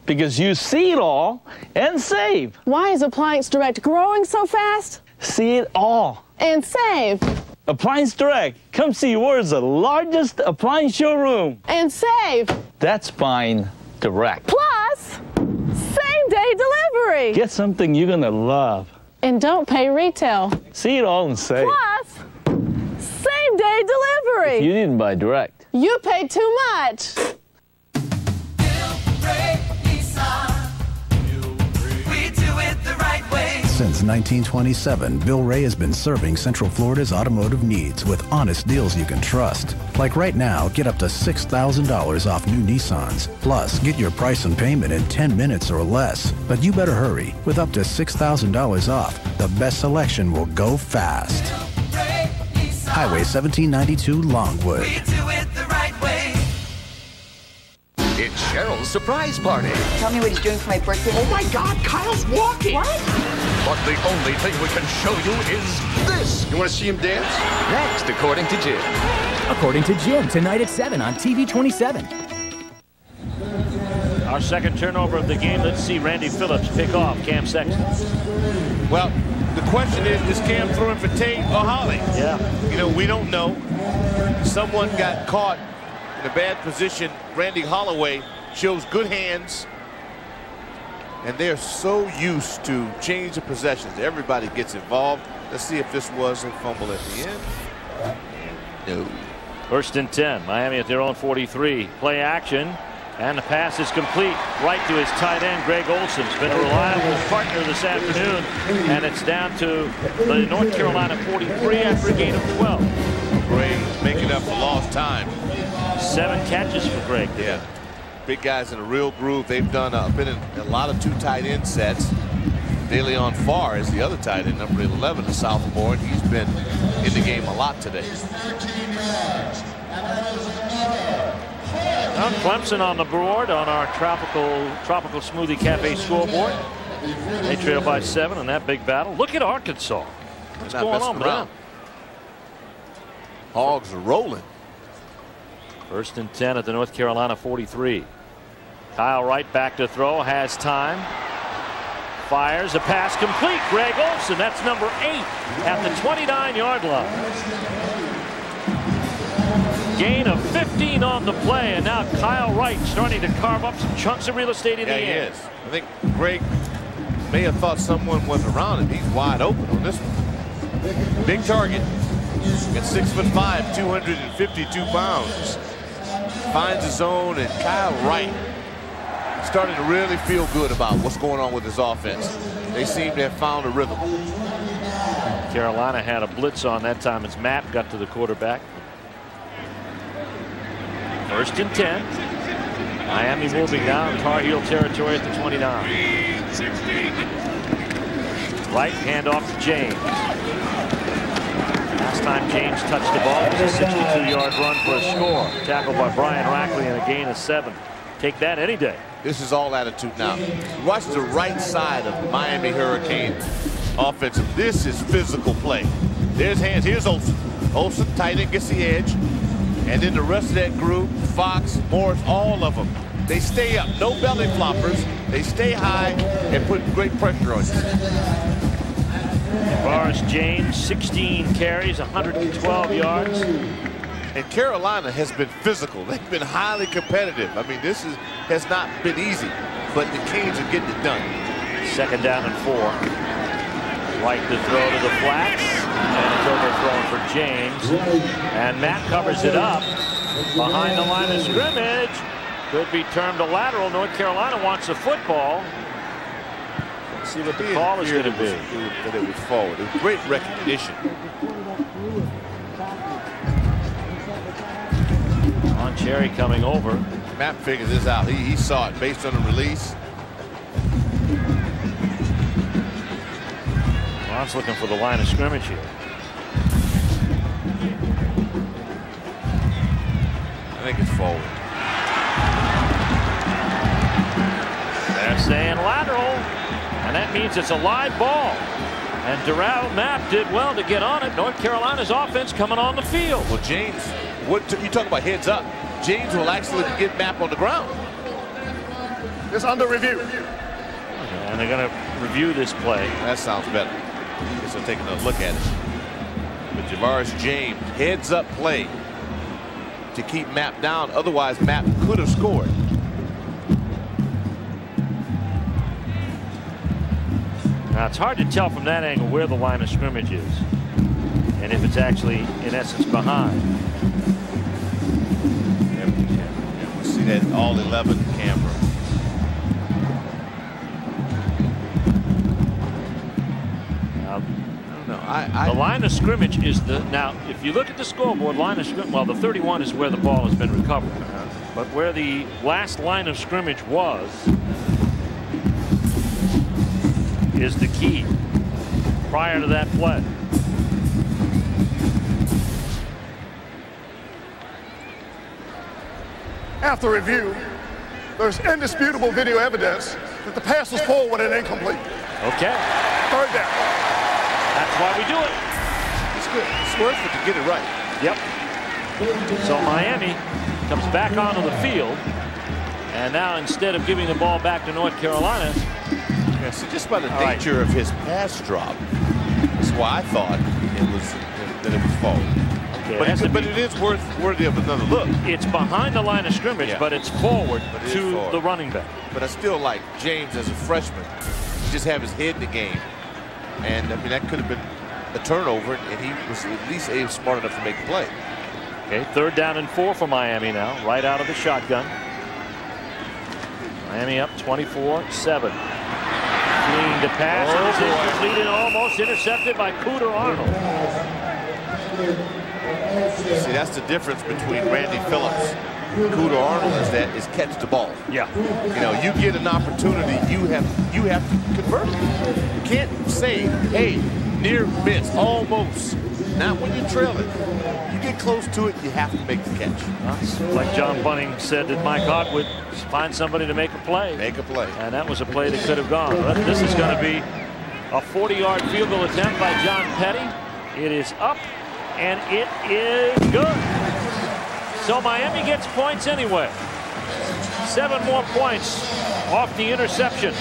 Because you see it all and save. Why is Appliance Direct growing so fast? See it all. And save. Appliance Direct. Come see world's largest appliance showroom. And save. That's buying direct. Plus, same-day delivery. Get something you're going to love. And don't pay retail. See it all and save. Plus, same-day delivery. If you didn't buy direct, you paid too much. Since 1927, Bill Ray has been serving Central Florida's automotive needs with honest deals you can trust. Like right now, get up to $6,000 off new Nissans. Plus, get your price and payment in 10 minutes or less. But you better hurry. With up to $6,000 off, the best selection will go fast. Highway 1792 Longwood. It's Cheryl's surprise party. Tell me what he's doing for my birthday. Oh my God, Kyle's walking. What? But the only thing we can show you is this. You want to see him dance? Next, according to Jim. According to Jim, tonight at 7 on TV 27. Our second turnover of the game. Let's see Randy Phillips pick off Cam Sexton. Well, the question is Cam throwing for Tate or Holly? Yeah. You know, we don't know. Someone got caught in a bad position. Randy Holloway shows good hands. And they're so used to change of possessions. Everybody gets involved. Let's see if this was a fumble at the end. No. First and 10. Miami at their own 43. Play action. And the pass is complete right to his tight end, Greg Olson's been a reliable partner this afternoon. And it's down to the North Carolina 43 after a gain of 12. Greg making up for lost time. 7 catches for Greg. Yeah. Big guys in a real groove. They've done been in a lot of 2 tight end sets. DeLeon Farr is the other tight end, number 11, the sophomore. And he's been in the game a lot today. Well, Clemson on the board on our tropical smoothie cafe scoreboard. They trail by 7 in that big battle. Look at Arkansas. What's going on with them? Hogs are rolling. First and 10 at the North Carolina 43. Kyle Wright back to throw, has time. Fires a pass complete. Greg Olson, that's number 8 at the 29-yard line. Gain of 15 on the play, and now Kyle Wright starting to carve up some chunks of real estate in the air. He is. I think Greg may have thought someone was around him. He's wide open on this one. Big target. At 6'5", 252 pounds. Finds his own, and Kyle Wright starting to really feel good about what's going on with his offense. They seem to have found a rhythm. Carolina had a blitz on that time as Matt got to the quarterback. First and 10. Miami moving down Tar Heel territory at the 29. Right handoff to James. Last time James touched the ball, it was a 62-yard run for a score. Tackled by Brian Rackley and a gain of 7. Take that any day. This is all attitude now. Watch the right side of the Miami Hurricane offensive. This is physical play. There's hands. Here's Olsen. Olsen tight end gets the edge. And then the rest of that group, Fox, Morris, all of them, they stay up. No belly floppers. They stay high and put great pressure on you. Boris James, 16 carries, 112 yards. And Carolina has been physical. They've been highly competitive. I mean, this has not been easy, but the Canes are getting it done. Second down and 4. White to throw to the flats, and it's overthrown for James. And Matt covers it up behind the line of scrimmage. Could be termed a lateral. North Carolina wants a football. Let's see what the call is going to be. That it was forward. It was great recognition. On Cherry coming over. Matt figured this out. He saw it based on the release. Ron's looking for the line of scrimmage here. I think it's forward. They're saying lateral, and that means it's a live ball. And Darrell Mapp did well to get on it. North Carolina's offense coming on the field. Well, James, you talk about heads up. James will actually get Mapp on the ground. It's under review. And they're going to review this play. That sounds better. I guess they'll take another look at it. But Javaris James, heads up play to keep Mapp down. Otherwise, Mapp could have scored. Now, it's hard to tell from that angle where the line of scrimmage is and if it's actually, in essence, behind. Yeah, we'll see that all 11 camera. The line of scrimmage is now if you look at the scoreboard, line of scrimmage, well, the 31 is where the ball has been recovered. But where the last line of scrimmage was is the key prior to that play. After review, there's indisputable video evidence that the pass was forward and incomplete. Okay. Third down. That's why we do it. It's good. It's worth it to get it right. Yep. So Miami comes back onto the field, and now instead of giving the ball back to North Carolina. Yeah, so just by the nature of his pass drop, that's why I thought that it was forward. Okay, but it is worthy of another look. It's behind the line of scrimmage, but it's forward to the running back. But I still like James as a freshman. Just have his head in the game. And I mean, that could have been a turnover, and he was at least smart enough to make the play. Okay, 3rd down and 4 for Miami now, right out of the shotgun. Miami up 24-7. Fleeing to pass, and this is complete and almost intercepted by Cooter Arnold. See, that's the difference between Randy Phillips and Cooter Arnold is catch the ball. Yeah. You know, you get an opportunity, you have to convert it. You can't say, hey, near miss, almost. Not when you're trailing. You get close to it, you have to make the catch. Like John Bunning said that Mike Hogwood, find somebody to make a play. Make a play. And that was a play that could have gone. But this is going to be a 40-yard field goal attempt by John Petty. It is up, and it is good. So Miami gets points anyway. 7 more points off the interception.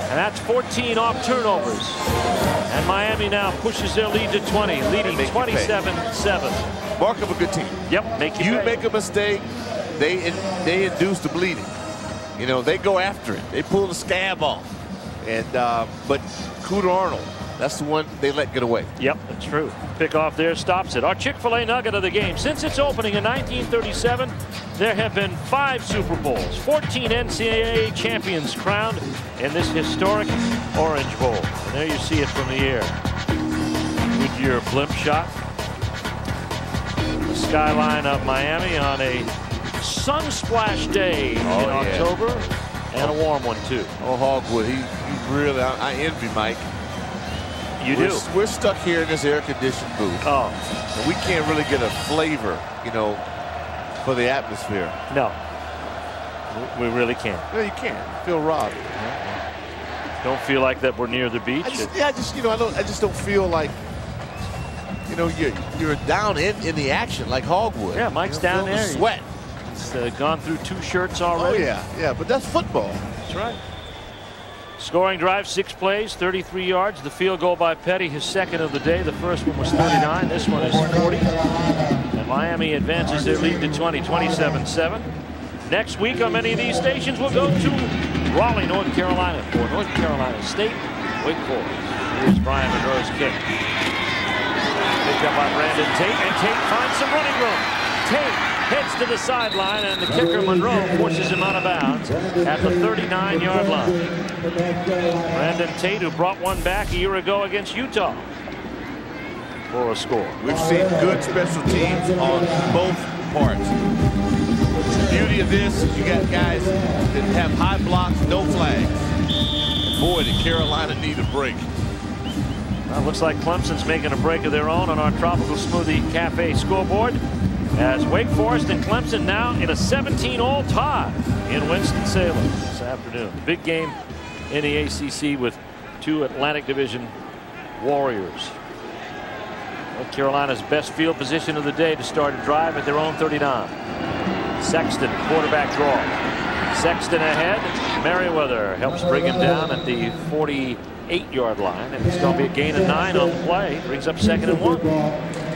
And that's 14 off turnovers. And Miami now pushes their lead to 20, leading 27-7. Mark of a good team. Yep, make you make a mistake, they induce the bleeding. You know, they go after it. They pull the scab off. And but Cooter Arnold, that's the one they let get away. Yep, that's true. Pickoff there stops it. Our Chick-fil-A nugget of the game. Since its opening in 1937, there have been 5 Super Bowls, 14 NCAA champions crowned in this historic Orange Bowl. And there you see it from the air. Goodyear blimp shot. The skyline of Miami on a sun-splashed day in October, and a warm one too. Oh, Hogwood, he really, I envy Mike. You do. We're stuck here in this air-conditioned booth. Oh. And we can't really get a flavor, you know, for the atmosphere. No. We really can't. No, you can't. You feel robbed. Don't feel like that we're near the beach. I just don't feel like, you know, you're down in the action like Hogwood. Yeah, Mike's down there. Sweat. He's gone through 2 shirts already. Oh yeah, but that's football. That's right. Scoring drive, 6 plays, 33 yards. The field goal by Petty, his second of the day. The first one was 39. This one is 40. And Miami advances their lead to 20, 27-7. Next week on many of these stations, we'll go to Raleigh, North Carolina for North Carolina State, Wake Forest. Here's Brian Monroe's kick. Picked up by Brandon Tate, and Tate finds some running room. Tate heads to the sideline, and the kicker, Monroe, forces him out of bounds at the 39-yard line. Brandon Tate, who brought one back a year ago against Utah for a score. We've seen good special teams on both parts. The beauty of this is you got guys that have high blocks, no flags. And boy, did Carolina need a break. Well, looks like Clemson's making a break of their own on our Tropical Smoothie Cafe scoreboard, as Wake Forest and Clemson now in a 17-all tie in Winston-Salem this afternoon. Big game in the ACC with two Atlantic Division warriors. North Carolina's best field position of the day to start a drive at their own 39. Sexton, quarterback draw. Sexton ahead. Merriweather helps bring him down at the 48-yard line, and it's going to be a gain of 9 on the play. Brings up 2nd and 1.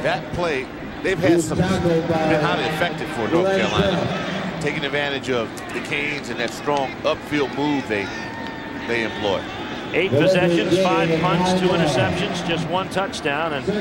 That play, they've had some, been highly effective for North Carolina, taking advantage of the Canes and that strong upfield move they employ. 8 possessions, 5 punts, 2 interceptions, just 1 touchdown, and a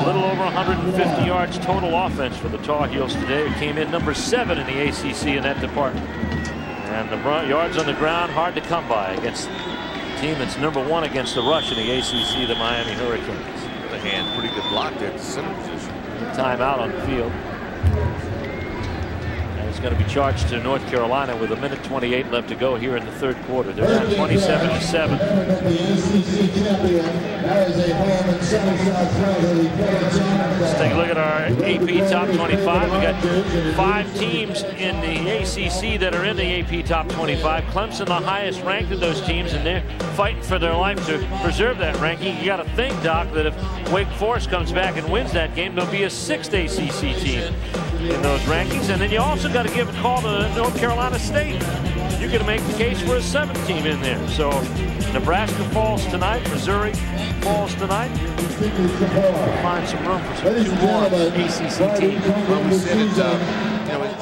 little over 150 yards total offense for the Tar Heels today. It came in number 7 in the ACC in that department. And the yards on the ground hard to come by against a team that's number 1 against the rush in the ACC, the Miami Hurricanes. On the other hand, pretty good block there at the center position. Timeout on the field. It's going to be charged to North Carolina with 1:28 left to go here in the 3rd quarter. They're down 27-7. Let's take a look at our AP Top 25. We got 5 teams in the ACC that are in the AP Top 25. Clemson, the highest ranked of those teams, and they're fighting for their life to preserve that ranking. You got to think, Doc, that if Wake Forest comes back and wins that game, there'll be a 6th ACC team in those rankings. And then you also got to give a call to North Carolina State. You're going to make the case for a 7th team in there. So Nebraska falls tonight. Missouri falls tonight. Find some room for some 2 more ACC teams. Well, we said it,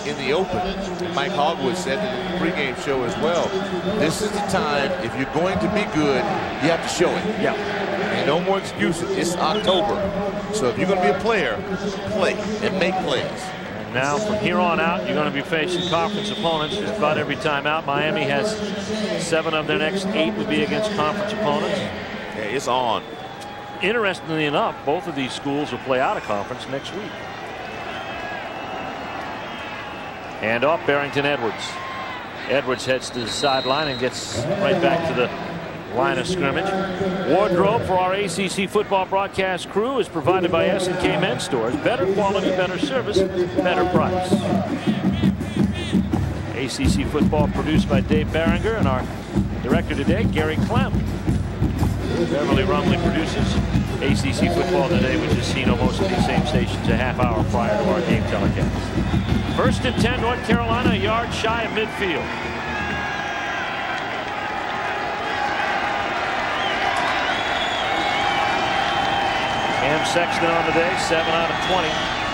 in the open. Mike Hogwood said it in the pregame show as well. This is the time, if you're going to be good, you have to show it. Yeah. And no more excuses. It's October. So if you're going to be a player, play and make plays. Now, from here on out, you're going to be facing conference opponents just about every time out. Miami has 7 of their next 8 would be against conference opponents. Yeah, it's on. Interestingly enough, both of these schools will play out of conference next week. And off Barrington Edwards. Edwards heads to the sideline and gets right back to the line of scrimmage. Wardrobe for our ACC football broadcast crew is provided by S&K Men's Stores. Better quality, better service, better price. ACC football produced by Dave Barringer, and our director today, Gary Clem. Beverly Rumley produces ACC football today, which is seen on most of these same stations a half hour prior to our game telecast. 1st and 10, North Carolina, a yard shy of midfield. Cam Sexton on the day, 7 out of 20,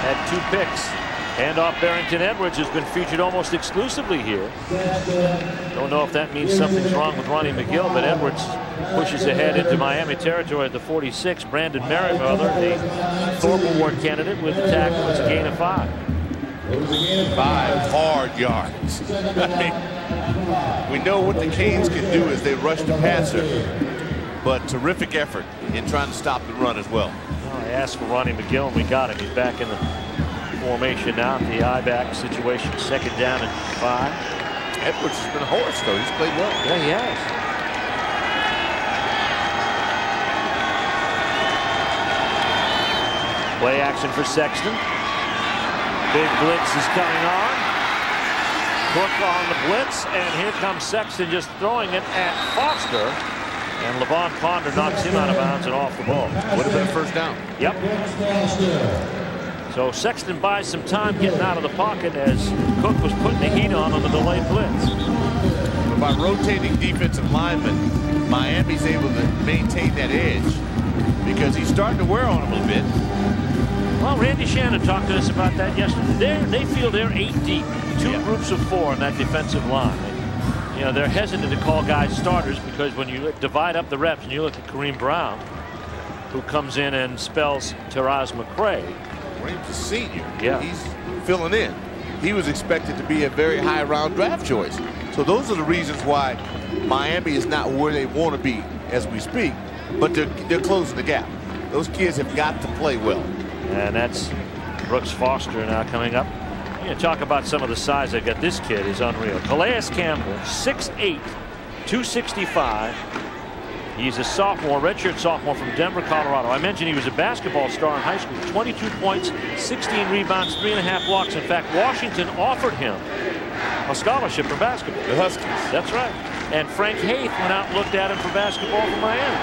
had 2 picks. And off Barrington Edwards has been featured almost exclusively here. Don't know if that means something's wrong with Ronnie McGill, but Edwards pushes ahead into Miami territory at the 46. Brandon Merriweather, the Thorpe Award candidate, with the tackle. It's a gain of 5. 5 hard yards. I mean, we know what the Canes can do is they rush the passer, but terrific effort in trying to stop the run as well. I asked for Ronnie McGill, and we got him. He's back in the formation now, the I-back situation, 2nd down and 5. Edwards has been a horse, though. He's played well. Yeah, he has. Play action for Sexton. Big blitz is coming on. Cook on the blitz, and here comes Sexton just throwing it at Foster. And Levon Ponder knocks him out of bounds and off the ball. Would have been a 1st down. Yep. So Sexton buys some time getting out of the pocket as Cook was putting the heat on the delayed blitz. But by rotating defensive linemen, Miami's able to maintain that edge because he's starting to wear on him a little bit. Well, Randy Shannon talked to us about that yesterday. They feel they're 8 deep, 2 groups of 4 on that defensive line. You know, they're hesitant to call guys starters because when you divide up the reps and you look at Kareem Brown, who comes in and spells Taraz McCray. Kareem's a senior. Yeah. He's filling in. he was expected to be a very high round draft choice. So those are the reasons why Miami is not where they want to be as we speak, but they're closing the gap. Those kids have got to play well. And that's Brooks Foster now coming up. You talk about some of the size they've got. This kid is unreal. Calais Campbell, 6'8", 265. He's a sophomore, redshirt sophomore from Denver, Colorado. I mentioned he was a basketball star in high school. 22 points, 16 rebounds, 3.5 blocks. In fact, Washington offered him a scholarship for basketball. The Huskies. That's right. And Frank Haith went out and looked at him for basketball from Miami.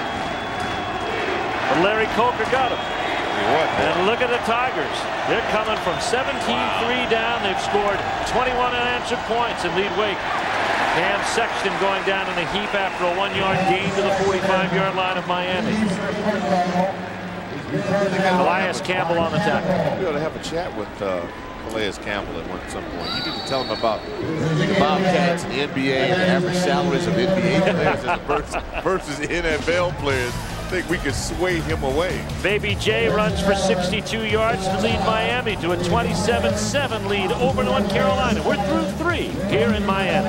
But Larry Coker got him. And look at the Tigers. They're coming from 17-3 down. They've scored 21 unanswered points and lead Wake. Cam Sexton going down in a heap after a 1-yard gain to the 45-yard line of Miami. Elias Campbell on the tackle. We ought to have a chat with Calais Campbell at some point. You need to tell him about Bobcats and the NBA and the average salaries of NBA players versus NFL players. I think we could sway him away. Baby J runs for 62 yards to lead Miami to a 27-7 lead over North Carolina. We're through 3 here in Miami.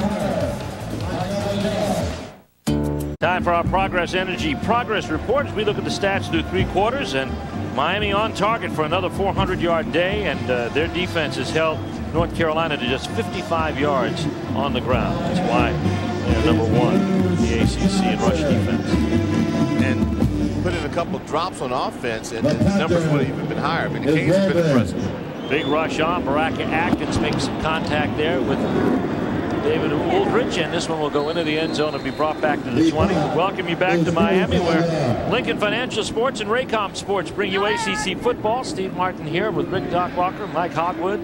Time for our Progress Energy Progress Report as we look at the stats through 3 quarters, and Miami on target for another 400-yard day, and their defense has held North Carolina to just 55 yards on the ground. That's why they're #1 in the ACC in rush defense. And put in a couple drops on offense, and the numbers would have even been higher. I mean, the Canes have been impressive. Big rush on. Baraka Atkins makes some contact there with David Aldridge, and this one will go into the end zone and be brought back to the 20. Welcome you back to Miami, where Lincoln Financial Sports and Raycom Sports bring you ACC football. Steve Martin here with Rick Dockwalker, Mike Hogwood,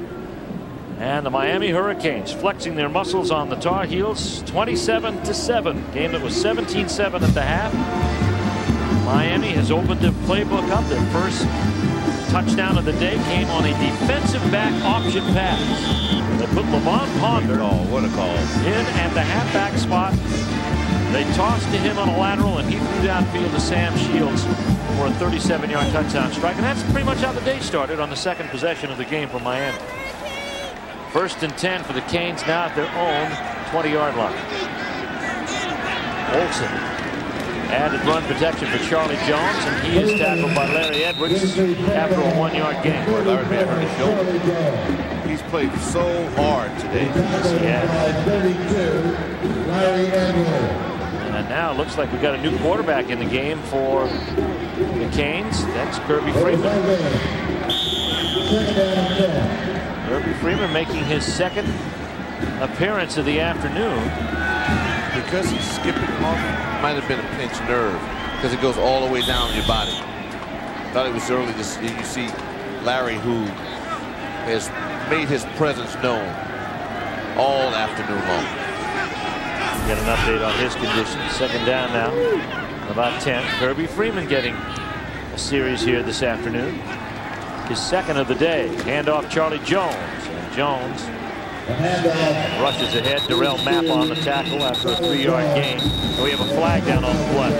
and the Miami Hurricanes flexing their muscles on the Tar Heels, 27-7. Game that was 17-7 at the half. Miami has opened the playbook up. Their first touchdown of the day came on a defensive back option pass. They put Lavon Ponder what a call. in at the halfback spot. They tossed to him on a lateral, and he threw downfield to Sam Shields for a 37-yard touchdown strike. And that's pretty much how the day started on the second possession of the game for Miami. 1st and 10 for the Canes now at their own 20-yard line. Olsen. Added run protection for Charlie Jones, and he is tackled by Larry Edwards after a 1-yard gain. Larry may have hurt his shoulder. He's played so hard today. And now it looks like we got a new quarterback in the game for the Canes. That's Kirby Freeman. Kirby Freeman making his second appearance of the afternoon. Because he's skipping off, might have been a pinched nerve because it goes all the way down your body. Thought it was early. You see Larry, who has made his presence known all afternoon long. Get an update on his condition. 2nd down now, about 10. Kirby Freeman getting a series here this afternoon. His 2nd of the day. Handoff Charlie Jones, and Jones rushes ahead. Darrell Mapp on the tackle after a 3-yard gain. And we have a flag down on the play.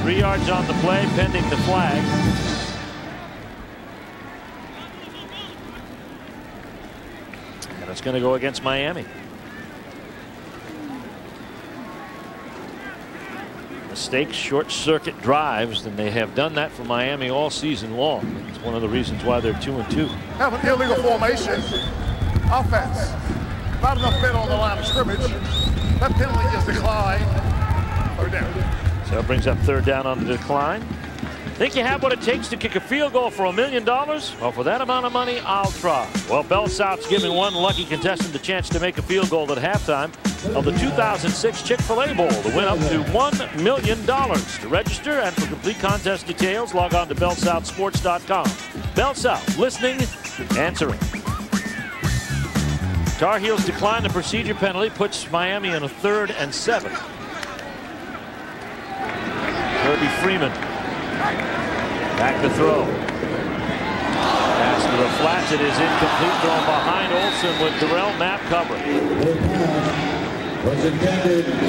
3 yards on the play, pending the flag. And it's going to go against Miami. Mistakes, short-circuit drives, and they have done that for Miami all season long. It's one of the reasons why they're 2-2. Have an illegal formation. Offense. Not enough men on the line of scrimmage. That penalty is declined. 3rd down. So it brings up 3rd down on the decline. Think you have what it takes to kick a field goal for $1 million? Well, for that amount of money, I'll try. Well, Bell South's giving one lucky contestant the chance to make a field goal at halftime of the 2006 Chick-fil-A Bowl to win up to $1 million. To register and for complete contest details, log on to bellsouthsports.com. Bell South, listening, answering. Tar Heels decline the procedure penalty, puts Miami in a 3rd and 7. Kirby Freeman. Back to throw. Pass to the flats. It is incomplete. Thrown behind Olsen with Darrell Mapp covering.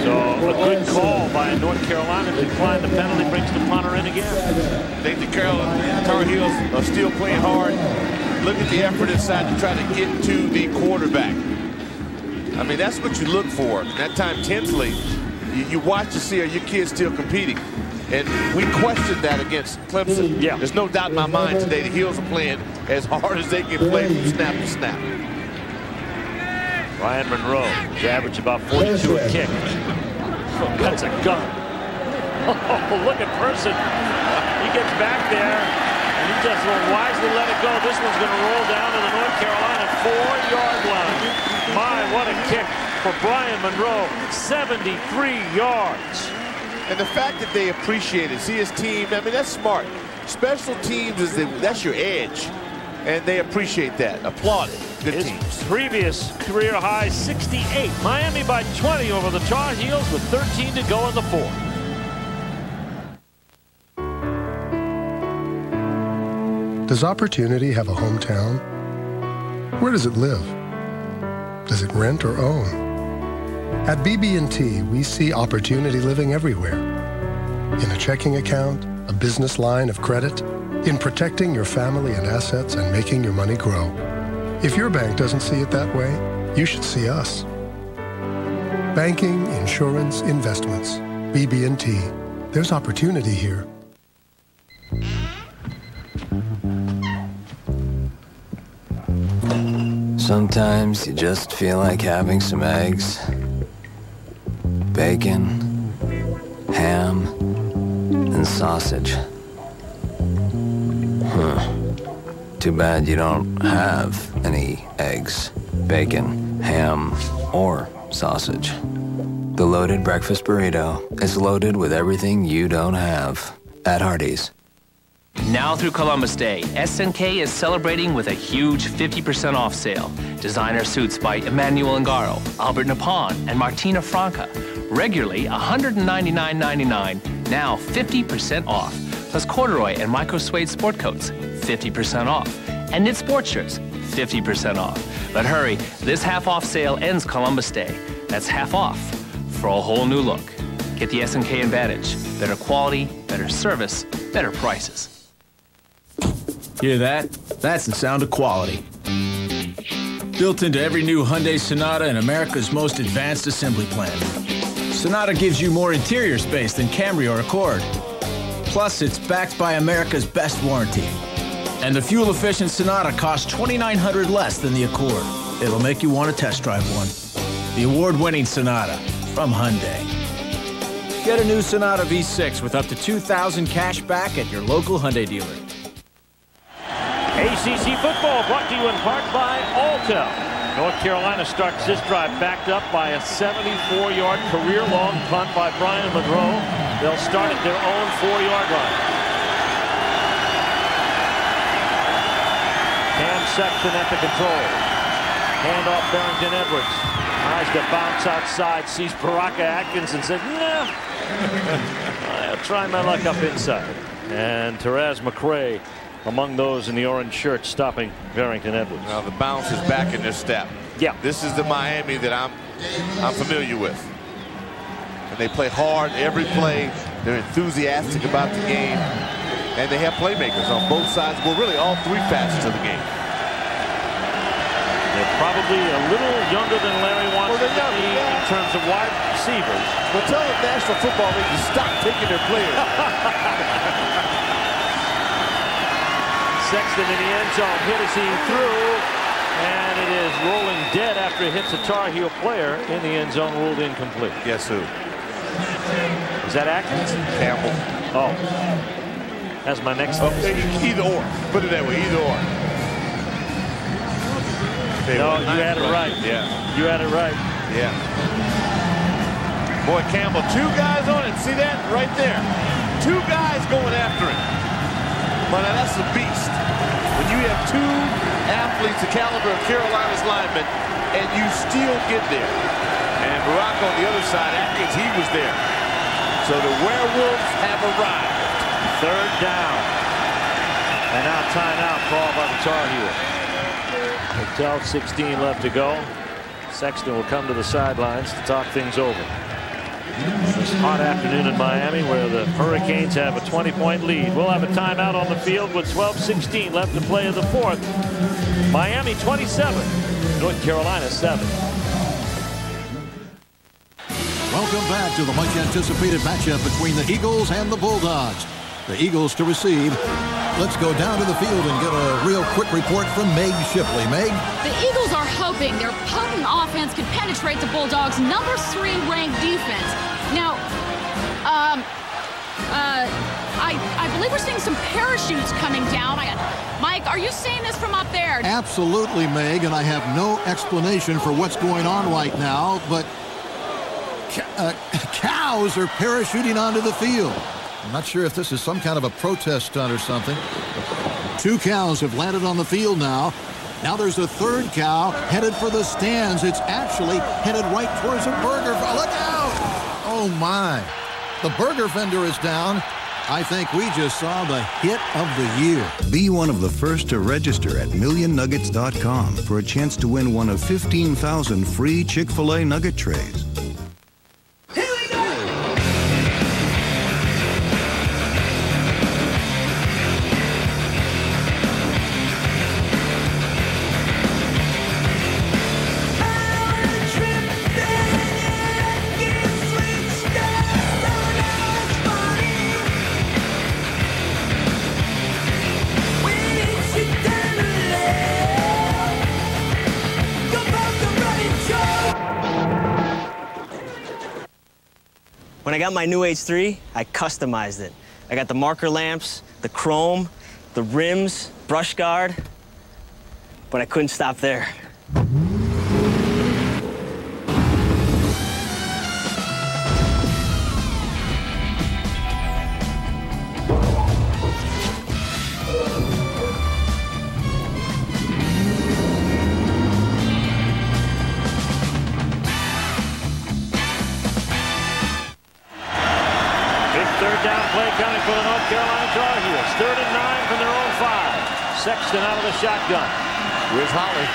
So a good call by North Carolina to decline the penalty, brings the punter in again. I think the Tar Heels are still playing hard. Look at the effort inside to try to get to the quarterback. I mean, that's what you look for. That time, Tinsley, you watch to see, are your kids still competing? And we questioned that against Clemson. Yeah. There's no doubt in my mind today the Heels are playing as hard as they can play from snap to snap. Ryan Monroe has averaged about 42 a kick. Oh, that's a gun. Oh, look at Person. He gets back there, and he just will wisely let it go. This one's going to roll down to the North Carolina 4-yard line. My, what a kick for Brian Monroe. 73 yards. And the fact that they appreciate it, see his team, I mean, that's smart. Special teams, that's your edge, and they appreciate that. Applaud it. Good His teams. Previous career high, 68. Miami by 20 over the Tar Heels with 13 to go in the fourth. Does opportunity have a hometown? Where does it live? Does it rent or own? At BB&T, we see opportunity living everywhere. In a checking account, a business line of credit, in protecting your family and assets and making your money grow. If your bank doesn't see it that way, you should see us. Banking, insurance, investments. BB&T. There's opportunity here. Sometimes you just feel like having some eggs, bacon, ham, and sausage. Too bad you don't have any eggs, bacon, ham, or sausage. The loaded breakfast burrito is loaded with everything you don't have at Hardee's. Now through Columbus Day, SNK is celebrating with a huge 50% off sale. Designer suits by Emmanuel Ungaro, Albert Napon, and Martina Franca. Regularly $199.99, now 50% off. Plus corduroy and micro suede sport coats, 50% off. And knit sports shirts, 50% off. But hurry, this half-off sale ends Columbus Day. That's half off for a whole new look. Get the SNK Advantage. Better quality, better service, better prices. Hear that? That's the sound of quality. Built into every new Hyundai Sonata and America's most advanced assembly plan. Sonata gives you more interior space than Camry or Accord. Plus, it's backed by America's best warranty. And the fuel-efficient Sonata costs $2,900 less than the Accord. It'll make you want to test drive one. The award-winning Sonata from Hyundai. Get a new Sonata V6 with up to $2,000 cash back at your local Hyundai dealer. ACC football brought to you in part by Altel. North Carolina starts this drive backed up by a 74-yard career-long punt by Brian Monroe. They'll start at their own 4-yard line. Cam Sexton at the controls. Handoff Barrington Edwards. Tries to bounce outside, sees Baraka Atkins and says, nah. I'll try my luck up inside. And Terez McRae among those in the orange shirt stopping Barrington Edwards. Now the bounce is back in their step. Yeah. This is the Miami that I'm familiar with. And they play hard every play. They're enthusiastic about the game. And they have playmakers on both sides. Well, really all three facets of the game. They're probably a little younger than Larry wants to be in terms of wide receivers. Well, tell the National Football League to stop taking their players. Sexton in the end zone. Hit as he threw. And it is rolling dead after it hits a Tar Heel player in the end zone, ruled incomplete. Guess who? Is that Atkins? Campbell. Oh. That's my next. Oh, either or. Put it that way. Either or. No, you had it right. Yeah. You had it right. Yeah. Boy, Campbell, two guys on him. See that? Right there. Two guys going after him. But now that's a beast. When you have two athletes the caliber of Carolina's linemen, and you still get there. And Barack on the other side, Atkins, he was there. So the werewolves have arrived. Third down. And now timeout called by the Tar Heels. Patel, 16 left to go. Sexton will come to the sidelines to talk things over. This hot afternoon in Miami where the Hurricanes have a 20-point lead. We'll have a timeout on the field with 12:16 left to play in the fourth. Miami 27, North Carolina 7. Welcome back to the much anticipated matchup between the Eagles and the Bulldogs. The Eagles to receive. Let's go down to the field and get a real quick report from Meg Shipley. Meg? The Eagles are hoping their potent offense can penetrate the Bulldogs' number 3 ranked defense. Now, I believe we're seeing some parachutes coming down. Mike, are you seeing this from up there? Absolutely, Meg, and I have no explanation for what's going on right now, but cows are parachuting onto the field. I'm not sure if this is some kind of a protest stunt or something. 2 cows have landed on the field now. Now there's a 3rd cow headed for the stands. It's actually headed right towards a burger. Look out! Oh, my. The burger vendor is down. I think we just saw the hit of the year. Be one of the first to register at MillionNuggets.com for a chance to win one of 15,000 free Chick-fil-A nugget trays. When I got my new H3, I customized it. I got the marker lamps, the chrome, the rims, brush guard, but I couldn't stop there. For the North Carolina Tar Heels. 3rd and 9 from their own 5. Sexton out of the shotgun. Here's Holly.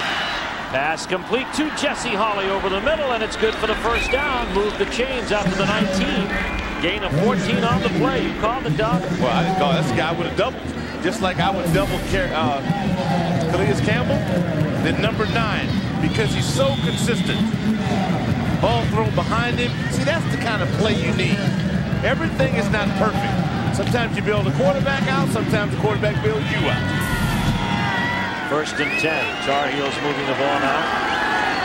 Pass complete to Jesse Holly over the middle, and it's good for the first down. Move the chains out to the 19. Gain of 14 on the play. You called the dub. Well, I didn't call it. That's the guy with a double. Just like I would double Calais Campbell. Then number 9, because he's so consistent. Ball thrown behind him. See, that's the kind of play you need. Everything is not perfect. Sometimes you build a quarterback out, sometimes the quarterback builds you out. 1st and 10. Tar Heels moving the ball now.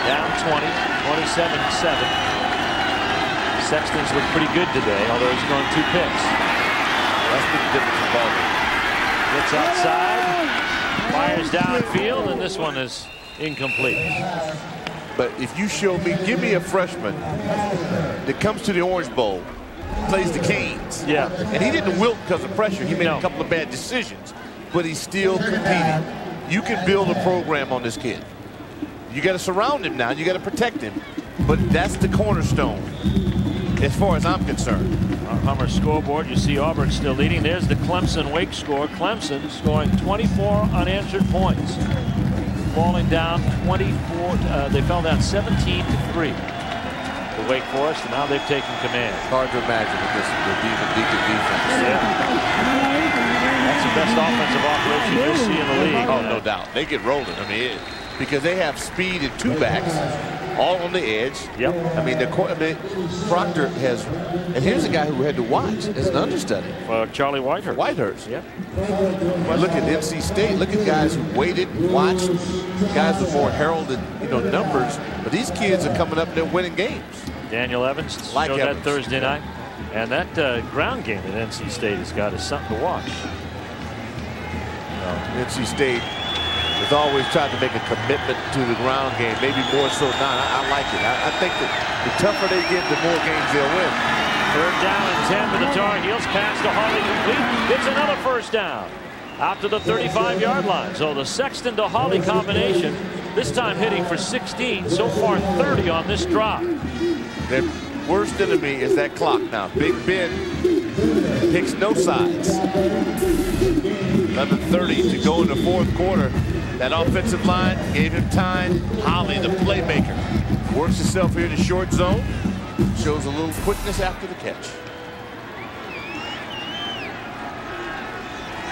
Down 20, 27-7. Sexton's looked pretty good today, although he's thrown 2 picks. That's the difference in ball game. Gets outside, fires downfield, and this one is incomplete. But if you show me, give me a freshman that comes to the Orange Bowl, plays the Canes. Yeah. And he didn't wilt because of pressure. He made a couple of bad decisions, but he's still competing. You can build a program on this kid. You got to surround him now. You got to protect him. But that's the cornerstone as far as I'm concerned. Our Hummer scoreboard, you see Auburn still leading. There's the Clemson-Wake score. Clemson scoring 24 unanswered points. Falling down 24. They fell down 17-3. Wake Forest, and now they've taken command. It's hard to imagine that this is the Deacon defense. Yeah. That's the best offensive operation you'll see in the league. Oh, no doubt. They get rolling. I mean, because they have speed and 2 backs, all on the edge. Yep. I mean, Proctor has, and here's a guy who had to watch as an understudy. Charlie Whitehurst. Whitehurst. Yep. Look at NC State. Look at guys who waited and watched. Guys with more heralded, numbers. But these kids are coming up and they're winning games. Daniel Evans showed that Thursday night. And that ground game that NC State has got is something to watch. NC State has always tried to make a commitment to the ground game, maybe more so now. I like it. I think that the tougher they get, the more games they'll win. 3rd down and 10 for the Tar Heels. Pass to Holly complete. It's another first down. Out to the 35-yard line. So the Sexton to Holly combination, this time hitting for 16. So far 30 on this drive. Their worst enemy is that clock now. Big Ben picks no sides. 11:30 to go in the 4th quarter. That offensive line gave him time. Holly, the playmaker, works himself here in the short zone. Shows a little quickness after the catch.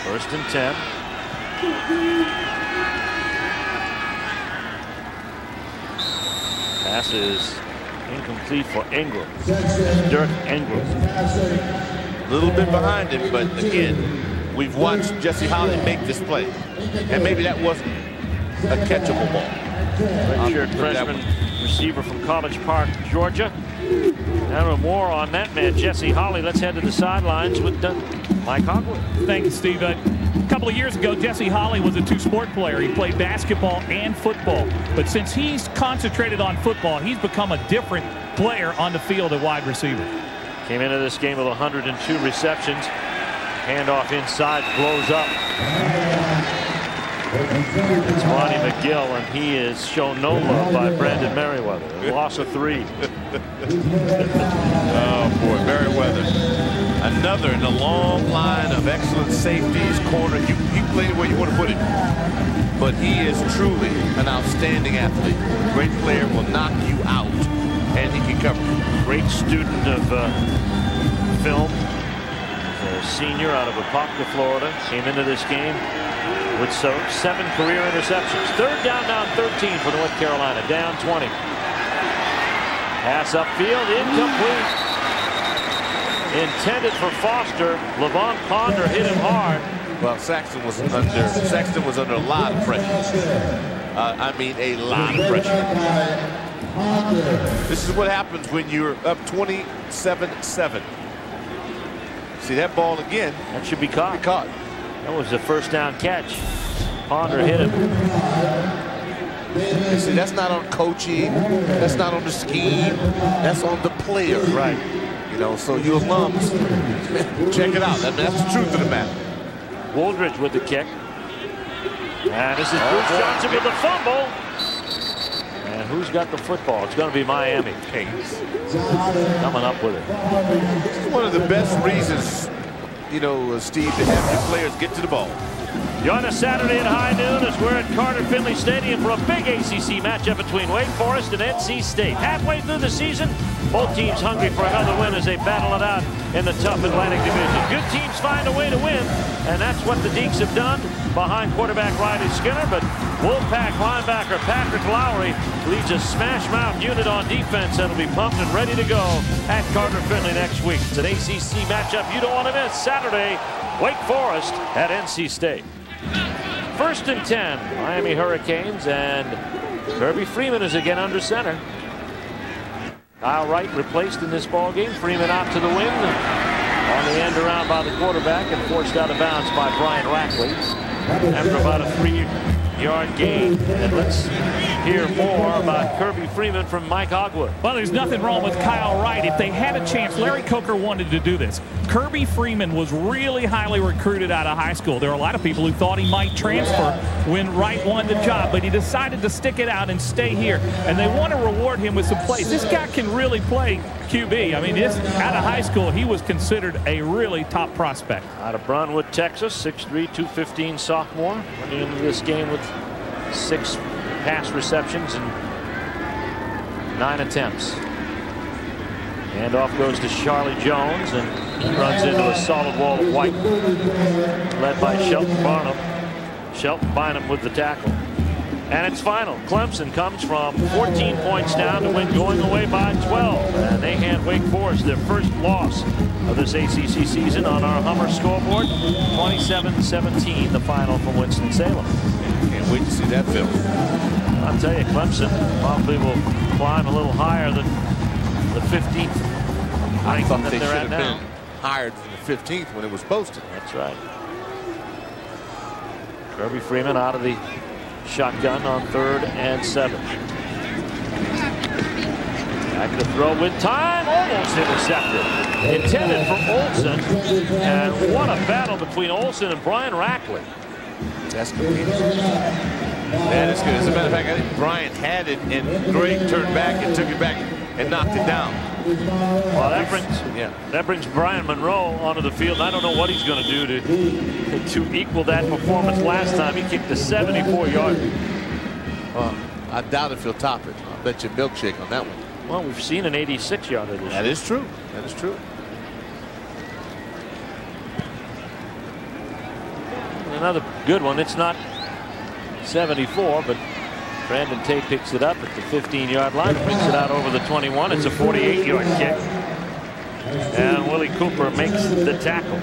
1st and 10. Pass is incomplete for Ingram. Dirk Ingram. A little bit behind him, but again, we've watched Jesse Holley make this play. And maybe that wasn't a catchable ball. Redshirt freshman receiver from College Park, Georgia. Now more on that man, Jesse Holley. Let's head to the sidelines with Mike Hogwood. Thank you, Steve. A couple of years ago, Jesse Holley was a two-sport player. He played basketball and football. But since he's concentrated on football, he's become a different player on the field at wide receiver. Came into this game with 102 receptions. Handoff inside, blows up. It's Ronnie McGill, and he is shown no love by Brandon Merriweather. A loss of 3. Oh, boy, Merriweather. Another in a long line of excellent safeties, corner. You play it where you want to put it. But he is truly an outstanding athlete. Great player, will knock you out, and he can cover. Great student of film. A senior out of Apopka, Florida. Came into this game with 7 career interceptions. 3rd down, now 13 for North Carolina. Down 20. Pass upfield, incomplete. Intended for Foster. Levon Ponder hit him hard. Well, Saxton was under a lot of pressure. I mean, a lot of pressure. This is what happens when you're up 27-7. See that ball again? That should be caught. That was the 1st down catch. Ponder hit him. You see, that's not on coaching. That's not on the scheme. That's on the player. Right. You know, so you alums, check it out. I mean, that's the truth of the matter. Wooldridge with the kick. And this is Bruce Johnson with the fumble. And who's got the football? It's going to be Miami. Kings coming up with it. This is one of the best reasons, you know, Steve, to have your players get to the ball. Join us Saturday at high noon as we're at Carter Finley Stadium for a big ACC matchup between Wake Forest and NC State. Halfway through the season, both teams hungry for another win as they battle it out in the tough Atlantic Division. Good teams find a way to win, and that's what the Deacs have done behind quarterback Riley Skinner. But Wolfpack linebacker Patrick Lowry leads a smash-mouth unit on defense that'll be pumped and ready to go at Carter Finley next week. It's an ACC matchup you don't want to miss. Saturday, Wake Forest at NC State. 1st and 10, Miami Hurricanes, and Kirby Freeman is again under center. Kyle Wright replaced in this ball game. Freeman out to the wind on the end around by the quarterback and forced out of bounds by Brian Rackley after about a 3-yard gain. And let's hear more about Kirby Freeman from Mike Hogwood. Well, there's nothing wrong with Kyle Wright. If they had a chance, Larry Coker wanted to do this. Kirby Freeman was really highly recruited out of high school. There are a lot of people who thought he might transfer when Wright won the job, but he decided to stick it out and stay here. And they want to reward him with some plays. This guy can really play QB. I mean, out of high school, he was considered a really top prospect. Out of Brownwood, Texas, 6'3", 215 sophomore. Running into this game with 6 pass receptions and 9 attempts. Handoff goes to Charlie Jones, and he runs into a solid wall of White, led by Shelton Barnum. Shelton Bynum with the tackle. And it's final. Clemson comes from 14 points down to win, going away by 12. And they hand Wake Forest their first loss of this ACC season on our Hummer scoreboard. 27-17, the final from Winston-Salem. Can't wait to see that film. I'll tell you, Clemson probably will climb a little higher than the 15th I thought that they they're should at have now. been higher than the 15th when it was posted. That's right. Kirby Freeman out of the shotgun on 3rd and 7. Back to throw with time, almost intercepted. Intended for Olsen, and what a battle between Olsen and Brian Rackley. That's good. That is good. As a matter of fact, I think Brian had it, and Greg turned back and took it back and knocked it down. Well, that brings Brian Monroe onto the field. I don't know what he's going to do to equal that performance last time. He kicked a 74-yarder. Well, I doubt if he'll top it. I'll bet you a milkshake on that one. Well, we've seen an 86-yarder this year. That is true. That is true. Another good one. It's not 74, but Brandon Tate picks it up at the 15-yard line, brings it out over the 21. It's a 48-yard kick. And Willie Cooper makes the tackle.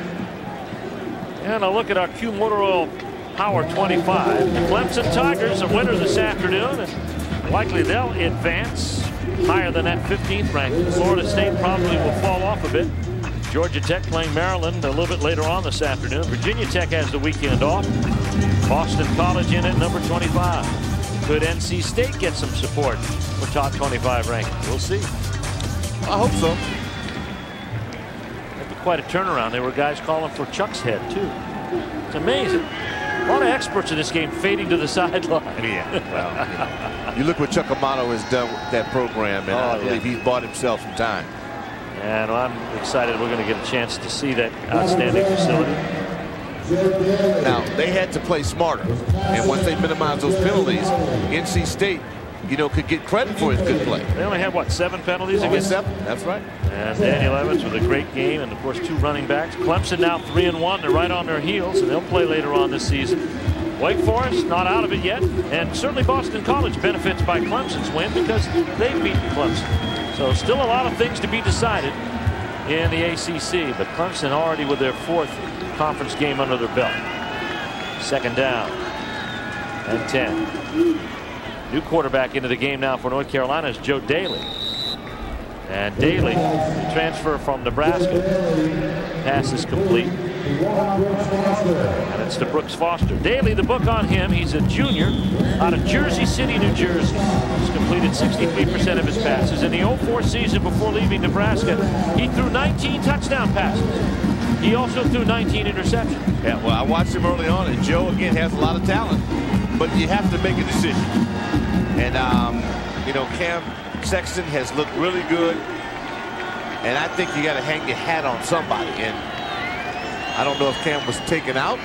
And a look at our Q Motor Oil Power 25. The Clemson Tigers a winner this afternoon, and likely they'll advance higher than that 15th ranking. Florida State probably will fall off a bit. Georgia Tech playing Maryland a little bit later on this afternoon. Virginia Tech has the weekend off. Boston College in at number 25. Could NC State get some support for top 25 ranking? We'll see. I hope so. That'd be quite a turnaround. There were guys calling for Chuck's head, too. It's amazing. A lot of experts in this game fading to the sideline. Yeah, well, you look what Chuck Amato has done with that program, and I believe he's bought himself some time. And I'm excited we're going to get a chance to see that outstanding facility. Now, they had to play smarter. And once they minimize those penalties, NC State, you know, could get credit for his good play. They only had, what, 7 penalties against? 7, that's right. And Daniel Evans with a great game, and, of course, 2 running backs. Clemson now 3-1. They're right on their heels, and they'll play later on this season. Wake Forest not out of it yet, and certainly Boston College benefits by Clemson's win because they've beaten Clemson. So still a lot of things to be decided in the ACC, but Clemson already with their 4th conference game under their belt. 2nd down and 10. New quarterback into the game now for North Carolina is Joe Daly. And Daly, transfer from Nebraska. Pass is complete. And it's to Brooks Foster. Daly, the book on him, he's a junior out of Jersey City, New Jersey. He's completed 63% of his passes. In the 04 season before leaving Nebraska, he threw 19 touchdown passes. He also threw 19 interceptions. Yeah, well, I watched him early on, and Joe, again, has a lot of talent. But you have to make a decision. And, you know, Cam Sexton has looked really good. And I think you got to hang your hat on somebody. And I don't know if Cam was taken out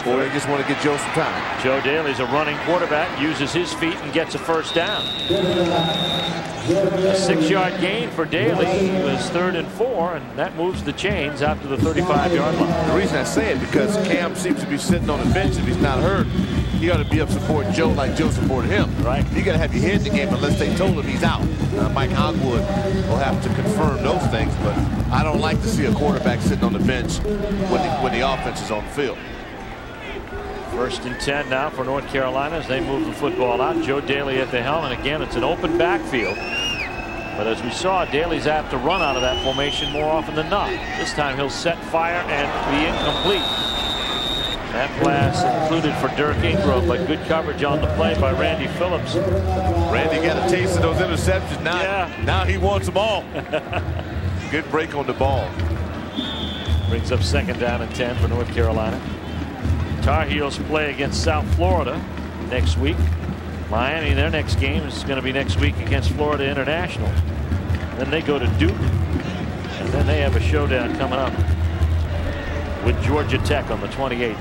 or they just want to get Joe some time. Joe Daly's a running quarterback, uses his feet and gets a first down. A 6-yard gain for Daly. It was 3rd and 4, and that moves the chains out to the 35-yard line. The reason I say it because Cam seems to be sitting on the bench if he's not hurt. He ought to be up supporting Joe like Joe supported him. Right. You got to have your head in the game unless they told him he's out. Mike Hogwood will have to confirm those things, but I don't like to see a quarterback sitting on the bench when the offense is on the field. 1st and 10 now for North Carolina as they move the football out. Joe Daly at the helm, and again it's an open backfield. But as we saw, Daly's apt to run out of that formation more often than not. This time he'll set fire and be incomplete. That pass included for Dirk Ingram, but good coverage on the play by Randy Phillips. Randy got a taste of those interceptions. Now he wants them all. Good break on the ball. Brings up 2nd down and 10 for North Carolina. Tar Heels play against South Florida next week. Miami, their next game is going to be next week against Florida International. Then they go to Duke, and then they have a showdown coming up with Georgia Tech on the 28th,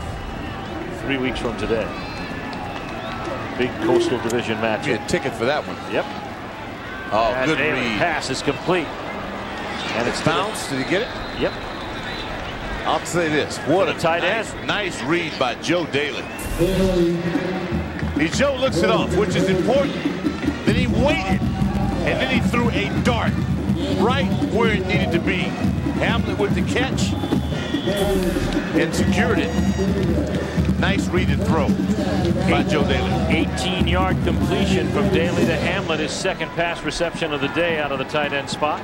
3 weeks from today. Big Coastal Division matchup. Get a ticket for that one. Yep. Oh, and good Daly read. Pass is complete. And it's bounced. Did he get it? Yep. I'll say this. What a tight end. Nice read by Joe Daly. Joe looks it off, which is important. Then he waited, and then he threw a dart right where it needed to be. Hamlet with the catch and secured it. Nice read and throw by Joe Daly. 18-yard completion from Daly to Hamlet, his 2nd pass reception of the day out of the tight end spot.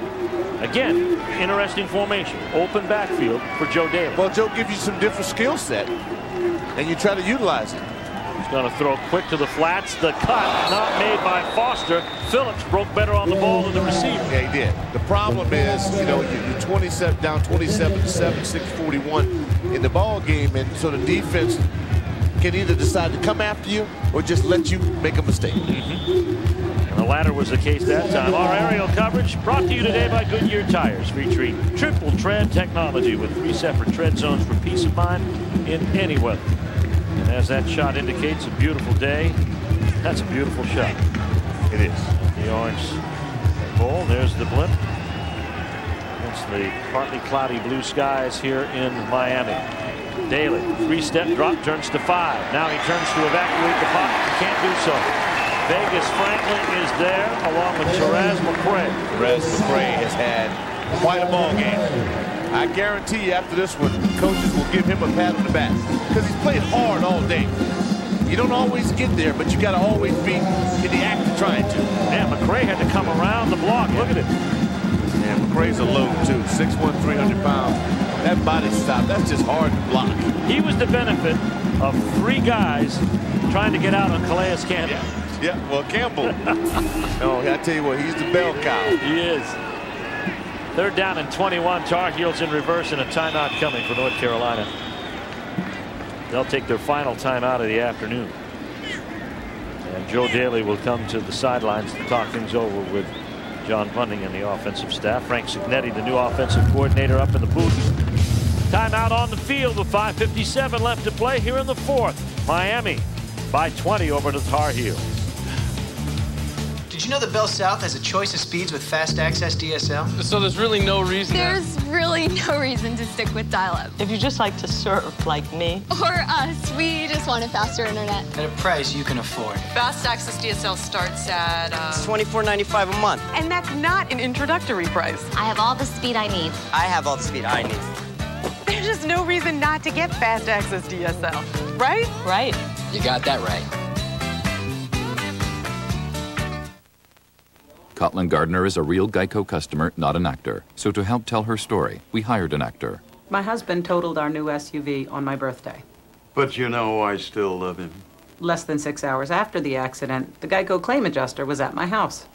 Again, interesting formation. Open backfield for Joe Daly. Well, Joe gives you some different skill set, and you try to utilize it. He's going to throw quick to the flats. The cut not made by Foster. Phillips broke better on the ball than the receiver. Yeah, he did. The problem is, you know, you're 27 down 27-7, 6:41 in the ball game, and so the defense can either decide to come after you or just let you make a mistake. And the latter was the case that time. Our aerial coverage brought to you today by Goodyear Tires, featuring triple tread technology with 3 separate tread zones for peace of mind in any weather. And as that shot indicates, a beautiful day. That's a beautiful shot. It is. The Orange Bowl. There's the blimp. Against the partly cloudy blue skies here in Miami. Daly, 3-step drop, turns to 5. Now he turns to evacuate the pocket. Can't do so. Vegas Franklin is there along with Therese McCray. Therese McCray has had quite a ball game. I guarantee you after this one, coaches will give him a pat on the back because he's played hard all day. You don't always get there, but you got to always be in the act of trying to. Yeah, McCray had to come around the block. Look at it. Yeah, McCray's a load too. 6'1", 300 pounds. That body stop, that's just hard to block. He was the benefit of 3 guys trying to get out on Calais Campbell. Yeah, well, Campbell. No, I tell you what, he's the bell cow. He is. 3rd down and 21. Tar Heels in reverse and a timeout coming for North Carolina. They'll take their final timeout of the afternoon. And Joe Daly will come to the sidelines to talk things over with John Bunting and the offensive staff. Frank Cignetti, the new offensive coordinator, up in the booth. Timeout on the field with 5:57 left to play here in the 4th. Miami by 20 over the Tar Heels. Did you know that Bell South has a choice of speeds with fast access DSL? So there's really no reason. There's really no reason to stick with dial-up. If you just like to surf like me. Or us, we just want a faster internet. At a price you can afford. Fast access DSL starts at It's $24.95 a month. And that's not an introductory price. I have all the speed I need. I have all the speed I need. There's just no reason not to get fast access DSL, right? Right. You got that right. Caitlin Gardner is a real Geico customer, not an actor. So to help tell her story, we hired an actor. My husband totaled our new SUV on my birthday. But you know, I still love him. Less than 6 hours after the accident, the Geico claim adjuster was at my house.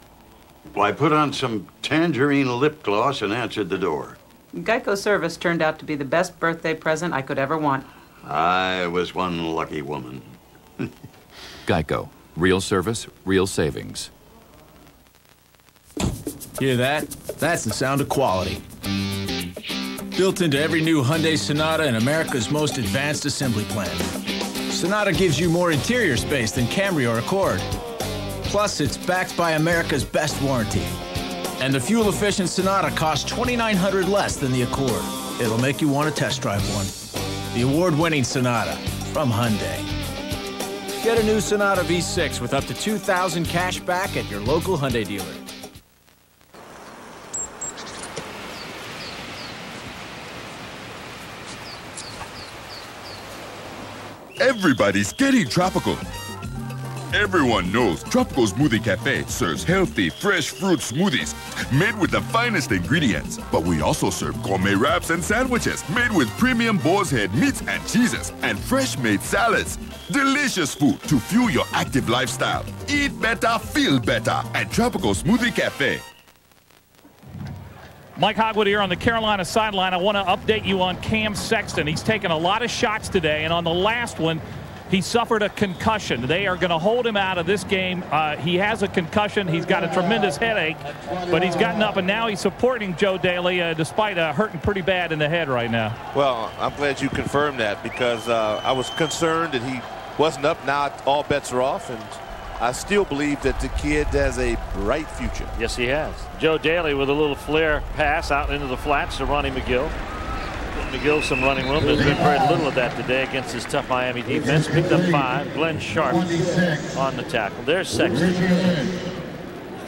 Well, I put on some tangerine lip gloss and answered the door. Geico service turned out to be the best birthday present I could ever want. I was one lucky woman. Geico. Real service, real savings. Hear that? That's the sound of quality. Built into every new Hyundai Sonata and America's most advanced assembly plan. Sonata gives you more interior space than Camry or Accord. Plus, it's backed by America's best warranty. And the fuel-efficient Sonata costs $2,900 less than the Accord. It'll make you want to test drive one. The award-winning Sonata from Hyundai. Get a new Sonata V6 with up to $2,000 cash back at your local Hyundai dealer. Everybody's getting tropical. Everyone knows Tropical Smoothie Cafe serves healthy, fresh fruit smoothies made with the finest ingredients. But we also serve gourmet wraps and sandwiches made with premium boar's head meats and cheeses and fresh-made salads. Delicious food to fuel your active lifestyle. Eat better, feel better at Tropical Smoothie Cafe. Mike Hogwood here on the Carolina sideline. I want to update you on Cam Sexton. He's taken a lot of shots today, and on the last one, he suffered a concussion. They are going to hold him out of this game. He has a concussion. He's got a tremendous headache, but he's gotten up, and now he's supporting Joe Daly despite hurting pretty bad in the head right now. Well, I'm glad you confirmed that because I was concerned that he wasn't up. Now all bets are off, and I still believe that the kid has a bright future. Yes, he has. Joe Daly with a little flare pass out into the flats to Ronnie McGill. McGill some running room. There's been very little of that today against this tough Miami defense. Picked up 5. Glenn Sharp on the tackle. There's Sexton.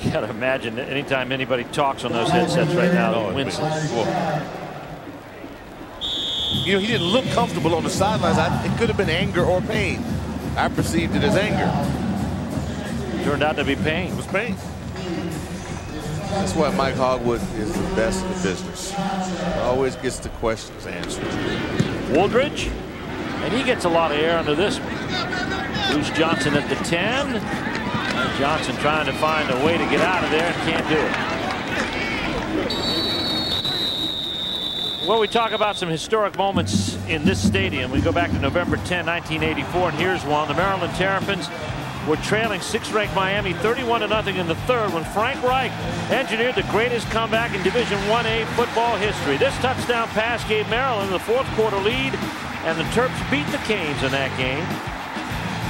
You got to imagine that anytime anybody talks on those headsets right now, he wins. You know, he didn't look comfortable on the sidelines. It could have been anger or pain. I perceived it as anger. Turned out to be pain. It was pain. That's why Mike Hogwood is the best in the business. Always gets the questions answered. Wooldridge, and he gets a lot of air under this one. Bruce Johnson at the 10. And Johnson trying to find a way to get out of there and can't do it. Well, we talk about some historic moments in this stadium. We go back to November 10, 1984, and here's one. The Maryland Terrapins were trailing 6th-ranked Miami 31-0 in the 3rd when Frank Reich engineered the greatest comeback in Division 1A football history. This touchdown pass gave Maryland the 4th quarter lead, and the Terps beat the Canes in that game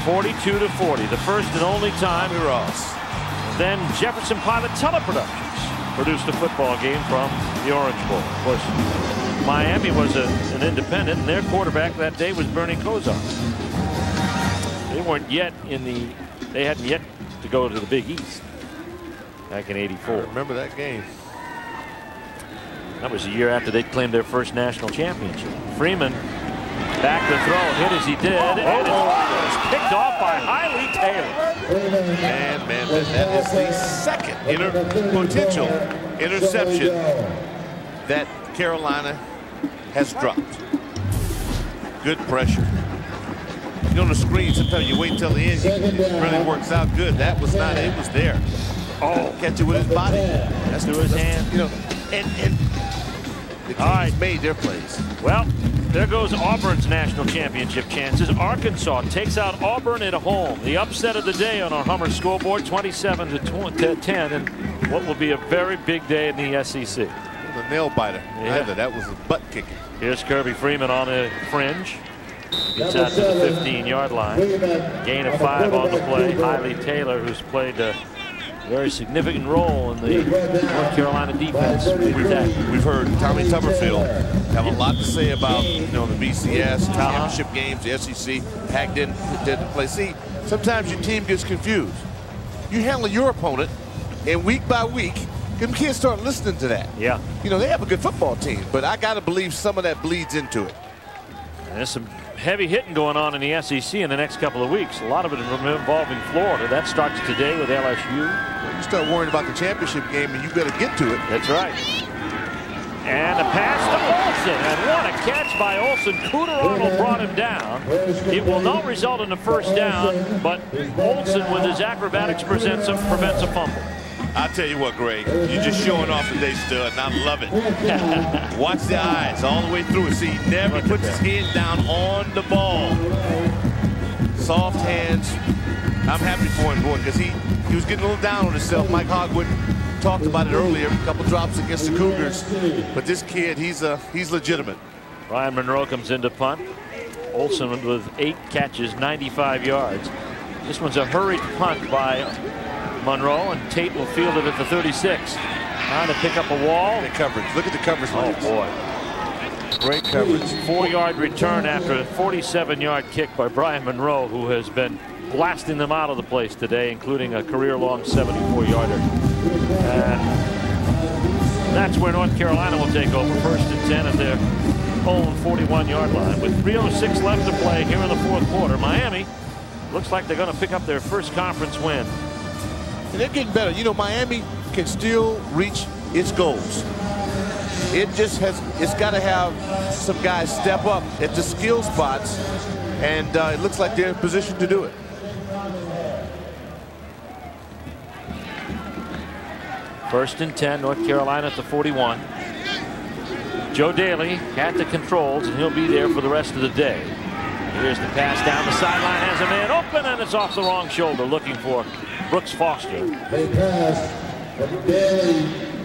42-40, the first and only time. Ross. Then Jefferson Pilot Teleproductions produced a football game from the Orange Bowl. Of course, Miami was an independent, and their quarterback that day was Bernie Kosar. They weren't yet they hadn't yet to go to the Big East back in '84. Remember that game? That was a year after they claimed their first national championship. Freeman back to throw, hit as he did, and it's picked off by Hailey Taylor. Man, that is the second potential interception that Carolina has dropped. Good pressure. You know, on the screen, sometimes you wait till the end, it really works out good. That was not, it was there. Oh, catch it with his body. That's through his hand. You know, and the teams made their plays. Well, there goes Auburn's national championship chances. Arkansas takes out Auburn at home. The upset of the day on our Hummer scoreboard, 27-10, and what will be a very big day in the SEC. A nail biter. Yeah. That was a butt kicking. Here's Kirby Freeman on the fringe. Gets out to the 15-yard line. Gain of 5 on the play. Hailey Taylor, who's played a very significant role in the North Carolina defense. We've heard Tommy Tuberfield have a lot to say about the BCS championship games, the SEC. Hack didn't play. See, sometimes your team gets confused. You handle your opponent, and week by week, you can't start listening to that. Yeah. They have a good football team, but I got to believe some of that bleeds into it. And there's some heavy hitting going on in the SEC in the next couple of weeks. A lot of it involving Florida. That starts today with LSU. Well, you start worrying about the championship game, and you better get to it. That's right. And a pass to Olsen, and what a catch by Olsen. Cooter Arnold brought him down. It will not result in a first down, but Olsen, with his acrobatics, prevents a fumble. I'll tell you what, Greg, you're just showing off today, stud, and I love it. Watch the eyes all the way through. See, he never puts his hand down on the ball. Soft hands. I'm happy for him, boy, because he was getting a little down on himself. Mike Hogwood talked about it earlier, a couple drops against the Cougars. But this kid, he's legitimate. Ryan Monroe comes into punt. Olsen with 8 catches, 95 yards. This one's a hurried punt by Monroe, and Tate will field it at the 36. Trying to pick up a wall. The coverage. Look at the coverage. Oh, boy. Great coverage. 4-yard return after a 47-yard kick by Brian Monroe, who has been blasting them out of the place today, including a career-long 74-yarder. And that's where North Carolina will take over. 1st and 10 at their own 41-yard line. With 3:06 left to play here in the 4th quarter, Miami looks like they're going to pick up their first conference win. And they're getting better. Miami can still reach its goals. It's got to have some guys step up at the skill spots, and it looks like they're in position to do it. First and 10, North Carolina at the 41. Joe Daly at the controls, and he'll be there for the rest of the day. Here's the pass down the sideline, has a man open, and it's off the wrong shoulder, looking for Brooks Foster.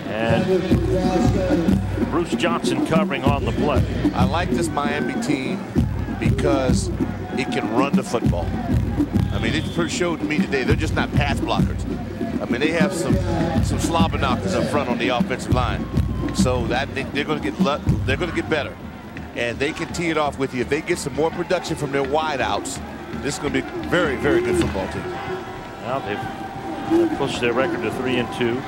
And Bruce Johnson covering on the play. I like this Miami team because it can run the football. I mean, it showed me today they're just not pass blockers. I mean, they have some slobber knockers up front on the offensive line. So that they're going to get better, and they can tee it off with you. If they get some more production from their wideouts, this is going to be a very, very good football team. Now they've pushed their record to 3-2.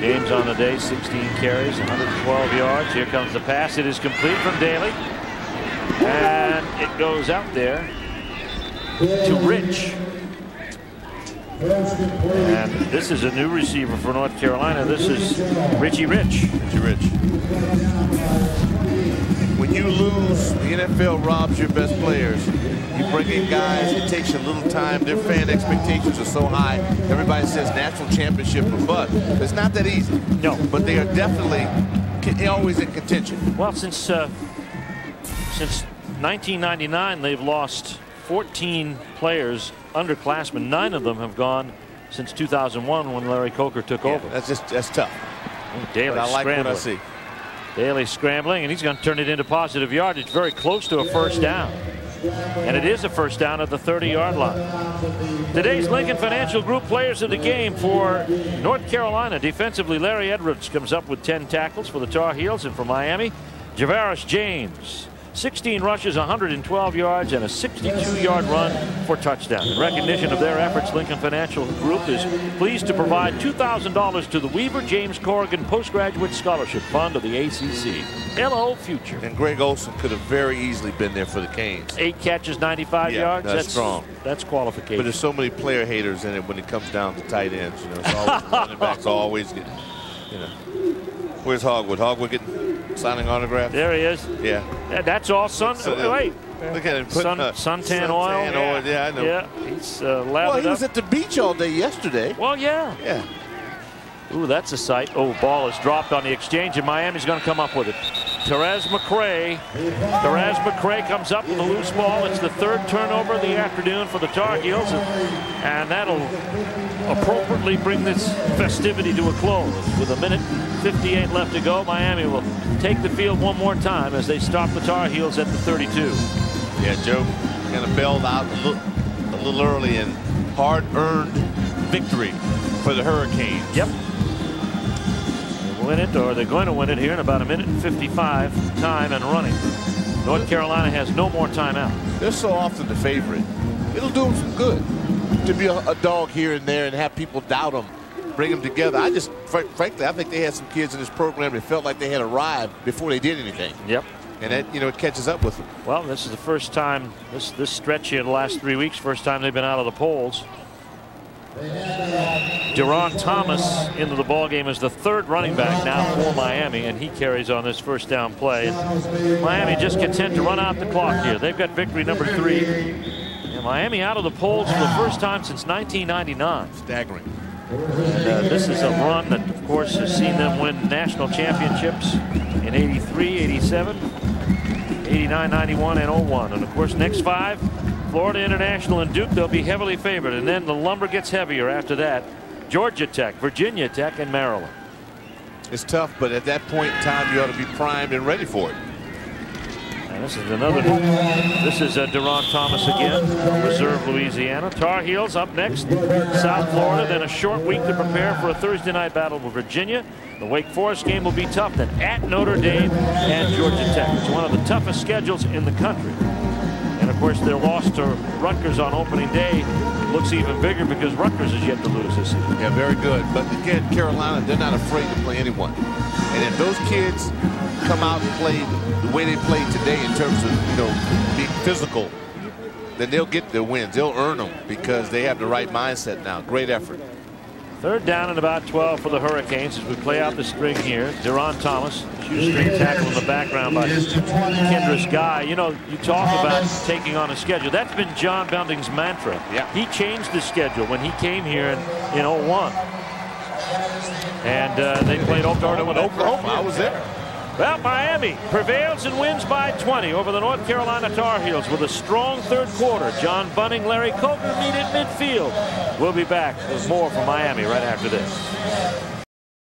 James on the day, 16 carries, 112 yards. Here comes the pass. It is complete from Daly, and it goes out there to Rich. And this is a new receiver for North Carolina. This is Richie Rich. Richie Rich. When you lose, the NFL robs your best players. You bring in guys, it takes you a little time. Their fan expectations are so high. Everybody says national championship or bust. It's not that easy. No. But they are definitely always in contention. Well, since 1999, they've lost 14 players, underclassmen. 9 of them have gone since 2001 when Larry Coker took over. That's tough. Daly I like scrambling. what I see. Daly scrambling, and he's going to turn it into positive yardage. Very close to a first down. And it is a first down at the 30-yard line. Today's Lincoln Financial Group players of the game for North Carolina. Defensively, Larry Edwards comes up with 10 tackles for the Tar Heels. And for Miami, Javaris James, 16 rushes, 112 yards, and a 62-yard run for touchdown. In recognition of their efforts, Lincoln Financial Group is pleased to provide $2,000 to the Weaver James Corrigan Postgraduate Scholarship Fund of the ACC. Hello, future. And Greg Olson could have very easily been there for the Canes. 8 catches, 95 yards. That's strong. That's qualification. But there's so many player haters in it when it comes down to tight ends. You know, it's always running backs always get. You know, where's Hogwood? Hogwood getting signing autographs. There he is. Yeah. That's all wait. Look at him. Suntan oil. Yeah, I know. Yeah, he's well, he was at the beach all day yesterday. Well, yeah. Yeah. Ooh, that's a sight. Oh, ball is dropped on the exchange, and Miami's going to come up with it. Therese McCray comes up with a loose ball. It's the 3rd turnover of the afternoon for the Tar Heels, and that'll appropriately bring this festivity to a close. With 1:58 left to go, Miami will take the field one more time as they stop the Tar Heels at the 32. Yeah, Joe kind of bailed out a little early, and hard-earned victory for the Hurricanes. Yep. Win it, or they're going to win it here in about 1:55 time and running. North Carolina has no more timeout. They're so often the favorite. It'll do them some good to be a dog here and there and have people doubt them, bring them together. I just, frankly, I think they had some kids in this program that felt like they had arrived before they did anything. Yep. And that, you know, it catches up with them. Well, this is the first time, this stretch here the last 3 weeks, first time they've been out of the polls. Deron Thomas into the ball game as the 3rd running back now for Miami, and he carries on this first down play. Miami just content to run out the clock here. They've got victory number 3. And Miami out of the polls for the first time since 1999. Staggering. And this is a run that, of course, has seen them win national championships in 83, 87, 89, 91, and 01. And, of course, next 5. Florida International and Duke, they'll be heavily favored. And then the lumber gets heavier after that. Georgia Tech, Virginia Tech, and Maryland. It's tough, but at that point in time, you ought to be primed and ready for it. And this is another. This is Deron Thomas again, Reserve Louisiana. Tar Heels up next, South Florida. Then a short week to prepare for a Thursday night battle with Virginia. The Wake Forest game will be tough. Then at Notre Dame and Georgia Tech. It's one of the toughest schedules in the country. And, of course, their loss to Rutgers on opening day looks even bigger because Rutgers is yet to lose this season. Yeah, very good. But, again, Carolina, they're not afraid to play anyone. And if those kids come out and play the way they played today in terms of, you know, being physical, then they'll get their wins. They'll earn them because they have the right mindset now. Great effort. 3rd down and about 12 for the Hurricanes as we play out the string here. Deron Thomas, shoestring tackle in the background by Kendra's guy. You know, you talk about taking on a schedule. That's been John Belding's mantra. Yeah. He changed the schedule when he came here in 01. And they played Oklahoma. I was there. Well, Miami prevails and wins by 20 over the North Carolina Tar Heels with a strong 3rd quarter. John Bunning, Larry Coker meet at midfield. We'll be back with more from Miami right after this.